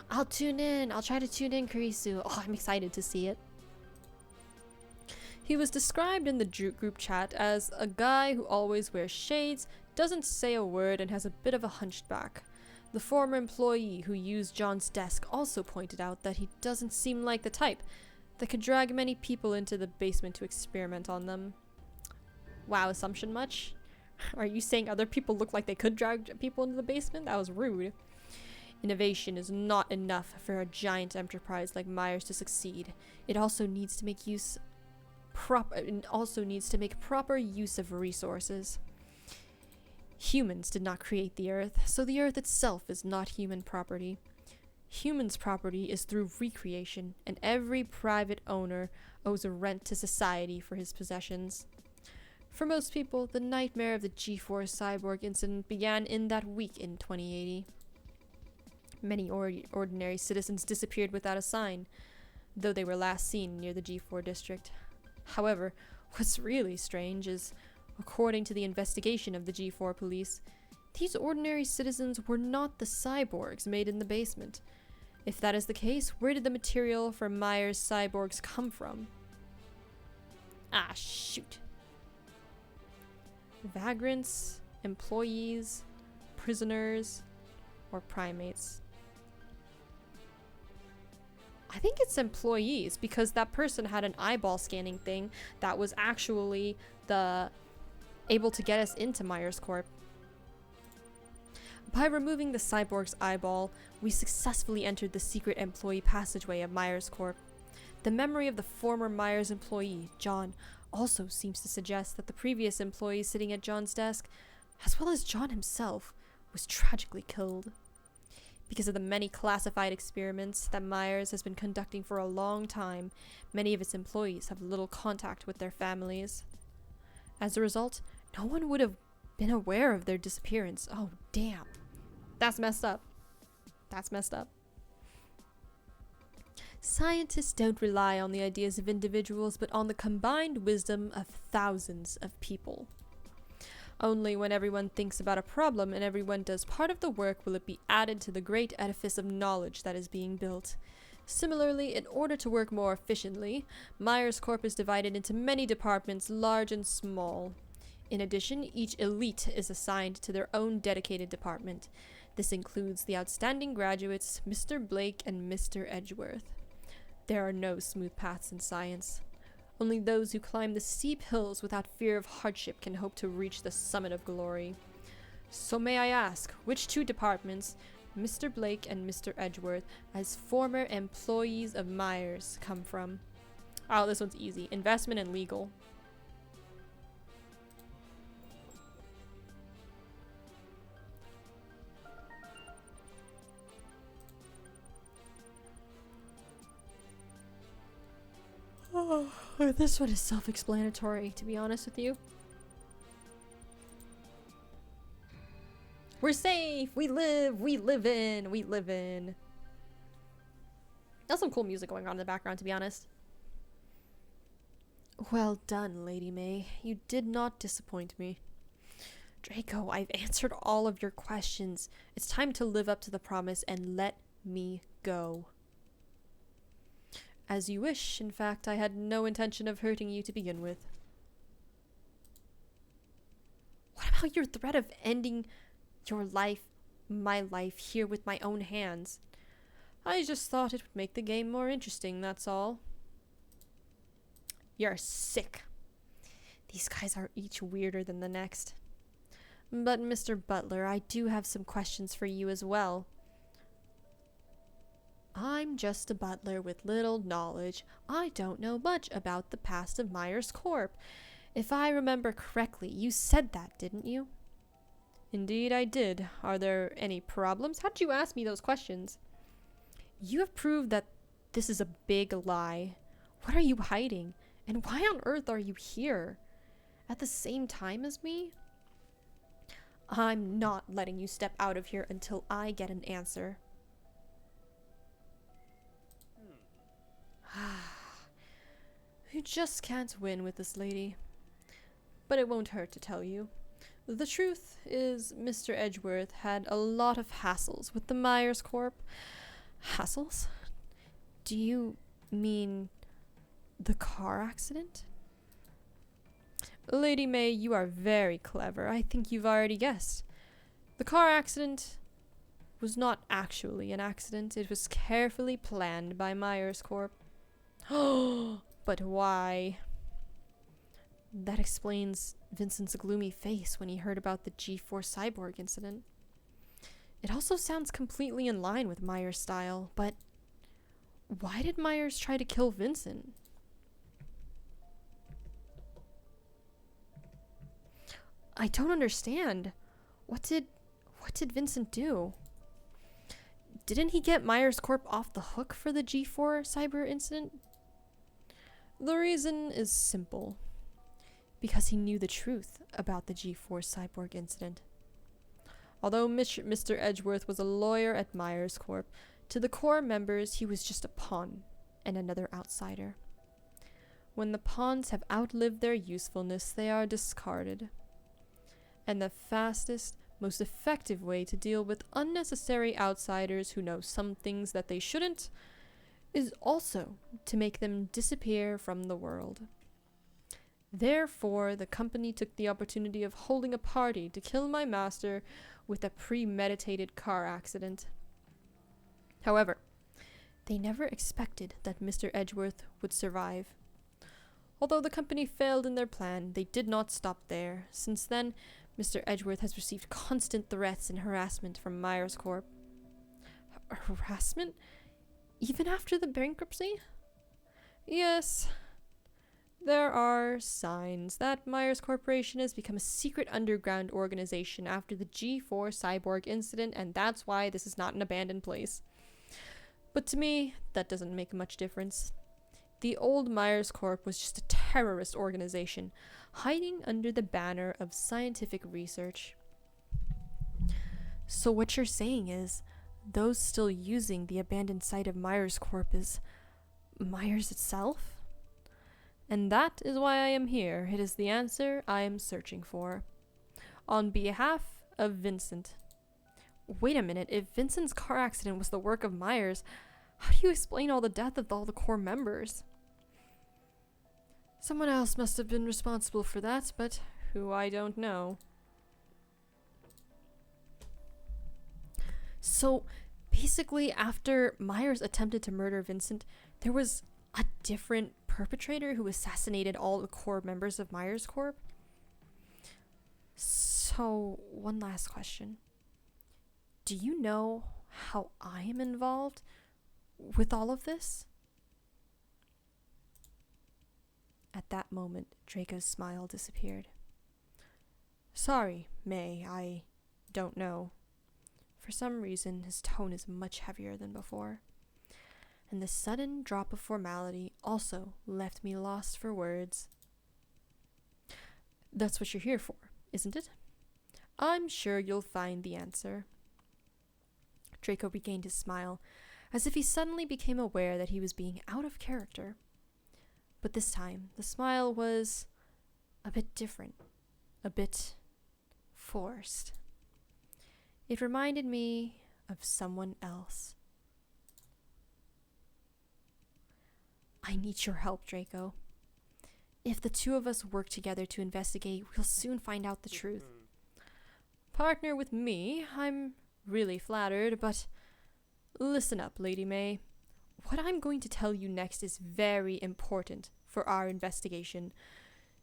I'll tune in. I'll try to tune in, Kurisu. Oh, I'm excited to see it. He was described in the group chat as a guy who always wears shades, doesn't say a word, and has a bit of a hunchback. The former employee who used John's desk also pointed out that he doesn't seem like the type that could drag many people into the basement to experiment on them. Wow, assumption much? Are you saying other people look like they could drag people into the basement? That was rude. Innovation is not enough for a giant enterprise like Myers to succeed. It also needs to make proper use of resources. Humans did not create the Earth, so the Earth itself is not human property. Humans' property is through recreation, and every private owner owes a rent to society for his possessions. For most people, the nightmare of the G4 cyborg incident began in that week in 2080. Many ordinary citizens disappeared without a sign, though they were last seen near the G4 district. However, what's really strange is, according to the investigation of the G4 police, these ordinary citizens were not the cyborgs made in the basement. If that is the case, where did the material for Myers' cyborgs come from? Ah, shoot. Vagrants, employees, prisoners, or primates? I think it's employees, because that person had an eyeball scanning thing that was actually able to get us into Myers Corp. By removing the cyborg's eyeball, we successfully entered the secret employee passageway of Myers Corp. The memory of the former Myers employee, John, also seems to suggest that the previous employee sitting at John's desk, as well as John himself, was tragically killed. Because of the many classified experiments that Myers has been conducting for a long time, many of its employees have little contact with their families. As a result, no one would have been aware of their disappearance. Oh, damn. That's messed up. That's messed up. Scientists don't rely on the ideas of individuals, but on the combined wisdom of thousands of people. Only when everyone thinks about a problem and everyone does part of the work will it be added to the great edifice of knowledge that is being built. Similarly, in order to work more efficiently, Myers Corp is divided into many departments, large and small. In addition, each elite is assigned to their own dedicated department. This includes the outstanding graduates, Mr. Blake and Mr. Edgeworth. There are no smooth paths in science. Only those who climb the steep hills without fear of hardship can hope to reach the summit of glory. So may I ask, which two departments, Mr. Blake and Mr. Edgeworth, as former employees of Myers, come from? Oh, this one's easy. Investment and legal. Oh, this one is self-explanatory, to be honest with you. We're safe! We live in. That's some cool music going on in the background, to be honest. Well done, Lady Mae. You did not disappoint me. Draco, I've answered all of your questions. It's time to live up to the promise and let me go. As you wish. In fact, I had no intention of hurting you to begin with. What about your threat of ending your life, my life, here with my own hands? I just thought it would make the game more interesting, that's all. You're sick. These guys are each weirder than the next. But Mr. Butler, I do have some questions for you as well. I'm just a butler with little knowledge. I don't know much about the past of Myers Corp. If I remember correctly, you said that, didn't you? Indeed, I did. Are there any problems? How did you ask me those questions? You have proved that this is a big lie. What are you hiding? And why on earth are you here? At the same time as me? I'm not letting you step out of here until I get an answer. You just can't win with this lady. But it won't hurt to tell you. The truth is, Mr. Edgeworth had a lot of hassles with the Myers Corp. Hassles? Do you mean the car accident? Lady Mae, you are very clever. I think you've already guessed. The car accident was not actually an accident. It was carefully planned by Myers Corp. But why? That explains Vincent's gloomy face when he heard about the G4 cyborg incident. It also sounds completely in line with Myers' style, but why did Myers try to kill Vincent? I don't understand. What did Vincent do? Didn't he get Myers Corp off the hook for the G4 cyber incident? The reason is simple. Because he knew the truth about the G4 cyborg incident. Although Mr. Edgeworth was a lawyer at Myers Corp, to the core members he was just a pawn and another outsider. When the pawns have outlived their usefulness, they are discarded. And the fastest, most effective way to deal with unnecessary outsiders who know some things that they shouldn't is also to make them disappear from the world. Therefore, the company took the opportunity of holding a party to kill my master with a premeditated car accident. However, they never expected that Mr. Edgeworth would survive. Although the company failed in their plan, they did not stop there. Since then, Mr. Edgeworth has received constant threats and harassment from Myers Corp. Harassment? Even after the bankruptcy? Yes. There are signs that Myers Corporation has become a secret underground organization after the G4 cyborg incident, and that's why this is not an abandoned place. But to me, that doesn't make much difference. The old Myers Corp was just a terrorist organization, hiding under the banner of scientific research. So what you're saying is, those still using the abandoned site of Myers Corp is Myers itself? And that is why I am here. It is the answer I am searching for. On behalf of Vincent. Wait a minute, if Vincent's car accident was the work of Myers, how do you explain all the death of all the core members? Someone else must have been responsible for that, but who I don't know. So, basically, after Myers attempted to murder Vincent, there was a different perpetrator who assassinated all the core members of Myers Corp? So, one last question. Do you know how I am involved with all of this? At that moment, Draco's smile disappeared. Sorry, Mae, I don't know. For some reason, his tone is much heavier than before. And the sudden drop of formality also left me lost for words. That's what you're here for, isn't it? I'm sure you'll find the answer. Draco regained his smile, as if he suddenly became aware that he was being out of character. But this time, the smile was a bit different, a bit forced. It reminded me of someone else. I need your help, Draco. If the two of us work together to investigate, we'll soon find out the truth. Partner with me? I'm really flattered, but listen up, Lady Mae. What I'm going to tell you next is very important for our investigation.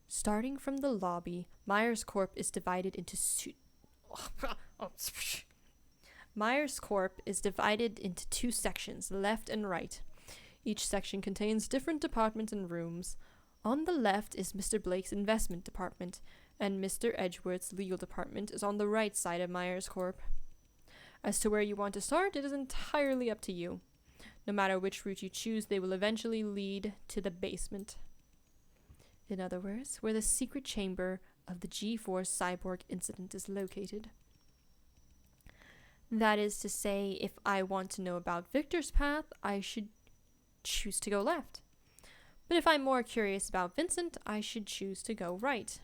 Starting from the lobby, Myers Corp is divided into Myers Corp is divided into two sections, left and right. Each section contains different departments and rooms. On the left is Mr. Blake's investment department, and Mr. Edgeworth's legal department is on the right side of Myers Corp. As to where you want to start, it is entirely up to you. No matter which route you choose, they will eventually lead to the basement. in other words, where the secret chamber of the G-Force cyborg incident is located. That is to say, if I want to know about Victor's path, I should choose to go left. But if I'm more curious about Vincent, I should choose to go right.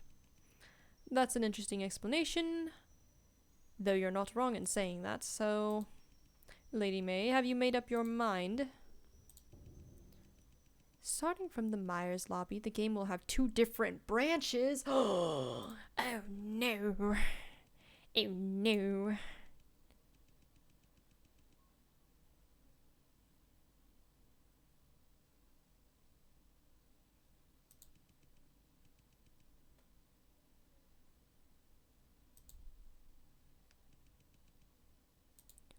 That's an interesting explanation, though you're not wrong in saying that, so... Lady Mae, have you made up your mind? Starting from the Myers lobby, the game will have 2 different branches. Oh no. Oh no.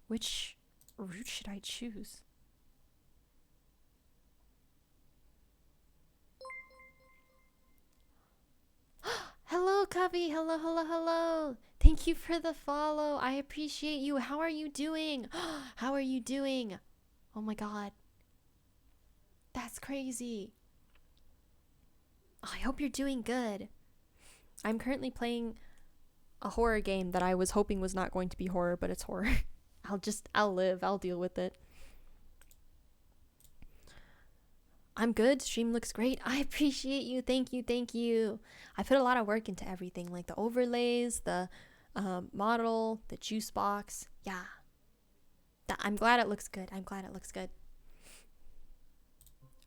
Which route should I choose? Hello, Cubby. Hello, hello, hello. Thank you for the follow. I appreciate you. How are you doing? How are you doing? Oh my god. That's crazy. I hope you're doing good. I'm currently playing a horror game that I was hoping was not going to be horror, but it's horror. I'll live. I'll deal with it. I'm good. Stream looks great. I appreciate you. Thank you. Thank you. I put a lot of work into everything, like the overlays, the model, the juice box. Yeah. I'm glad it looks good. I'm glad it looks good.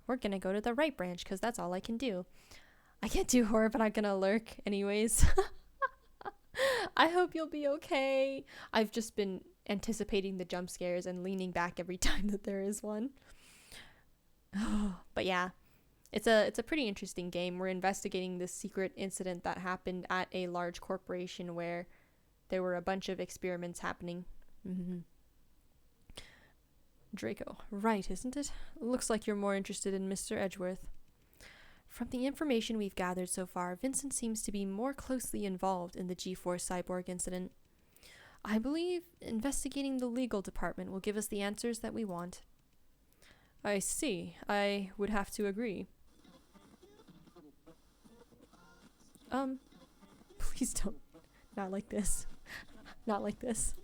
We're gonna go to the right branch because that's all I can do. I can't do horror, but I'm gonna lurk anyways. I hope you'll be okay. I've just been anticipating the jump scares and leaning back every time that there is one. But yeah, it's a pretty interesting game. We're investigating this secret incident that happened at a large corporation where there were a bunch of experiments happening. Draco, right, isn't it? Looks like you're more interested in Mr. Edgeworth. From the information we've gathered so far, Vincent seems to be more closely involved in the G-Force cyborg incident. I believe investigating the legal department will give us the answers that we want. I see. I would have to agree. Please don't. Not like this. Not like this.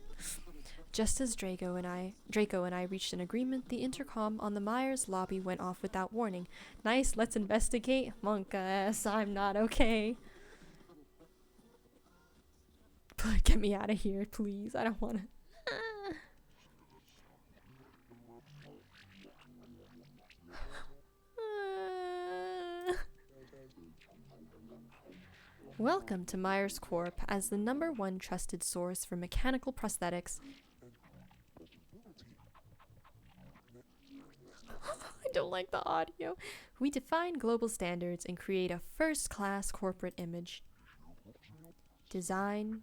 Just as Draco and I reached an agreement, the intercom on the Myers lobby went off without warning. Nice, let's investigate. Monka ass, I'm not okay. Get me out of here, please. I don't want to. Welcome to Myers Corp. As the #1 trusted source for mechanical prosthetics. I don't like the audio. We define global standards and create a first-class corporate image. Design,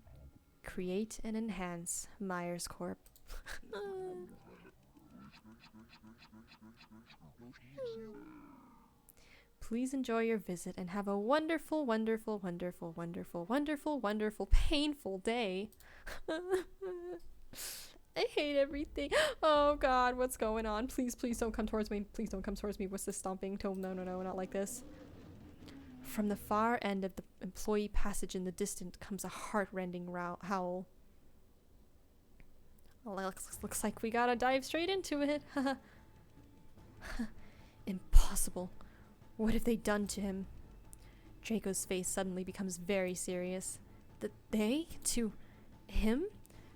create, and enhance Myers Corp. Please enjoy your visit and have a wonderful, wonderful, wonderful, wonderful, wonderful, wonderful, painful day. I hate everything. Oh god, what's going on? Please, please don't come towards me. Please don't come towards me. What's this stomping? No, no, no, not like this. From the far end of the employee passage in the distance comes a heart-rending howl. Well, looks like we gotta dive straight into it. Impossible. What have they done to him? Draco's face suddenly becomes very serious. They? To him?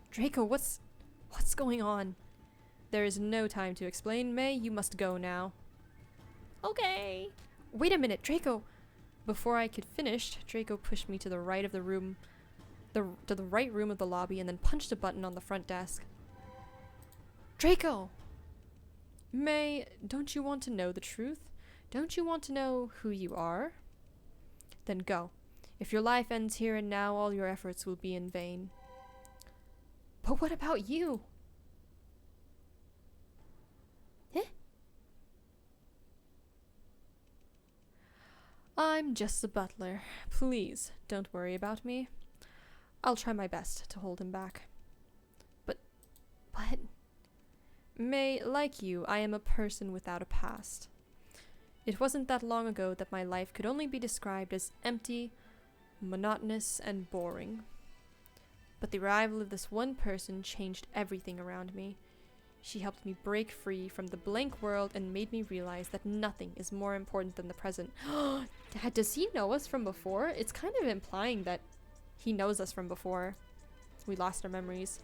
Draco, what's going on? There is no time to explain. Mae, you must go now. Okay. Wait a minute, Draco. Before I could finish, Draco pushed me to the right of the room, to the right room of the lobby, and then punched a button on the front desk. Draco! Mae, don't you want to know the truth? Don't you want to know who you are? Then go. If your life ends here and now, all your efforts will be in vain. But what about you? Eh? I'm just a butler. Please, don't worry about me. I'll try my best to hold him back. But... Mae, like you, I am a person without a past. It wasn't that long ago that my life could only be described as empty, monotonous, and boring. But the arrival of this one person changed everything around me. She helped me break free from the blank world and made me realize that nothing is more important than the present. Dad, does he know us from before? It's kind of implying that he knows us from before. We lost our memories.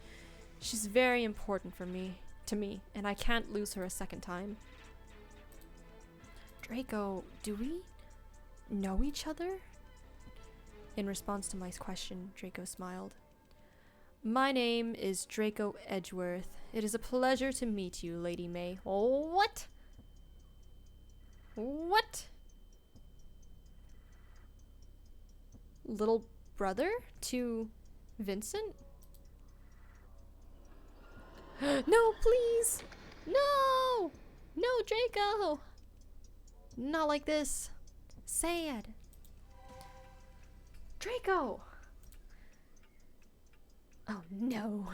She's very important to me, and I can't lose her a second time. Draco, do we know each other? In response to my question, Draco smiled. My name is Draco Edgeworth. It is a pleasure to meet you, Lady Mae. Oh, what? What? Little brother to Vincent? No, please! No! No, Draco! Not like this. Sad. Draco! Oh no.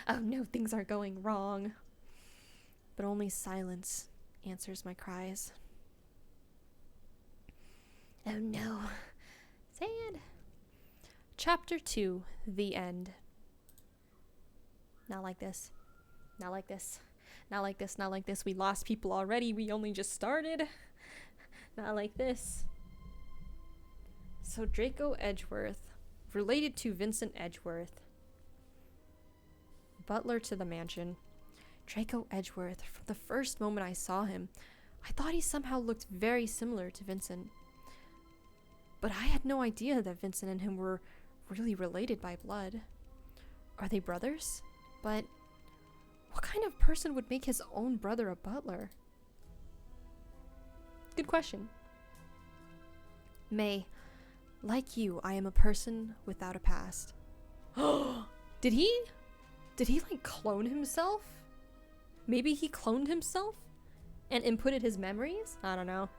Oh no, things are going wrong. But only silence answers my cries. Oh no. Sad. Chapter 2, The End. Not like this. Not like this. Not like this. Not like this. We lost people already. We only just started. Not like this. So Draco Edgeworth, related to Vincent Edgeworth, butler to the mansion. Draco Edgeworth, from the first moment I saw him, I thought he somehow looked very similar to Vincent. But I had no idea that Vincent and him were really related by blood. Are they brothers? But what kind of person would make his own brother a butler? Good question. Mae, like you, I am a person without a past. Did he like clone himself? Maybe he cloned himself and inputted his memories? I don't know.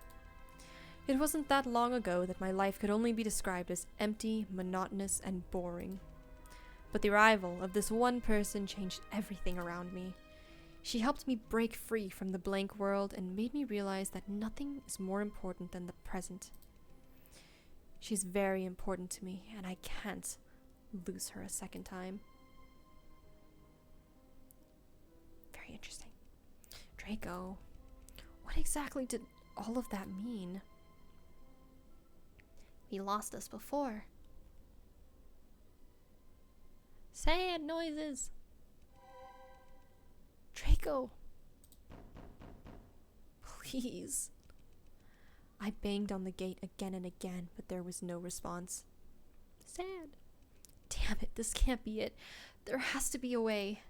It wasn't that long ago that my life could only be described as empty, monotonous, and boring. But the arrival of this one person changed everything around me. She helped me break free from the blank world and made me realize that nothing is more important than the present. She's very important to me, and I can't lose her a second time. Very interesting. Draco, what exactly did all of that mean? He lost us before. Sad noises. Draco. Please. I banged on the gate again and again, but there was no response. Sad. Damn it, this can't be it. There has to be a way.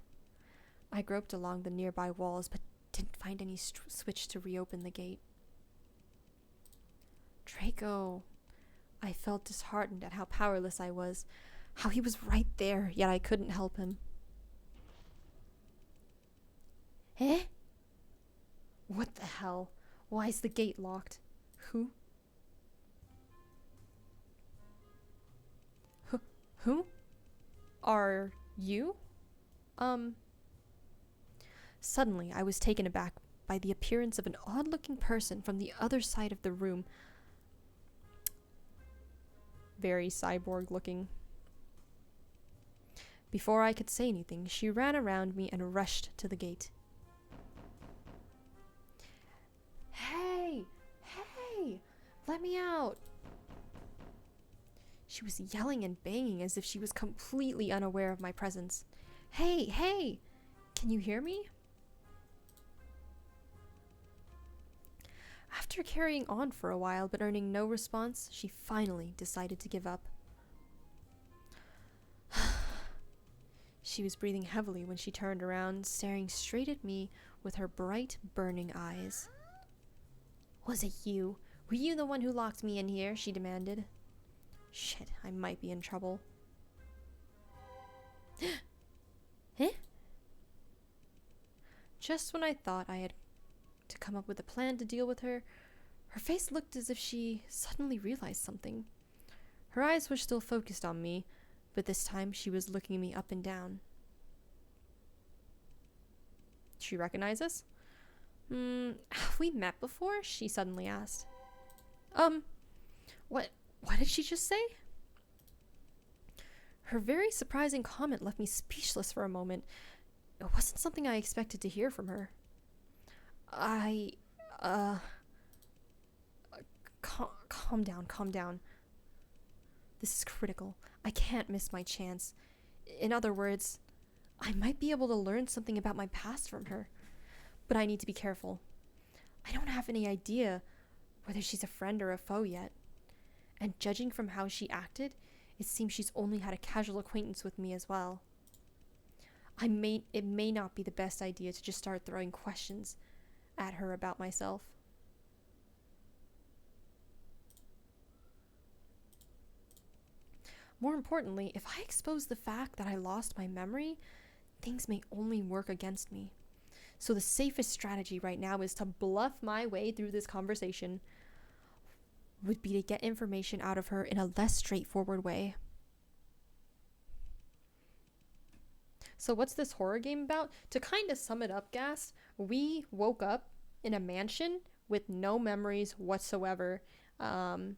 I groped along the nearby walls, but didn't find any switch to reopen the gate. Draco. I felt disheartened at how powerless I was, how he was right there, yet I couldn't help him. Eh? What the hell? Why is the gate locked? Who? Who? Are you? Suddenly, I was taken aback by the appearance of an odd-looking person from the other side of the room. Very cyborg-looking. Before I could say anything, she ran around me and rushed to the gate. Hey! Hey! Let me out! She was yelling and banging as if she was completely unaware of my presence. Hey! Hey! Can you hear me? After carrying on for a while but earning no response, she finally decided to give up. She was breathing heavily when she turned around, staring straight at me with her bright, burning eyes. Was it you? Were you the one who locked me in here? She demanded. Shit, I might be in trouble. Eh? Just when I thought I had to come up with a plan to deal with her, her face looked as if she suddenly realized something. Her eyes were still focused on me, but this time she was looking me up and down. Did she recognize us? Have we met before? She suddenly asked. What did she just say? Her very surprising comment left me speechless for a moment. It wasn't something I expected to hear from her. Calm down. This is critical. I can't miss my chance. In other words, I might be able to learn something about my past from her, but I need to be careful. I don't have any idea whether she's a friend or a foe yet. And judging from how she acted, it seems she's only had a casual acquaintance with me as well. It may not be the best idea to just start throwing questions at her about myself. More importantly, if I expose the fact that I lost my memory, things may only work against me. So the safest strategy right now is to bluff my way through this conversation, would be to get information out of her in a less straightforward way. So what's this horror game about? To kind of sum it up, Gas, we woke up in a mansion with no memories whatsoever. And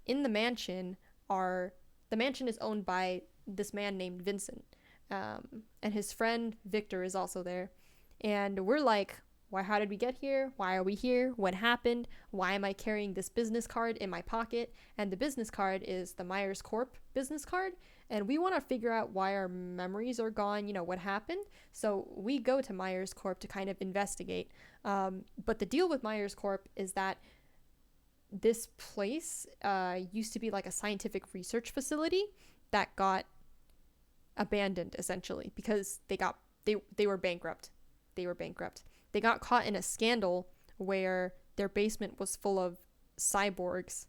in the mansion the mansion is owned by this man named Vincent. And his friend Victor is also there. And we're like, how did we get here? Why are we here? What happened? Why am I carrying this business card in my pocket? And the business card is the Myers Corp business card. And we want to figure out why our memories are gone, what happened. So we go to Myers Corp to kind of investigate. But the deal with Myers Corp is that this place used to be like a scientific research facility that got abandoned, essentially, because they were bankrupt. They got caught in a scandal where their basement was full of cyborgs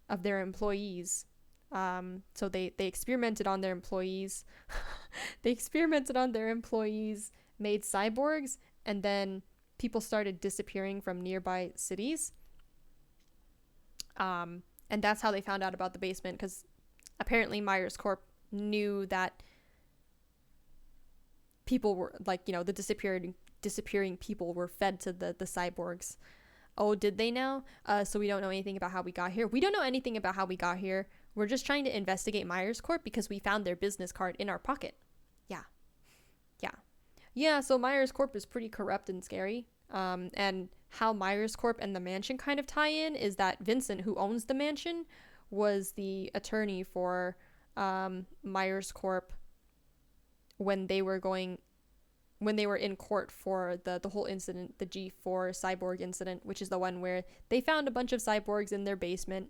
of their employees. So they experimented on their employees. Made cyborgs, and then people started disappearing from nearby cities. And that's how they found out about the basement, because apparently Myers Corp knew that people were the disappearing people were fed to the cyborgs. Oh, did they now? So we don't know anything about how we got here. We don't know anything about how we got here. We're just trying to investigate Myers Corp because we found their business card in our pocket. Yeah, so Myers Corp is pretty corrupt and scary. And how Myers Corp and the mansion kind of tie in is that Vincent, who owns the mansion, was the attorney for Myers Corp when they were in court for the whole incident, the G4 cyborg incident, which is the one where they found a bunch of cyborgs in their basement,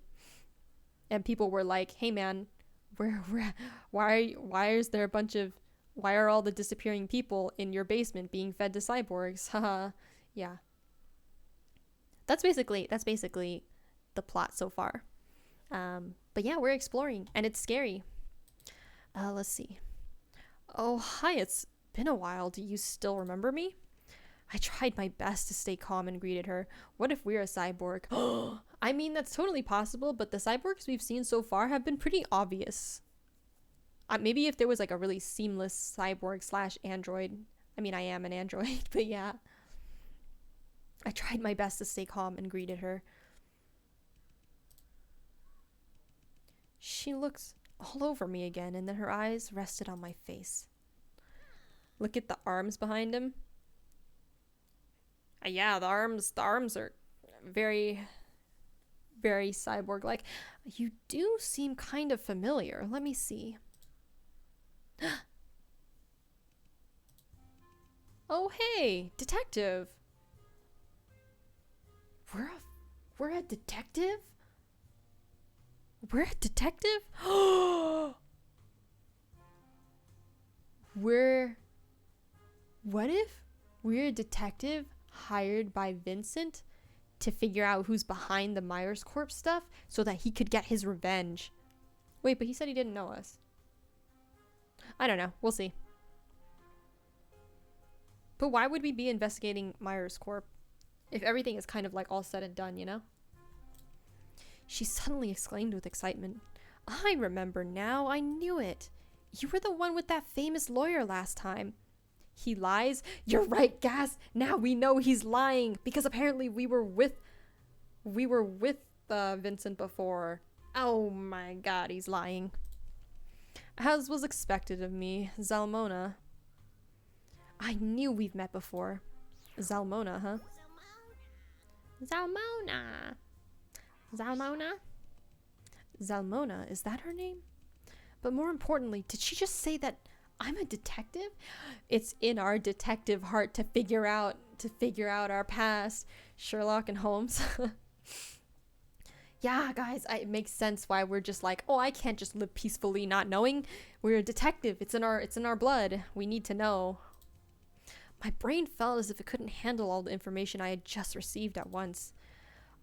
and people were like, "Hey man, why are all the disappearing people in your basement being fed to cyborgs?" Haha. Yeah. That's basically the plot so far. But yeah, we're exploring, and it's scary. Let's see. Oh, hi, it's been a while. Do you still remember me? I tried my best to stay calm and greeted her. What if we're a cyborg? I mean, that's totally possible, but the cyborgs we've seen so far have been pretty obvious. Maybe if there was like a really seamless cyborg / android. I mean, I am an android, but yeah. I tried my best to stay calm and greeted her. She looks all over me again, and then her eyes rested on my face. Look at the arms behind him. Yeah, the arms are very, very cyborg-like. You do seem kind of familiar. Let me see. Oh, hey, detective. We're a detective? We're a detective? What if we're a detective hired by Vincent to figure out who's behind the Myers Corp stuff so that he could get his revenge? Wait, but he said he didn't know us. I don't know. We'll see. But why would we be investigating Myers Corp if everything is kind of like all said and done, you know? She suddenly exclaimed with excitement. I remember now. I knew it. You were the one with that famous lawyer last time. He lies? You're right, Gas. Now we know he's lying because apparently we were with Vincent before. Oh my god, he's lying. As was expected of me, Zalmona. I knew we've met before. Zalmona, huh? Zalmona. Zalmona? Zalmona, is that her name? But more importantly, did she just say that I'm a detective? It's in our detective heart to figure out our past. Sherlock and Holmes. Yeah, guys, it makes sense why we're just like, oh, I can't just live peacefully not knowing. We're a detective. It's in our blood. We need to know. My brain felt as if it couldn't handle all the information I had just received at once.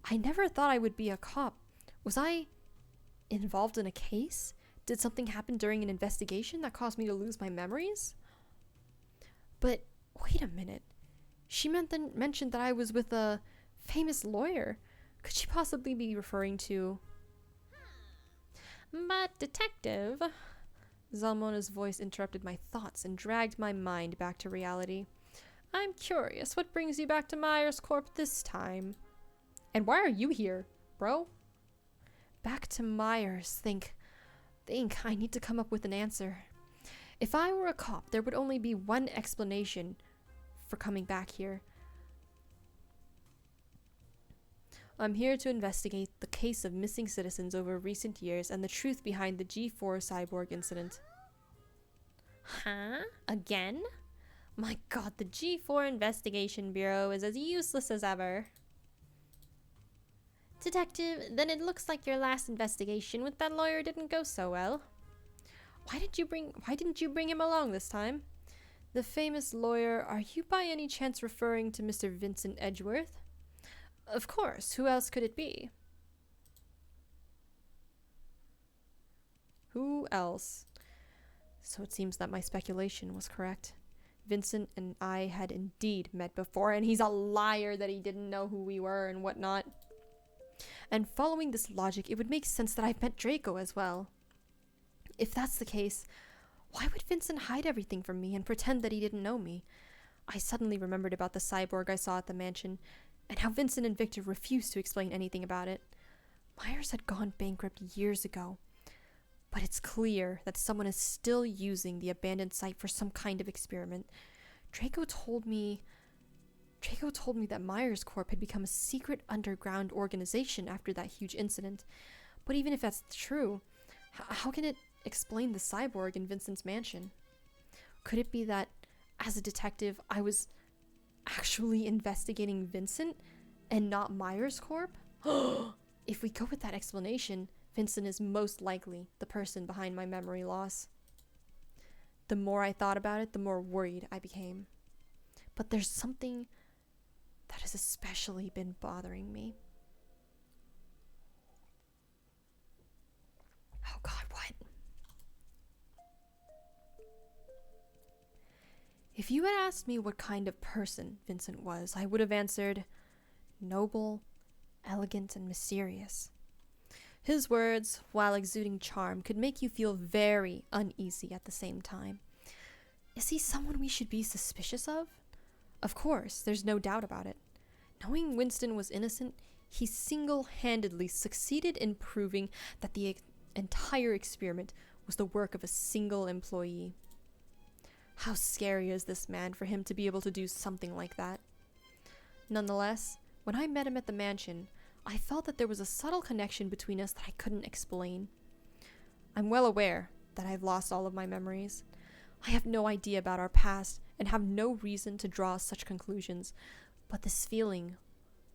I never thought I would be a cop. Was I involved in a case? Did something happen during an investigation that caused me to lose my memories? But wait a minute. She mentioned that I was with a famous lawyer. Could she possibly be referring to... But detective... Zalmona's voice interrupted my thoughts and dragged my mind back to reality. I'm curious, what brings you back to Myers Corp this time? And why are you here, bro? Back to Myers. Think I need to come up with an answer. If I were a cop, there would only be one explanation for coming back here. I'm here to investigate the case of missing citizens over recent years and the truth behind the G4 cyborg incident. Huh? Again? My god, the G4 Investigation Bureau is as useless as ever. Detective, then it looks like your last investigation with that lawyer didn't go so well. Why didn't you bring him along this time? The famous lawyer, are you by any chance referring to Mr. Vincent Edgeworth? Of course, who else could it be? Who else? So it seems that my speculation was correct. Vincent and I had indeed met before, and he's a liar that he didn't know who we were and whatnot. And following this logic, it would make sense that I've met Draco as well. If that's the case, why would Vincent hide everything from me and pretend that he didn't know me? I suddenly remembered about the cyborg I saw at the mansion, and how Vincent and Victor refused to explain anything about it. Myers had gone bankrupt years ago, but it's clear that someone is still using the abandoned site for some kind of experiment. Draco told me that Myers Corp had become a secret underground organization after that huge incident. But even if that's true, how can it explain the cyborg in Vincent's mansion? Could it be that, as a detective, I was actually investigating Vincent and not Myers Corp? If we go with that explanation, Vincent is most likely the person behind my memory loss. The more I thought about it, the more worried I became. But there's something that has especially been bothering me. Oh god, what? If you had asked me what kind of person Vincent was, I would have answered noble, elegant, and mysterious. His words, while exuding charm, could make you feel very uneasy at the same time. Is he someone we should be suspicious of? Of course, there's no doubt about it. Knowing Winston was innocent, he single-handedly succeeded in proving that the entire experiment was the work of a single employee. How scary is this man for him to be able to do something like that? Nonetheless, when I met him at the mansion, I felt that there was a subtle connection between us that I couldn't explain. I'm well aware that I've lost all of my memories. I have no idea about our past and have no reason to draw such conclusions, but this feeling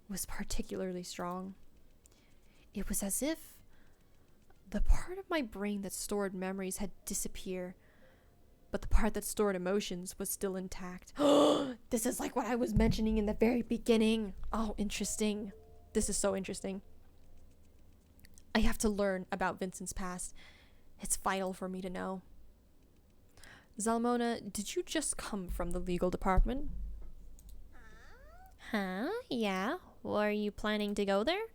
was particularly strong. It was as if the part of my brain that stored memories had disappeared, but the part that stored emotions was still intact. This is like what I was mentioning in the very beginning. Oh, interesting. This is so interesting. I have to learn about Vincent's past. It's vital for me to know. Zalmona, did you just come from the legal department? Huh? Yeah. Were you planning to go there?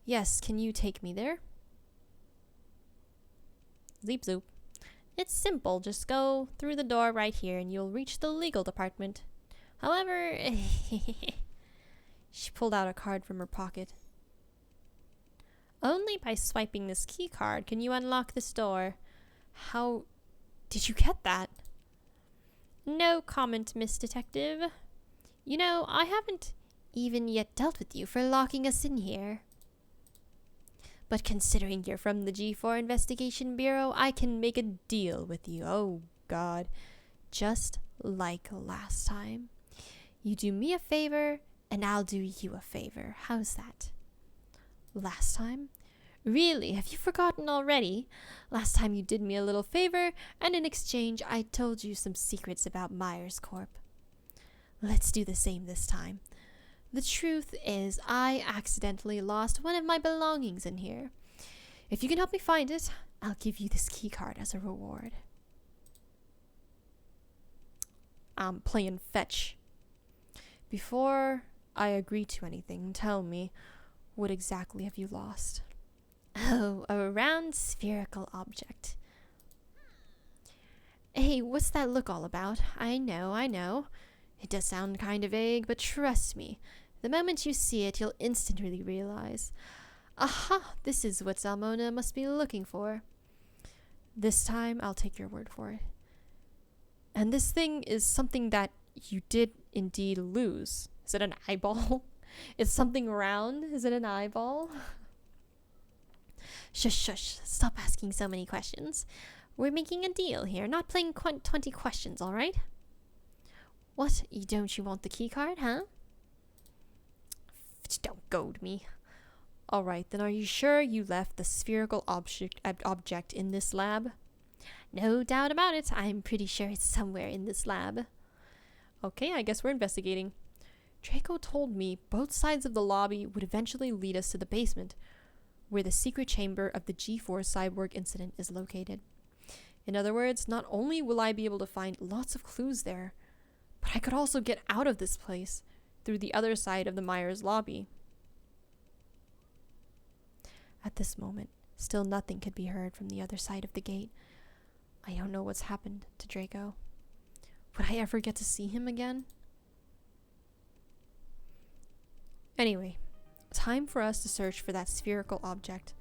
Yes, can you take me there? Zeep zoop. It's simple. Just go through the door right here and you'll reach the legal department. However, she pulled out a card from her pocket. Only by swiping this key card can you unlock this door. How did you get that? No comment, Miss Detective. You know, I haven't even yet dealt with you for locking us in here. But considering you're from the G4 Investigation Bureau, I can make a deal with you. Oh, God. Just like last time. You do me a favor, and I'll do you a favor. How's that? Last time? Really? Have you forgotten already? Last time you did me a little favor, and in exchange, I told you some secrets about Myers Corp. Let's do the same this time. The truth is, I accidentally lost one of my belongings in here. If you can help me find it, I'll give you this key card as a reward. I'm playing fetch. Before I agree to anything, tell me, what exactly have you lost? Oh, a round spherical object. Hey, what's that look all about? I know. It does sound kind of vague, but trust me, the moment you see it, you'll instantly realize, aha, this is what Zalmona must be looking for. This time, I'll take your word for it. And this thing is something that you did indeed lose. Is it an eyeball? Is something round? Is it an eyeball? Shush. Stop asking so many questions. We're making a deal here, not playing 20 questions, all right? What? Don't you want the key card, huh? Don't goad me. All right, then are you sure you left the spherical object in this lab? No doubt about it. I'm pretty sure it's somewhere in this lab. Okay, I guess we're investigating. Draco told me both sides of the lobby would eventually lead us to the basement, where the secret chamber of the G4 cyborg incident is located. In other words, not only will I be able to find lots of clues there, but I could also get out of this place through the other side of the Myers lobby. At this moment, still nothing could be heard from the other side of the gate. I don't know what's happened to Draco. Would I ever get to see him again? Anyway, time for us to search for that spherical object.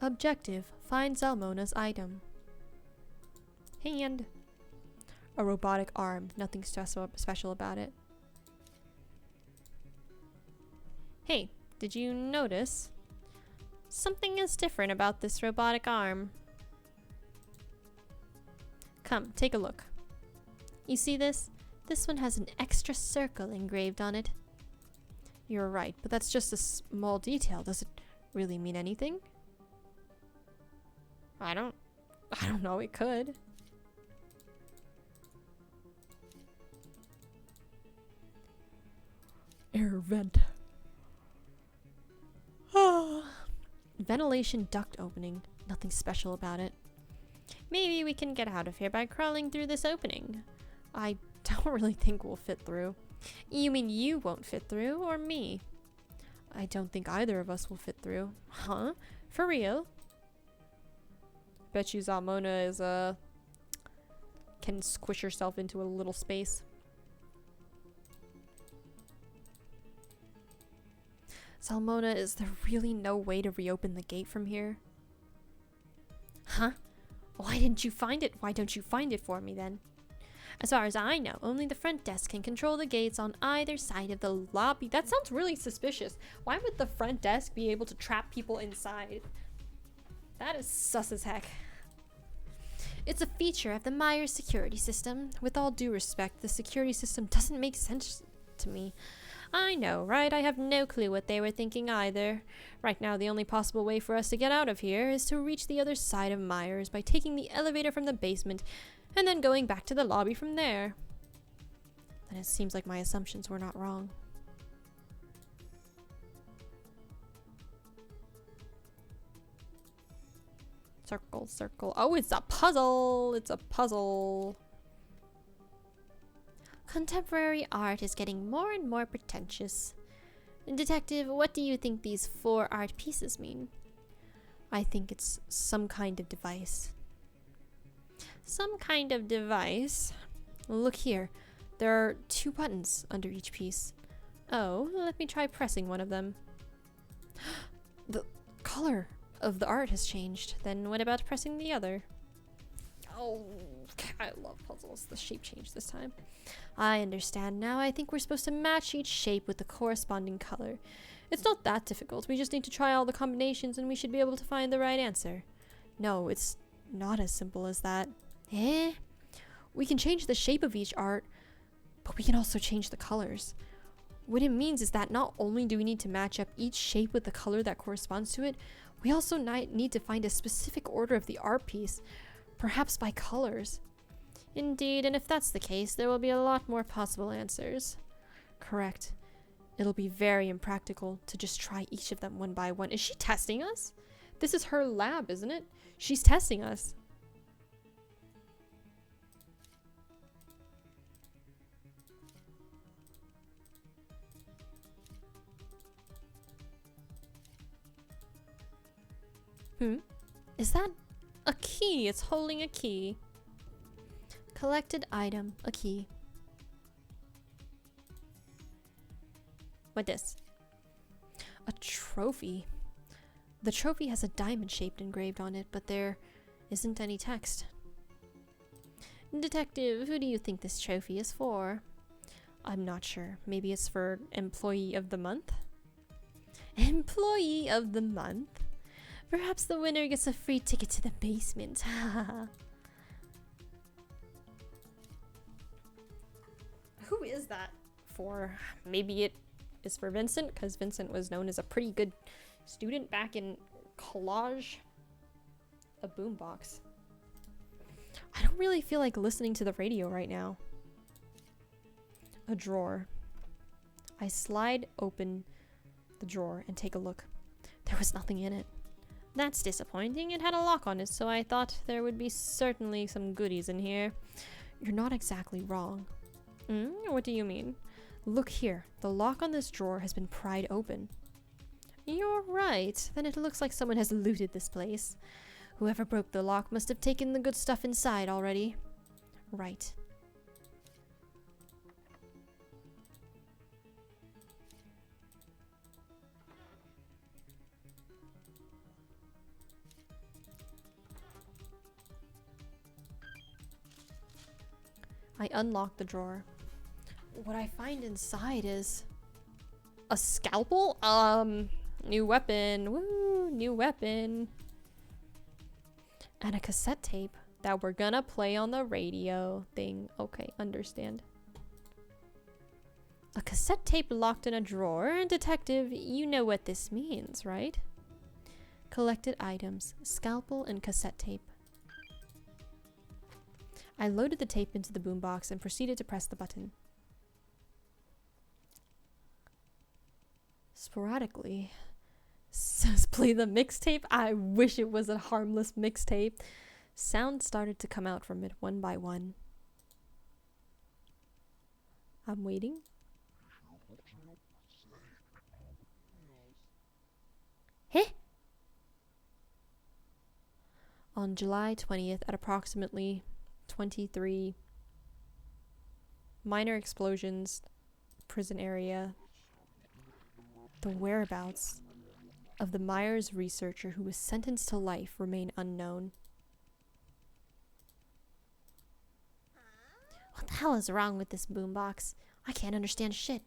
Objective, find Zalmona's item. Hand. A robotic arm, nothing special about it. Hey, did you notice? Something is different about this robotic arm. Come, take a look. You see this? This one has an extra circle engraved on it. You're right, but that's just a small detail. Does it really mean anything? I don't know, it could. Air vent. Ventilation duct opening. Nothing special about it. Maybe we can get out of here by crawling through this opening. I don't really think we'll fit through. You mean you won't fit through, or me? I don't think either of us will fit through. Huh? For real? Bet you Zalmona is, can squish herself into a little space. Zalmona, is there really no way to reopen the gate from here? Huh? Why didn't you find it? Why don't you find it for me then? As far as I know, only the front desk can control the gates on either side of the lobby. That sounds really suspicious. Why would the front desk be able to trap people inside? That is sus as heck. It's a feature of the Myers security system. With all due respect, the security system doesn't make sense to me. I know, right? I have no clue what they were thinking either. Right now, the only possible way for us to get out of here is to reach the other side of Myers by taking the elevator from the basement and then going back to the lobby from there. And it seems like my assumptions were not wrong. Circle, circle. Oh, it's a puzzle! It's a puzzle. Contemporary art is getting more and more pretentious. Detective, what do you think these 4 art pieces mean? I think it's some kind of device. Some kind of device. Look here. There are 2 buttons under each piece. Oh, let me try pressing one of them. The color of the art has changed. Then what about pressing the other? Oh, I love puzzles. The shape changed this time. I understand now. I think we're supposed to match each shape with the corresponding color. It's not that difficult. We just need to try all the combinations and we should be able to find the right answer. No, it's not as simple as that. Eh? We can change the shape of each art, but we can also change the colors. What it means is that not only do we need to match up each shape with the color that corresponds to it, we also need to find a specific order of the art piece, perhaps by colors. Indeed, and if that's the case, there will be a lot more possible answers. Correct. It'll be very impractical to just try each of them one by one. Is she testing us? This is her lab, isn't it? She's testing us. Is that a key? It's holding a key. Collected item, a key. What this? A trophy. The trophy has a diamond shaped engraved on it, but there isn't any text. Detective, who do you think this trophy is for? I'm not sure. Maybe it's for Employee of the Month? Employee of the Month? Perhaps the winner gets a free ticket to the basement. Who is that for? Maybe it is for Vincent, because Vincent was known as a pretty good student back in collage. A boombox. I don't really feel like listening to the radio right now. A drawer. I slide open the drawer and take a look. There was nothing in it. That's disappointing. It had a lock on it, so I thought there would be certainly some goodies in here. You're not exactly wrong. What do you mean? Look here. The lock on this drawer has been pried open. You're right. Then it looks like someone has looted this place. Whoever broke the lock must have taken the good stuff inside already. Right. I unlock the drawer. What I find inside is a scalpel? New weapon. Woo, new weapon. And a cassette tape that we're gonna play on the radio thing. Okay, understand. A cassette tape locked in a drawer. Detective, you know what this means, right? Collected items, scalpel and cassette tape. I loaded the tape into the boombox and proceeded to press the button. Sporadically. Says play the mixtape. I wish it was a harmless mixtape. Sounds started to come out from it one by one. I'm waiting. Heh? On July 20th at approximately 23, minor explosions, prison area, the whereabouts of the Myers researcher who was sentenced to life remain unknown. What the hell is wrong with this boombox? I can't understand shit.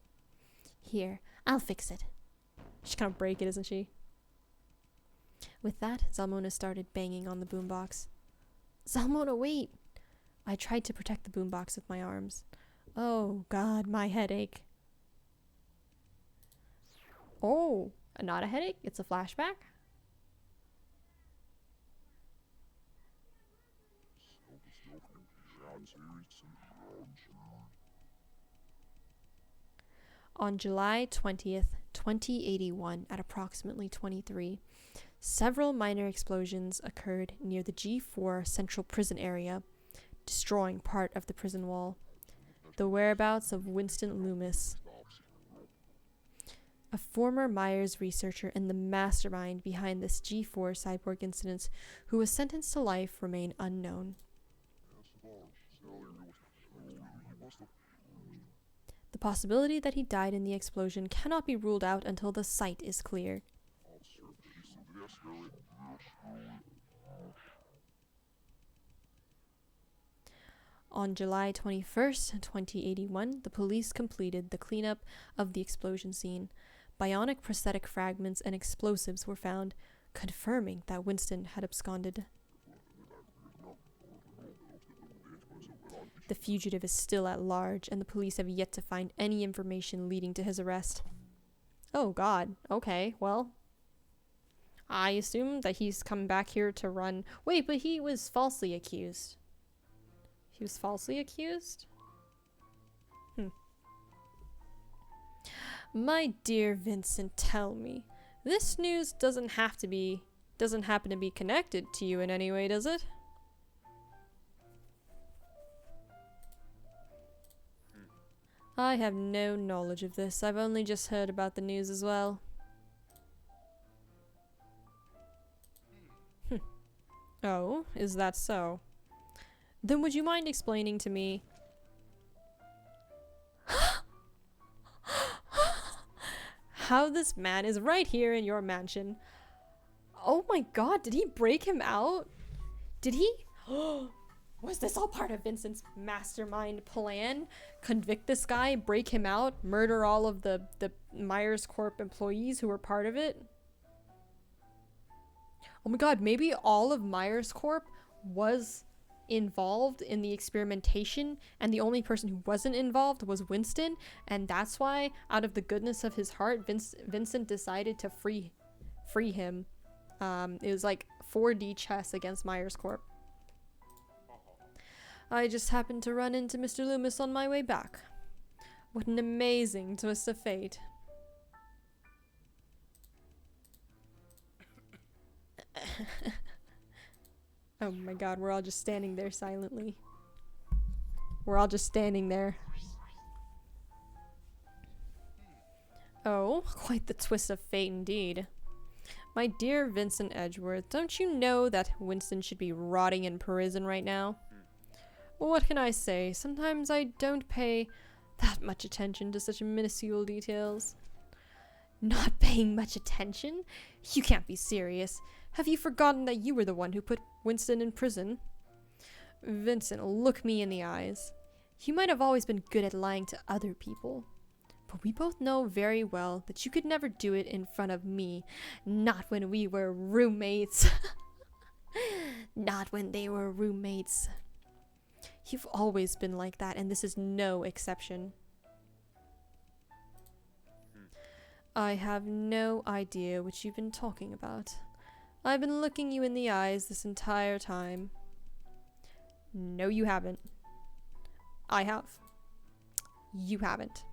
Here, I'll fix it. She's gonna break it, isn't she? With that, Zalmona started banging on the boombox. Zalmona, wait! I tried to protect the boombox with my arms. Oh god, my headache. Oh, not a headache, it's a flashback? On July 20th, 2081, at approximately 23, several minor explosions occurred near the G4 Central Prison area, destroying part of the prison wall. The whereabouts of Winston Loomis, a former Myers researcher and the mastermind behind this G4 cyborg incident who was sentenced to life, remain unknown. possibility that he died in the explosion cannot be ruled out until the site is cleared. On July 21st, 2081, the police completed the cleanup of the explosion scene. Bionic prosthetic fragments and explosives were found, confirming that Winston had absconded. The fugitive is still at large, and the police have yet to find any information leading to his arrest. Oh god, okay, well, I assume that he's come back here to run. Wait, but he was falsely accused. He was falsely accused? My dear Vincent, tell me, this news doesn't happen to be connected to you in any way, does it? I have no knowledge of this. I've only just heard about the news as well. Oh, is that so? Then would you mind explaining to me how this man is right here in your mansion? Oh my god, did he break him out? Did he? Was this all part of Vincent's mastermind plan? Convict this guy, break him out, murder all of the Myers Corp employees who were part of it? Oh my god, maybe all of Myers Corp was involved in the experimentation, and the only person who wasn't involved was Winston, and that's why, out of the goodness of his heart, Vincent decided to free him. It was like 4D chess against Myers Corp. I just happened to run into Mr. Loomis on my way back. What an amazing twist of fate. Oh my god, we're all just standing there silently. We're all just standing there. Oh, quite the twist of fate indeed. My dear Vincent Edgeworth, don't you know that Winston should be rotting in prison right now? Well, what can I say? Sometimes I don't pay that much attention to such minuscule details. Not paying much attention? You can't be serious. Have you forgotten that you were the one who put Winston in prison? Vincent, look me in the eyes. You might have always been good at lying to other people, but we both know very well that you could never do it in front of me. Not when we were roommates. Not when they were roommates. You've always been like that, and this is no exception. I have no idea what you've been talking about. I've been looking you in the eyes this entire time. No, you haven't. I have. You haven't.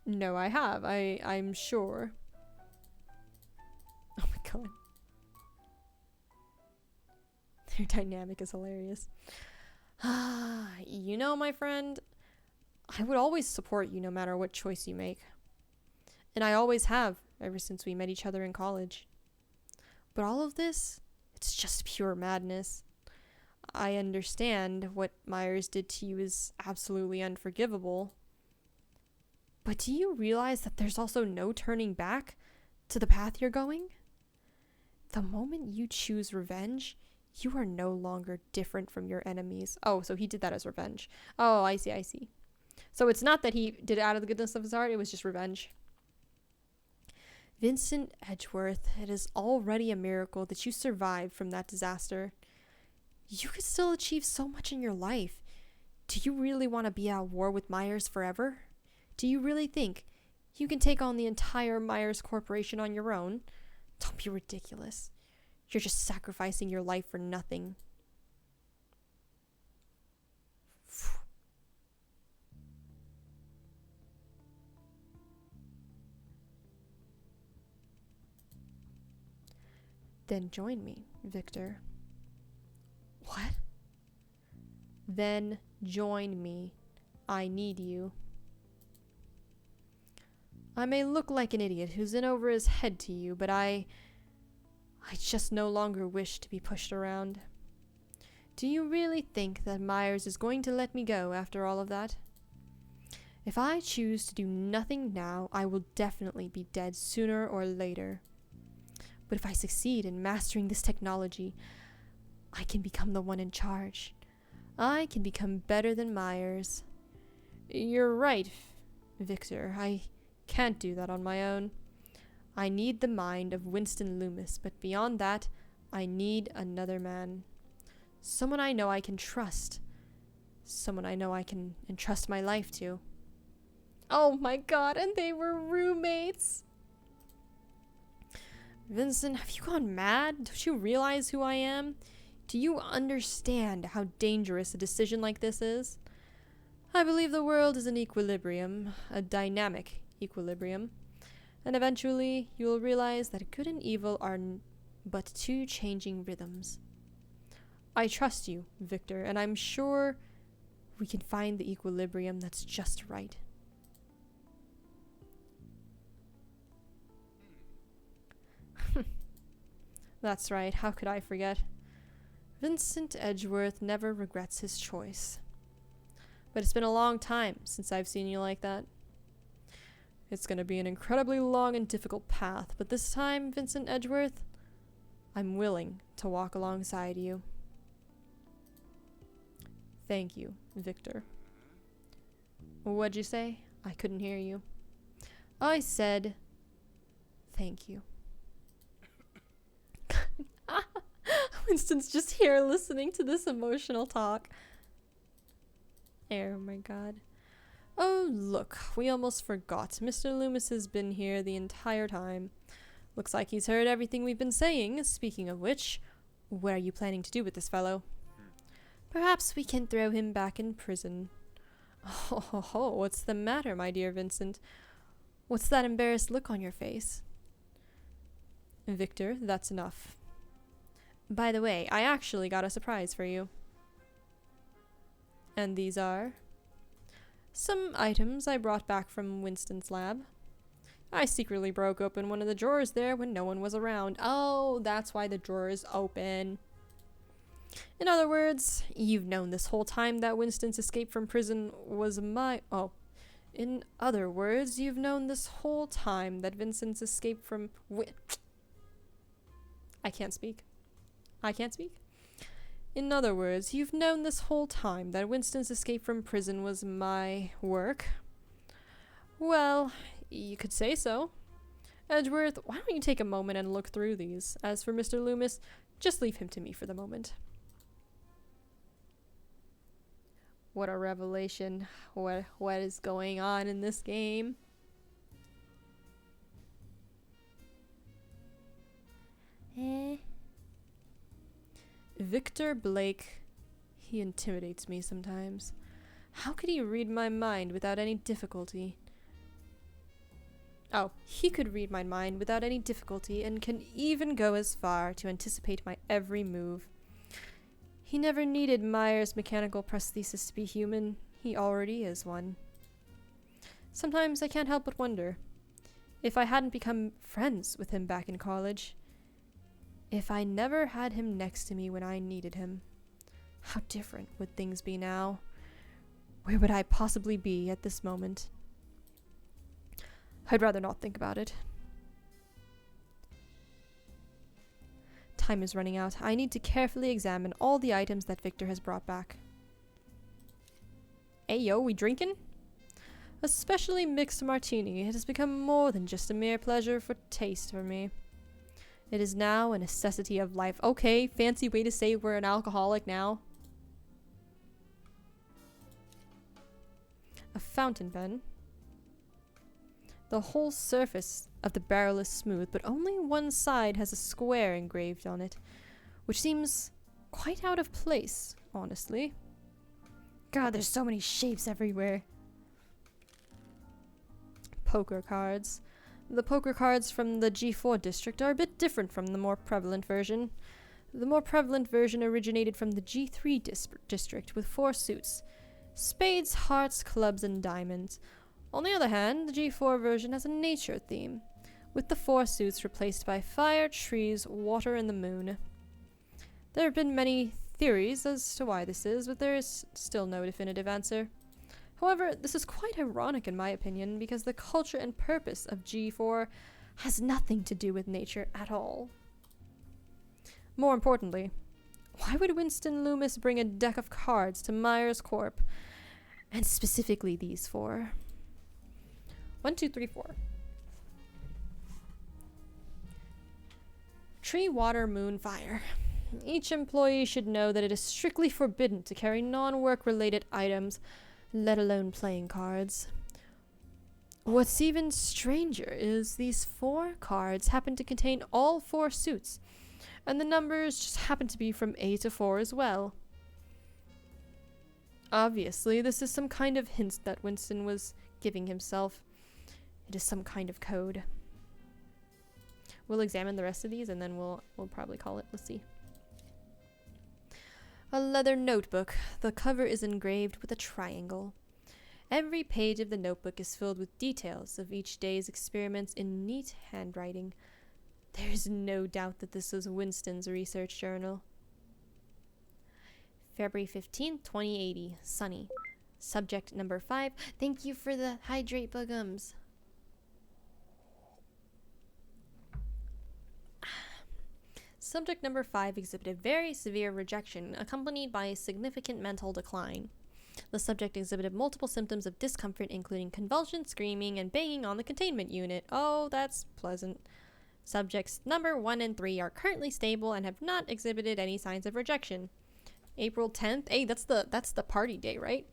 No, I have. I'm sure. Oh my god. Their dynamic is hilarious. You know, my friend, I would always support you no matter what choice you make. And I always have, ever since we met each other in college. But all of this, it's just pure madness. I understand what Myers did to you is absolutely unforgivable. But do you realize that there's also no turning back to the path you're going? The moment you choose revenge, you are no longer different from your enemies. Oh, so he did that as revenge. Oh, I see. So it's not that he did it out of the goodness of his heart, it was just revenge. Vincent Edgeworth, it is already a miracle that you survived from that disaster. You could still achieve so much in your life. Do you really want to be at war with Myers forever? Do you really think you can take on the entire Myers Corporation on your own? Don't be ridiculous. You're just sacrificing your life for nothing. Then join me, Victor. What? Then join me. I need you. I may look like an idiot who's in over his head to you, but I just no longer wish to be pushed around. Do you really think that Myers is going to let me go after all of that? If I choose to do nothing now, I will definitely be dead sooner or later. But if I succeed in mastering this technology, I can become the one in charge. I can become better than Myers. You're right, Victor. I can't do that on my own. I need the mind of Winston Loomis, but beyond that, I need another man. Someone I know I can trust. Someone I know I can entrust my life to. Oh my god, and they were roommates! Vincent, have you gone mad? Don't you realize who I am? Do you understand how dangerous a decision like this is? I believe the world is an equilibrium, a dynamic equilibrium. And eventually, you will realize that good and evil are but two changing rhythms. I trust you, Victor, and I'm sure we can find the equilibrium that's just right. That's right, how could I forget? Vincent Edgeworth never regrets his choice. But it's been a long time since I've seen you like that. It's going to be an incredibly long and difficult path, but this time, Vincent Edgeworth, I'm willing to walk alongside you. Thank you, Victor. What'd you say? I couldn't hear you. I said, thank you. Winston's just here listening to this emotional talk. Oh my god. Oh, look, we almost forgot. Mr. Loomis has been here the entire time. Looks like he's heard everything we've been saying. Speaking of which, what are you planning to do with this fellow? Perhaps we can throw him back in prison. Oh, what's the matter, my dear Vincent? What's that embarrassed look on your face? Victor, that's enough. By the way, I actually got a surprise for you. And these are some items I brought back from Winston's lab. I secretly broke open one of the drawers there when no one was around. Oh, that's why the drawer is open. In other words, you've known this whole time that Winston's escape from prison was my... Oh. In other words, you've known this whole time that Vincent's escape from... I can't speak. In other words, you've known this whole time that Winston's escape from prison was my work. Well, you could say so. Edgeworth, why don't you take a moment and look through these? As for Mr. Loomis, just leave him to me for the moment. What a revelation. What is going on in this game? Victor Blake. He intimidates me sometimes. How could he read my mind without any difficulty? Oh, he could read my mind without any difficulty and can even go as far to anticipate my every move. He never needed Myers' mechanical prosthesis to be human. He already is one. Sometimes I can't help but wonder if I hadn't become friends with him back in college. If I never had him next to me when I needed him, how different would things be now? Where would I possibly be at this moment? I'd rather not think about it. Time is running out. I need to carefully examine all the items that Victor has brought back. Ayo, we drinking? A specially mixed martini. It has become more than just a mere pleasure for taste for me. It is now a necessity of life. Okay, fancy way to say we're an alcoholic now. A fountain pen. The whole surface of the barrel is smooth, but only one side has a square engraved on it, which seems quite out of place, honestly. God, there's so many shapes everywhere. Poker cards. The poker cards from the G4 district are a bit different from the more prevalent version. The more prevalent version originated from the G3 district with 4 suits: spades, hearts, clubs, and diamonds. On the other hand, the G4 version has a nature theme, with the 4 suits replaced by fire, trees, water, and the moon. There have been many theories as to why this is, but there is still no definitive answer. However, this is quite ironic in my opinion, because the culture and purpose of G4 has nothing to do with nature at all. More importantly, why would Winston Loomis bring a deck of cards to Myers Corp, and specifically these four? 1, 2, 3, 4. Tree, water, moon, fire. Each employee should know that it is strictly forbidden to carry non-work related items, let alone playing cards. What's even stranger is these 4 cards happen to contain all 4 suits, and the numbers just happen to be from A to 4 as well. Obviously, this is some kind of hint that Winston was giving himself. It is some kind of code. We'll examine the rest of these and then we'll probably call it. Let's see. A leather notebook. The cover is engraved with a triangle. Every page of the notebook is filled with details of each day's experiments in neat handwriting. There is no doubt that this was Winston's research journal. February 15th, 2080. Sunny. Subject number 5. Thank you for the hydrate bugums. Subject number 5 exhibited very severe rejection, accompanied by a significant mental decline. The subject exhibited multiple symptoms of discomfort, including convulsions, screaming, and banging on the containment unit. Oh, that's pleasant. Subjects number 1 and 3 are currently stable and have not exhibited any signs of rejection. April 10th. Hey, that's the party day, right?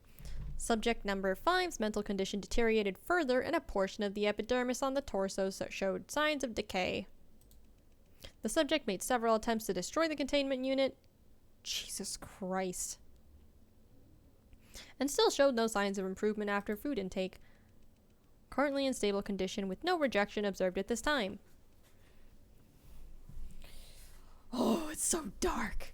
Subject number 5's mental condition deteriorated further, and a portion of the epidermis on the torso showed signs of decay. The subject made several attempts to destroy the containment unit. Jesus Christ. And still showed no signs of improvement after food intake. Currently in stable condition with no rejection observed at this time. Oh, it's so dark.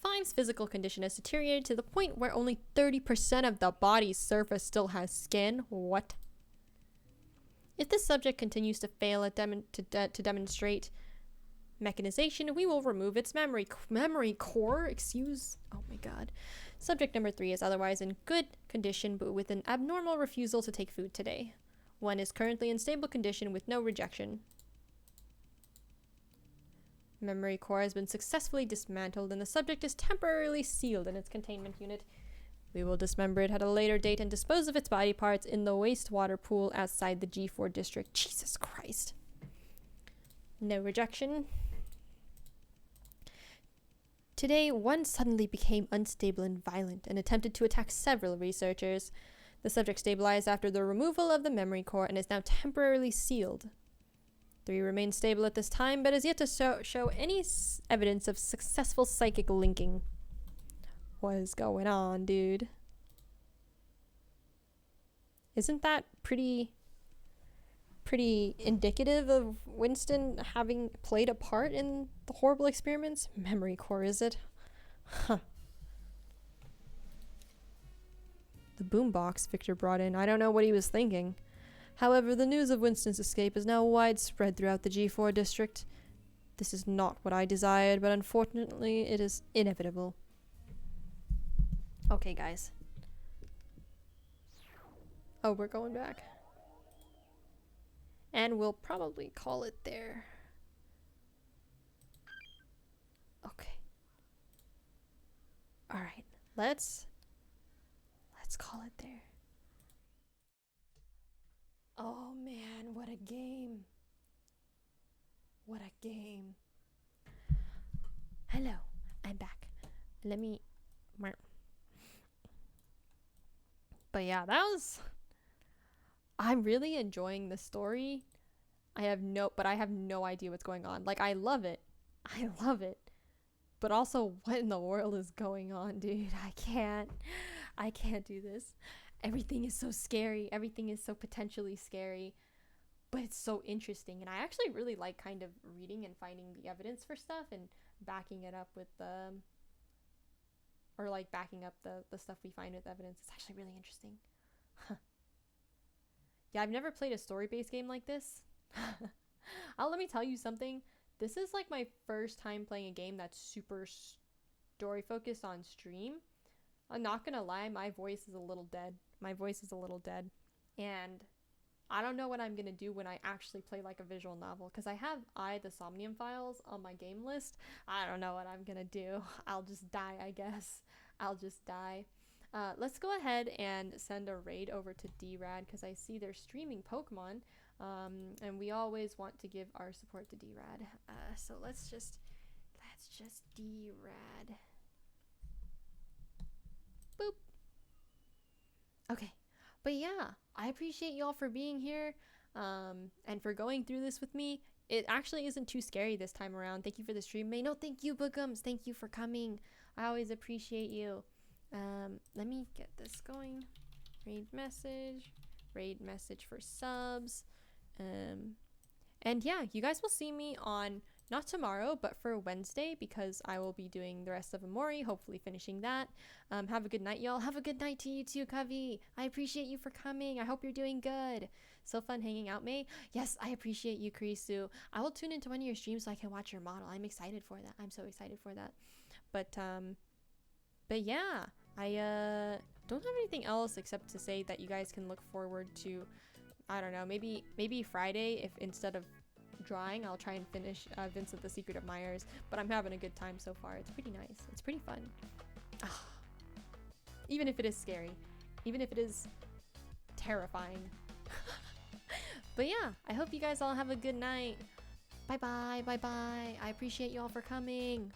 5's physical condition has deteriorated to the point where only 30% of the body's surface still has skin. What? If this subject continues to fail at to demonstrate mechanization, we will remove its memory core. Oh my god. Subject number 3 is otherwise in good condition, but with an abnormal refusal to take food today. 1 is currently in stable condition with no rejection. Memory core has been successfully dismantled, and the subject is temporarily sealed in its containment unit. We will dismember it at a later date and dispose of its body parts in the wastewater pool outside the G4 district. Jesus Christ. No rejection. Today, 1 suddenly became unstable and violent and attempted to attack several researchers. The subject stabilized after the removal of the memory core and is now temporarily sealed. 3 remains stable at this time, but is yet to show any evidence of successful psychic linking. What is going on, dude? Isn't that pretty indicative of Winston having played a part in the horrible experiments? Memory core, is it? Huh. The boombox Victor brought in. I don't know what he was thinking. However, the news of Winston's escape is now widespread throughout the G4 district. This is not what I desired, but unfortunately it is inevitable. Okay, guys. Oh, we're going back. And we'll probably call it there. Okay. Alright, let's call it there. Oh man, what a game. What a game. Hello, I'm back. Let me... But yeah, I'm really enjoying the story. I have no idea what's going on. Like, I love it. But also, what in the world is going on, dude? I can't do this. Everything is so scary. Everything is so potentially scary. But it's so interesting. And I actually really like kind of reading and finding the evidence for stuff and backing it up with backing up the stuff we find with evidence. It's actually really interesting. Yeah, I've never played a story-based game like this. Let me tell you something. This is like my first time playing a game that's super story-focused on stream. I'm not gonna lie, my voice is a little dead. My voice is a little dead. And I don't know what I'm gonna do when I actually play like a visual novel, because I have the Somnium files on my game list. I don't know what I'm gonna do. I'll just die, I guess. I'll just die. Let's go ahead and send a raid over to D-Rad, because I see they're streaming Pokemon, and we always want to give our support to D-Rad. So let's just D-Rad. Boop. Okay. But yeah, I appreciate y'all for being here, and for going through this with me. It actually isn't too scary this time around. Thank you for the stream, May. No, thank you, Bookums. Thank you for coming. I always appreciate you. Let me get this going. Raid message for subs. And yeah, you guys will see me on, not tomorrow, but for Wednesday, because I will be doing the rest of Amori, hopefully finishing that. Have a good night, y'all. Have a good night to you too, Kavi. I appreciate you for coming. I hope you're doing good. So fun hanging out, May. Yes, I appreciate you, Kurisu. I will tune into one of your streams so I can watch your model. I'm excited for that. I'm so excited for that. But yeah, I don't have anything else except to say that you guys can look forward to, I don't know, maybe Friday, if instead of drawing, I'll try and finish Vincent the Secret of Myers. But I'm having a good time so far. It's pretty nice. It's pretty fun. Even if it is scary. Even if it is terrifying. But yeah, I hope you guys all have a good night. Bye bye, bye bye. I appreciate you all for coming.